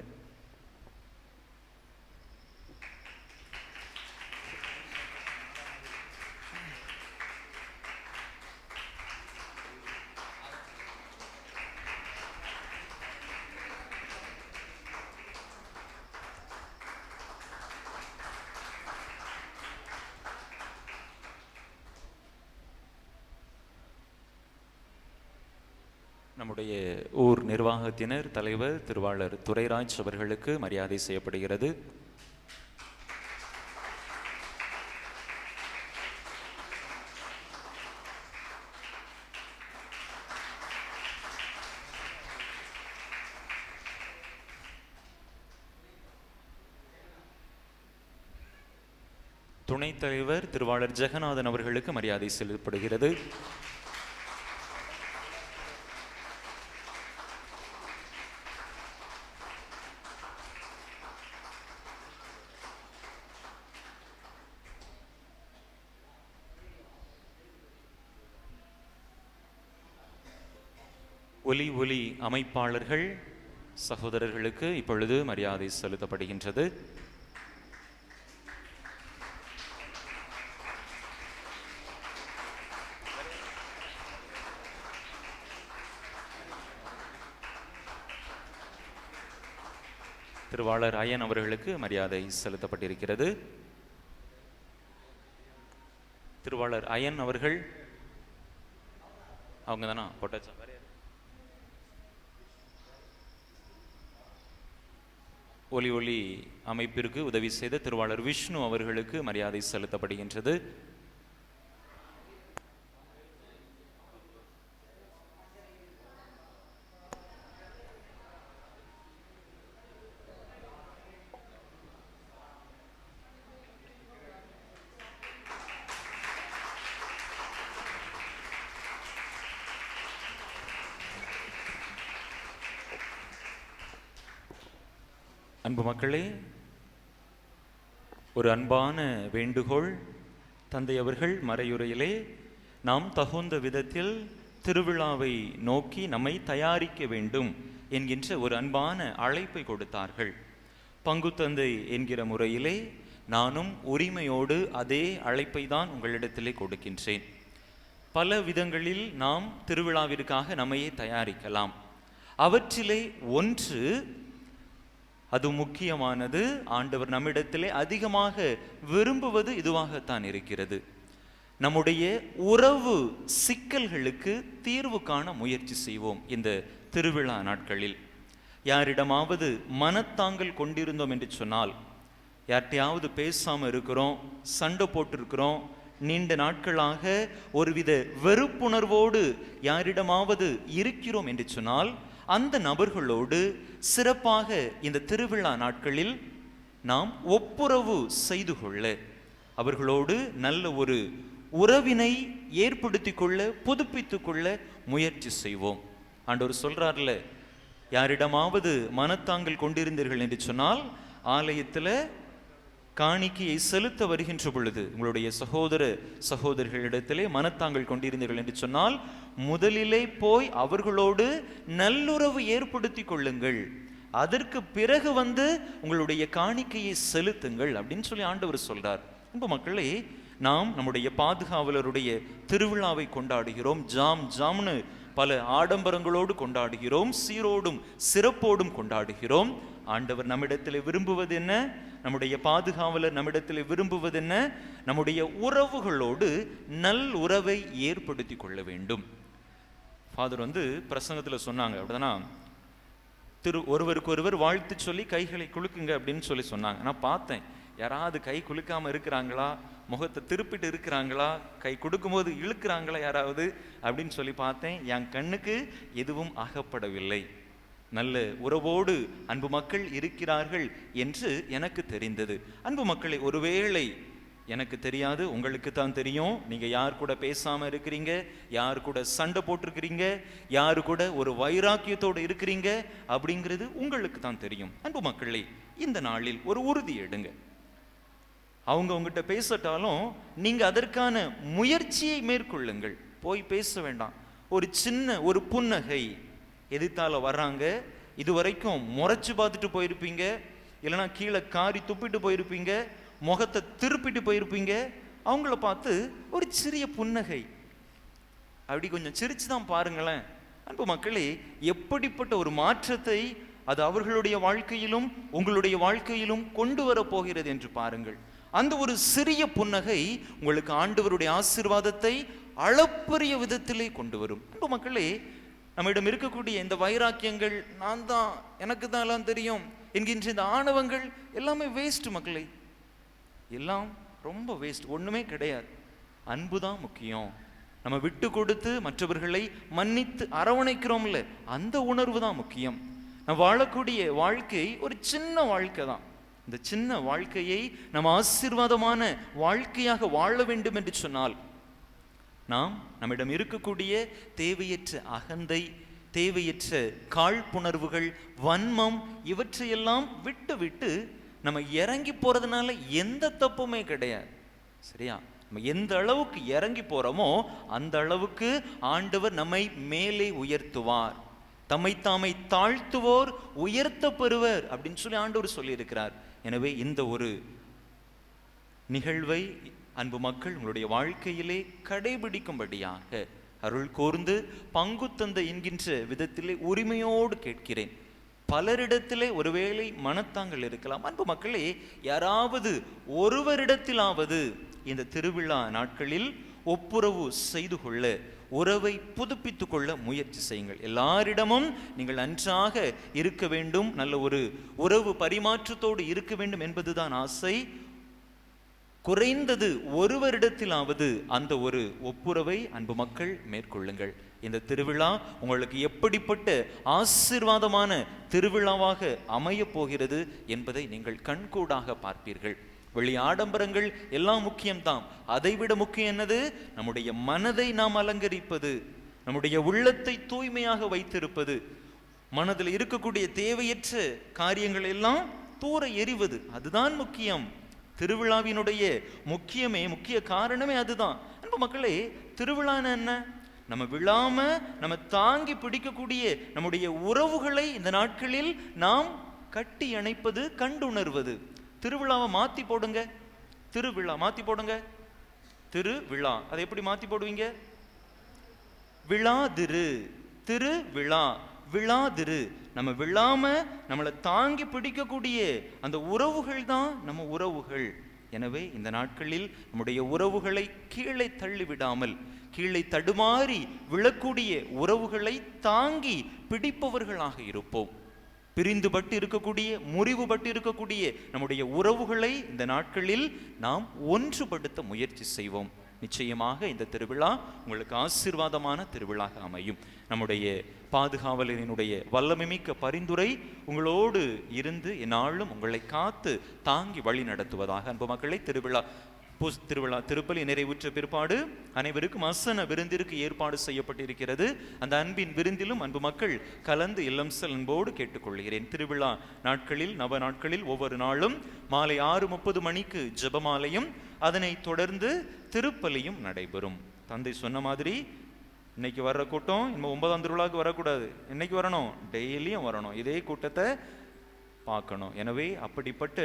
நம்முடைய ஊர் நிர்வாகத்தினர் தலைவர் திருவாளர் துரைராஜ் அவர்களுக்கு மரியாதை செய்யப்படுகிறது. துணைத் தலைவர் திருவாளர் ஜெகநாதன் அவர்களுக்கு மரியாதை செலுத்தப்படுகிறது. ஒலி அமைப்பாளர்கள் சகோதரர்களுக்கு இப்பொழுது மரியாதை செலுத்தப்படுகின்றது. திருவாளர் அயன் அவர்களுக்கு மரியாதை செலுத்தப்பட்டிருக்கிறது. திருவாளர் அயன் அவர்கள் அவங்க தானா போட்டாச்சா? ஒலி அமைப்பிற்கு உதவி செய்த திருவாளர் விஷ்ணு அவர்களுக்கு மரியாதை செலுத்தப்படுகின்றது. அன்பு மக்களே, ஒரு அன்பான வேண்டுகோள். தந்தை அவர்கள் மறையுரையிலே நாம் தகுந்த விதத்தில் திருவிழாவை நோக்கி நம்மை தயாரிக்க வேண்டும் என்கின்ற ஒரு அன்பான அழைப்பை கொடுத்தார்கள். பங்கு தந்தை என்கிற முறையிலே நானும் உரிமையோடு அதே அழைப்பை தான் உங்களிடத்திலே கொடுக்கின்றேன். பல விதங்களில் நாம் திருவிழாவிற்காக நம்மையே தயாரிக்கலாம். அவற்றிலே ஒன்று, அது முக்கியமானது, ஆண்டவர் நம்மிடத்திலே அதிகமாக விரும்புவது இதுவாகத்தான் இருக்கிறது. நம்முடைய உறவு சிக்கல்களுக்கு தீர்வு காண முயற்சி செய்வோம். இந்த திருவிழா நாட்களில் யாரிடமாவது மனத்தாங்கல் கொண்டிருந்தோம் என்று சொன்னால், யார்கிட்டையாவது பேசாமல் இருக்கிறோம், சண்டை போட்டிருக்கிறோம், நீண்ட நாட்களாக ஒருவித வெறுப்புணர்வோடு யாரிடமாவது இருக்கிறோம் என்று சொன்னால், அந்த நபர்களோடு சிறப்பாக இந்த திருவிழா நாட்களில் நாம் ஒப்புரவு செய்து கொள்ள, அவர்களோடு நல்ல ஒரு உறவினை ஏற்படுத்தி கொள்ள, புதுப்பித்து கொள்ள முயற்சி செய்வோம். ஆண்டவர் சொல்றார்ல, யாரிடமாவது மனத்தாங்கல் கொண்டிருந்தீர்கள் என்று சொன்னால், ஆலயத்தில் காணிக்கையை செலுத்த வருகின்ற பொழுது உங்களுடைய சகோதர சகோதரிகளிடத்திலே மனத்தாங்கல் கொண்டிருந்தீர்கள் என்று சொன்னால், முதலிலே போய் அவர்களோடு நல்லுறவு ஏற்படுத்தி கொள்ளுங்கள், அதற்கு பிறகு உங்களுடைய காணிக்கையை செலுத்துங்கள் அப்படின்னு சொல்லி ஆண்டவர் சொல்றார். அன்பு மக்களே, நாம் நம்முடைய பாதுகாவலருடைய திருவிழாவை கொண்டாடுகிறோம். ஜாம்னு பல ஆடம்பரங்களோடு கொண்டாடுகிறோம், சீரோடும் சிறப்போடும் கொண்டாடுகிறோம். ஆண்டவர் நம்மிடத்தில் விரும்புவது என்ன? நம்முடைய பாதுகாவலர் நம்மிடத்தில் விரும்புவது என்ன? நம்முடைய உறவுகளோடு நல் உறவை ஏற்படுத்தி கொள்ள வேண்டும். ஃபாதர் பிரசங்கத்தில் சொன்னாங்க, அப்படிதானா, ஒருவருக்கு ஒருவர் வாழ்த்து சொல்லி கைகளை குலுக்குங்க அப்படின்னு சொல்லி சொன்னாங்க. நான் பார்த்தேன், யாராவது கை குலுக்காம இருக்கிறாங்களா, முகத்தை திருப்பிட்டு இருக்கிறாங்களா, கை கொடுக்கும்போது இழுக்கிறாங்களா யாராவது அப்படின்னு சொல்லி பார்த்தேன். என் கண்ணுக்கு எதுவும் ஆகப்படவில்லை. நல்ல உறவோடு அன்பு மக்கள் இருக்கிறார்கள் என்று எனக்கு தெரிந்தது. அன்பு மக்களை, ஒருவேளை எனக்கு தெரியாது, உங்களுக்கு தான் தெரியும். நீங்க யார் கூட பேசாம இருக்கிறீங்க, யார் கூட சண்டை போட்டிருக்கிறீங்க, யாரு கூட ஒரு வைராக்கியத்தோடு இருக்கிறீங்க அப்படிங்கிறது உங்களுக்கு தான் தெரியும். அன்பு மக்களை, இந்த நாளில் ஒரு உறுதி எடுங்க. அவங்க உங்ககிட்ட பேசட்டாலும் நீங்க அதற்கான முயற்சியை மேற்கொள்ளுங்கள். போய் பேச வேண்டாம். ஒரு சின்ன ஒரு புன்னகை, எதிர்த்தால வர்றாங்க, இதுவரைக்கும் முறைச்சு பார்த்துட்டு போயிருப்பீங்க, இல்லைனா கீழே காரி துப்பிட்டு போயிருப்பீங்க, முகத்தை திருப்பிட்டு போயிருப்பீங்க, அவங்கள பார்த்து ஒரு சிறிய புன்னகை, அப்படி கொஞ்சம் சிரிச்சு தான் பாருங்களேன். அன்பு மக்களே, எப்படிப்பட்ட ஒரு மாற்றத்தை அது அவர்களுடைய வாழ்க்கையிலும் உங்களுடைய வாழ்க்கையிலும் கொண்டு வர போகிறது என்று பாருங்கள். அந்த ஒரு சிறிய புன்னகை உங்களுக்கு ஆண்டவருடைய ஆசீர்வாதத்தை அளப்பரிய விதத்திலே கொண்டு வரும். அன்பு மக்களே, நம்மிடம் இருக்கக்கூடிய இந்த வைராக்கியங்கள், நான் தான், எனக்கு தான் எல்லாம் தெரியும் என்கின்ற இந்த ஆணவங்கள் எல்லாமே வேஸ்ட் மக்களே, எல்லாம் ரொம்ப வேஸ்ட், ஒண்ணுமே கிடையாது. அன்பு தான் முக்கியம். நம்ம விட்டு கொடுத்து மற்றவர்களை மன்னித்து அரவணைக்கிறோம்ல, அந்த உணர்வு தான் முக்கியம். நம்ம வாழக்கூடிய வாழ்க்கை ஒரு சின்ன வாழ்க்கை தான். இந்த சின்ன வாழ்க்கையை நம்ம ஆசீர்வாதமான வாழ்க்கையாக வாழ வேண்டும் என்று சொன்னால், நாம் நம்மிடம் இருக்கக்கூடிய தேவையற்ற அகந்தை, தேவையற்ற காழ்ப்புணர்வுகள், வன்மம், இவற்றையெல்லாம் விட்டு விட்டு நம்ம இறங்கி போறதுனால எந்த தப்புமே கிடையாது. சரியா? நம்ம எந்த அளவுக்கு இறங்கி போறோமோ அந்த அளவுக்கு ஆண்டவர் நம்மை மேலே உயர்த்துவார். தம்மை தாமை தாழ்த்துவோர் உயர்த்த பெறுவர் அப்படின்னு சொல்லி ஆண்டவர் சொல்லியிருக்கிறார். எனவே இந்த ஒரு நிகழ்வை அன்பு மக்கள் உங்களுடைய வாழ்க்கையிலே கடைபிடிக்கும்படியாக அருள் கூர்ந்து பங்கு தந்த என்கின்ற விதத்திலே உரிமையோடு கேட்கிறேன். பலரிடத்திலே ஒருவேளை மனத்தாங்கள் இருக்கலாம். அன்பு மக்களே, யாராவது ஒருவரிடத்திலாவது இந்த திருவிழா நாட்களில் ஒப்புரவு செய்து கொள்ள, உறவை புதுப்பித்துக் கொள்ள முயற்சி செய்யுங்கள். எல்லாரிடமும் நீங்கள் நன்றாக இருக்க வேண்டும், நல்ல ஒரு உறவு பரிமாற்றத்தோடு இருக்க வேண்டும் என்பதுதான் ஆசை. குறைந்தது ஒருவரிடத்திலாவது அந்த ஒரு ஒப்புரவை அன்பு மக்கள் மேற்கொள்ளுங்கள். இந்த திருவிழா உங்களுக்கு எப்படிப்பட்ட ஆசீர்வாதமான திருவிழாவாக அமைய போகிறது என்பதை நீங்கள் கண்கூடாக பார்ப்பீர்கள். வெளி ஆடம்பரங்கள் எல்லாம் முக்கியம்தான். அதைவிட முக்கியம் என்னது? நம்முடைய மனதை நாம் அலங்கரிப்பது, நம்முடைய உள்ளத்தை தூய்மையாக வைத்திருப்பது, மனதில் இருக்கக்கூடிய தேவையற்ற காரியங்கள் எல்லாம் தூர எறிவது, அதுதான் முக்கியம். திருவிழாவினுடைய முக்கிய காரணமே அதுதான். அன்பு மக்களே, திருவிழா என்ன? நம்ம விழாம நம்ம தாங்கி பிடிக்கக்கூடிய நம்முடைய உறவுகளை இந்த நாட்களில் நாம் கட்டி அணைப்பது, கண்டுணர்வது. திருவிழாவை மாத்தி போடுங்க, திருவிழா மாத்தி போடுங்க. திருவிழா அதை எப்படி மாத்தி போடுவீங்க? விழாதிரு, திருவிழா விழாதிரு. நம்ம விழாம நம்மளை தாங்கி பிடிக்கக்கூடிய அந்த உறவுகள் தான் நம்ம உறவுகள். எனவே இந்த நாட்களில் நம்முடைய உறவுகளை கீழே தள்ளிவிடாமல், கீழே தடுமாறி விழக்கூடிய உறவுகளை தாங்கி பிடிப்பவர்களாக இருப்போம். பிரிந்துபட்டு இருக்கக்கூடிய, முறிவுபட்டு இருக்கக்கூடிய நம்முடைய உறவுகளை இந்த நாட்களில் நாம் ஒன்றுபடுத்த முயற்சி செய்வோம். நிச்சயமாக இந்த திருவிழா உங்களுக்கு ஆசீர்வாதமான திருவிழாக அமையும். நம்முடைய பாதுகாவலரினுடைய வல்லமைமிக்க பரிந்துரை உங்களோடு இருந்து எந்நாளும் உங்களை காத்து தாங்கி வழி நடத்துவதாக. அன்பு மக்களை, திருவிழா திருப்பலி நிறைவுற்ற பிற்பாடு அனைவருக்கும் அசன விருந்திற்கு ஏற்பாடு செய்யப்பட்டிருக்கிறது. அந்த அன்பின் விருந்திலும் அன்பு மக்கள் கலந்து இல்லம் செல் அன்போடு கேட்டுக்கொள்கிறேன். திருவிழா நாட்களில், நவ நாட்களில் ஒவ்வொரு நாளும் மாலை 6:30 மணிக்கு ஜெபமாலையும் அதனை தொடர்ந்து திருப்பலியும் நடைபெறும். தந்தை சொன்ன மாதிரி இன்னைக்கு வர்ற கூட்டம் இன்னும் 9ஆம் திருவிழாவுக்கு வரக்கூடாது, இன்னைக்கு வரணும், டெய்லியும் வரணும், இதே கூட்டத்தை பார்க்கணும். எனவே அப்படிப்பட்ட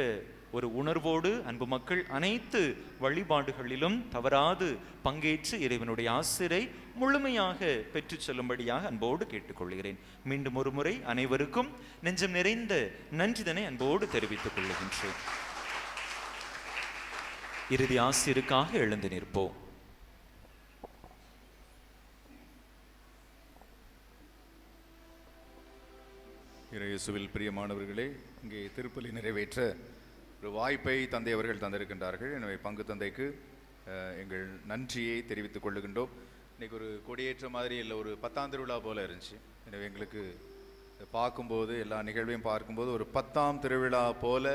ஒரு உணர்வோடு அன்பு மக்கள் அனைத்து வழிபாடுகளிலும் தவறாது பங்கேற்று இறைவனுடைய ஆசிரை முழுமையாக பெற்று செல்லும்படியாக அன்போடு கேட்டுக்கொள்கிறேன். மீண்டும் ஒரு முறை அனைவருக்கும் நெஞ்சம் நிறைந்த நன்றிதனை அன்போடு தெரிவித்துக் கொள்ளுகின்றேன். இறுதி ஆசிருக்காக எழுந்து நிற்போம். இயேசுவில் பிரியமானவர்களே, இங்கே திருப்பலி நிறைவேற்ற ஒரு வாய்ப்பை தந்தை அவர்கள் தந்திருக்கின்றார்கள். எனவே பங்கு தந்தைக்கு எங்கள் நன்றியை தெரிவித்துக் கொள்ளுகின்றோம். இன்றைக்கி ஒரு கொடியேற்ற மாதிரி இல்லை, ஒரு 10ஆம் திருவிழா போல் இருந்துச்சு. எனவே எங்களுக்கு பார்க்கும்போது, எல்லா நிகழ்வையும் பார்க்கும்போது ஒரு 10ஆம் திருவிழா போல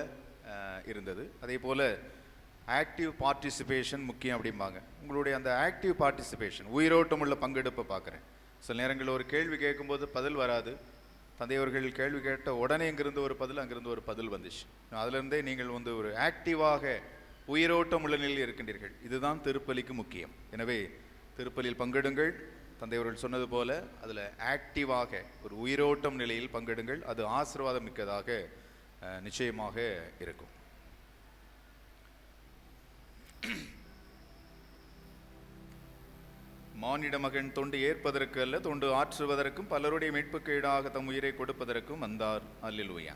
இருந்தது. அதே போல் ஆக்டிவ் பார்ட்டிசிபேஷன் முக்கியம் அப்படிம்பாங்க. உங்களுடைய அந்த ஆக்டிவ் பார்ட்டிசிபேஷன், உயிரோட்டம் உள்ள பங்கெடுப்பை பார்க்குறேன். சில நேரங்களில் ஒரு கேள்வி கேட்கும்போது பதில் வராது. தந்தையவர்கள் கேள்வி கேட்ட உடனே இங்கிருந்து ஒரு பதில், அங்கிருந்து ஒரு பதில் வந்துச்சு. அதிலிருந்தே நீங்கள் ஒரு ஆக்டிவாக உயிரோட்டம் உள்ள நிலையில் இருக்கின்றீர்கள். இதுதான் திருப்பலிக்கு முக்கியம். எனவே திருப்பலியில் பங்கெடுங்கள். தந்தையவர்கள் சொன்னது போல அதில் ஆக்டிவாக ஒரு உயிரோட்டம் நிலையில் பங்கெடுங்கள். அது ஆசீர்வாதம் மிக்கதாக நிச்சயமாக இருக்கும். மானிட மகன் தொண்டு ஏற்பதற்கு அல்ல, தொண்டு ஆற்றுவதற்கும் பலருடைய மீட்புக்கு ஈடாக தம் உயிரை கொடுப்பதற்கும் வந்தார். அல்லேலூயா.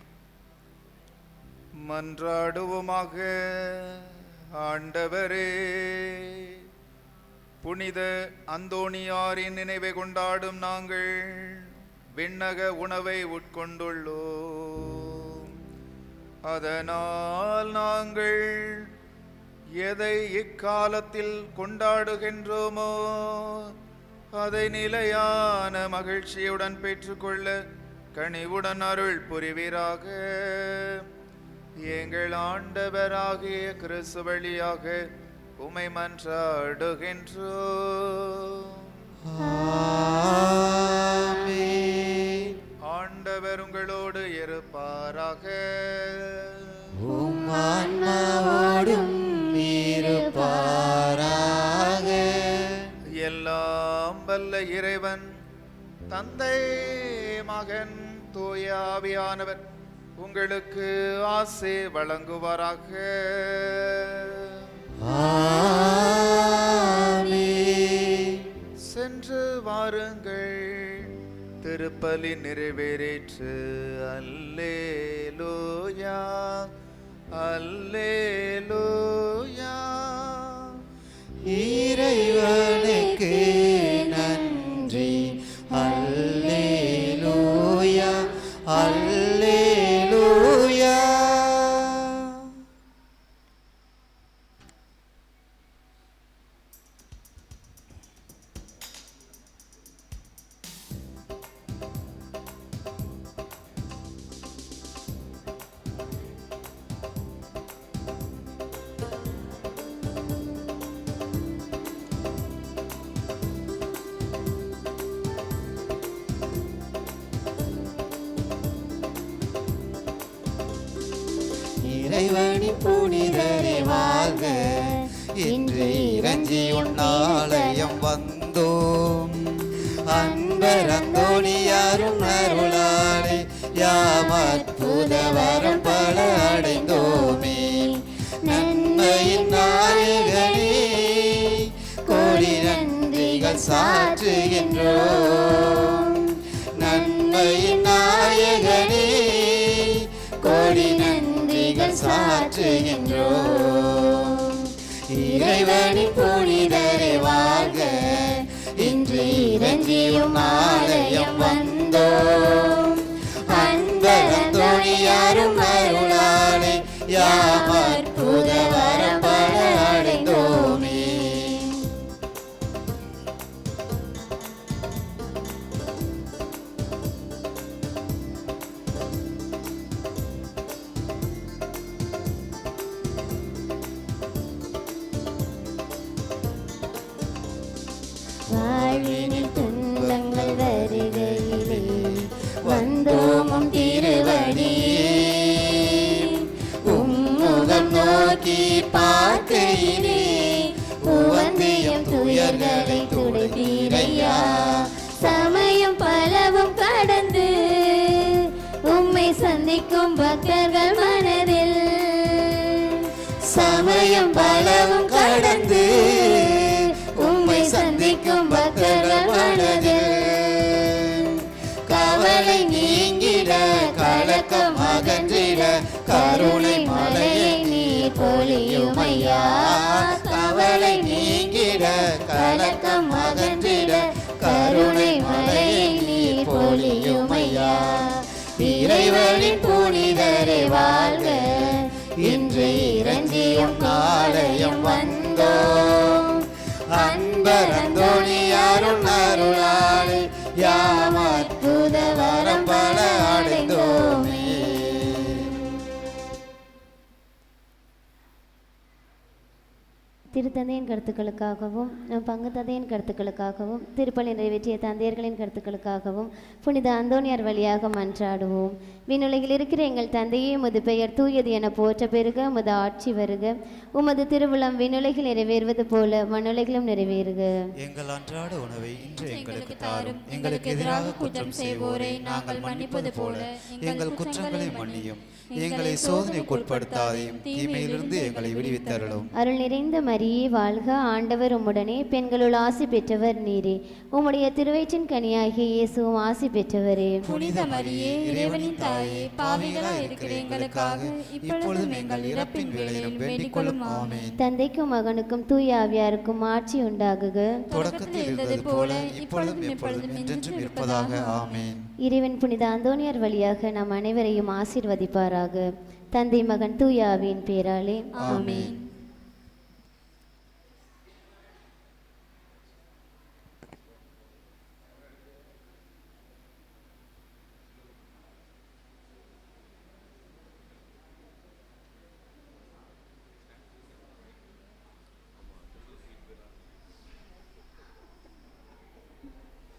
மன்றாடுவோமாக. ஆண்டவரே, புனித அந்தோணியாரின் நினைவை கொண்டாடும் நாங்கள் விண்ணக உணவை உட்கொண்டுள்ளோம். அதனால் நாங்கள் எதை இக்காலத்தில் கொண்டாடுகின்றோமோ அதை நிலையான மகிழ்ச்சியுடன் பெற்றுக்கொள்ள கனிவுடன் அருள் புரிவீராக. எங்கள் ஆண்டவராகிய கிறிஸ்து வழியாக உம்மை மன்றாடுகின்றோம். ஆண்டவர் உங்களோடு இருப்பாராக. எல்லாம் வல்ல இறைவன் தந்தை மகன் தூய ஆவியானவர் உங்களுக்கு ஆசை வழங்குவாராக. சென்று வாருங்கள், திருப்பலி நிறைவேறிற்று. அல்லேலூயா அல்லேலூயா. இறைவனுக்கு நன்றி. அல்லேலூயா அல்லேலூயா. இறைவனின் புனிதரே வாழ்க, இன்று இறைஞ்சி உன்னாலயம் வந்தோம். அன்பர் அந்தோணியாரும் அருளாலே யாம் அற்புத வரம் பல அடைந்தோமே. நன்மையின் நாயகனே கோடி நன்றிகள் சாற்றுகின்றோம். நன்மையின் நாயகனே கோடி நன்றிகள் சாற்றுகின்றோம். இறைவனின் புனிதரே வாழ்க, இன்று இறைஞ்சியும் ஆலயம் வந்தோம். அன்பர் அந்தோணியாரும் அருளாலே யாம் அற்புத வரம் பல அடைந்தோமே. வாழ்வினில் துன்பங்கள் வருகையிலே வந்தோமும் திருவடியே. உம்முகம் நோக்கி பார்க்கையிலே உவந்தியம் துயர்களை துடைத்தீரையா. சமயம் பலவும் கடந்து உம்மை சந்திக்கும் பக்தர்கள் மனதில் சமயம் பலவும் கடந்து உம்மை சந்திக்கும் பக்தர்கள் மனதில் கவலை நீங்கிட கலக்கம் அகன்றிட கருணை மலையை நீர் பொழியுமையா. கவலை நீங்கிட கலக்கம் அகன்றிட கருணை மலையை நீர் பொழியுமையா. இறைவனின் புனிதரே வாழ்க, இன்று இறைஞ்சியும் ஆலயம் வந்தோம். அன்பர் அந்தோணியாரும் அருளாலே யாம் அற்புத வரம் பல அடைந்தோமே. திருத்தந்தையின் கருத்துக்களுக்காகவும் நம் பங்கு தந்தையின் கருத்துக்களுக்காகவும் திருப்பலி நிறைவேற்றிய தந்தையர்களின் கருத்துக்களுக்காகவும் புனித அந்தோணியார் வழியாக மன்றாடுவோம். விண்ணுலகில் இருக்கிற எங்கள் தந்தையே, உமது பெயர் தூயது என போற்ற பெருக, உமது ஆட்சி வருக, உமது திருவுளம் விண்ணுலகில் நிறைவேறுவது போல மண்ணுலகிலும் நிறைவேறுக. எங்கள் அன்றாட உணவை இன்று எங்களுக்கு தாரும். எங்களுக்கு எதிராக குற்றம் செய்வோரை நாங்கள் மன்னிப்பது போல எங்கள் குற்றங்களை மன்னியும். எங்களை சோதனைக்கு உட்படுத்தாதையும் தீமையிலிருந்து எங்களை விடுவித்தருளும். அருள் நிறைந்த மரியே வாழ்க, ஆண்டவர் உம்முடனே, பெண்களுள் ஆசி பெற்றவர் நீரே. உம்முடைய திருவயிற்றின் கனியாகிய இயேசுவும் ஆசி பெற்றவரே. புனித மரியே, இறைவனின் தாயே, பாவிகளாய் இருக்கிற எங்களுக்காக இப்பொழுதும் எங்கள் இறப்பின் வேளையிலும் வேண்டிக் கொள்ளும். ஆமென். தந்தைக்கும் மகனுக்கும் தூய ஆவியாருக்கும் ஆட்சி உண்டாகுக. தொடக்கத்தில் இருந்தது போல இப்பொழுதும் எப்பொழுதும் என்றென்றும் இருப்பதாக. ஆமென். இறைவன் புனித அந்தோணியார் வழியாக நம் அனைவரையும் ஆசீர்வதிப்பாராக. தந்தை மகன் தூய ஆவியின் பேராலே ஆமென்.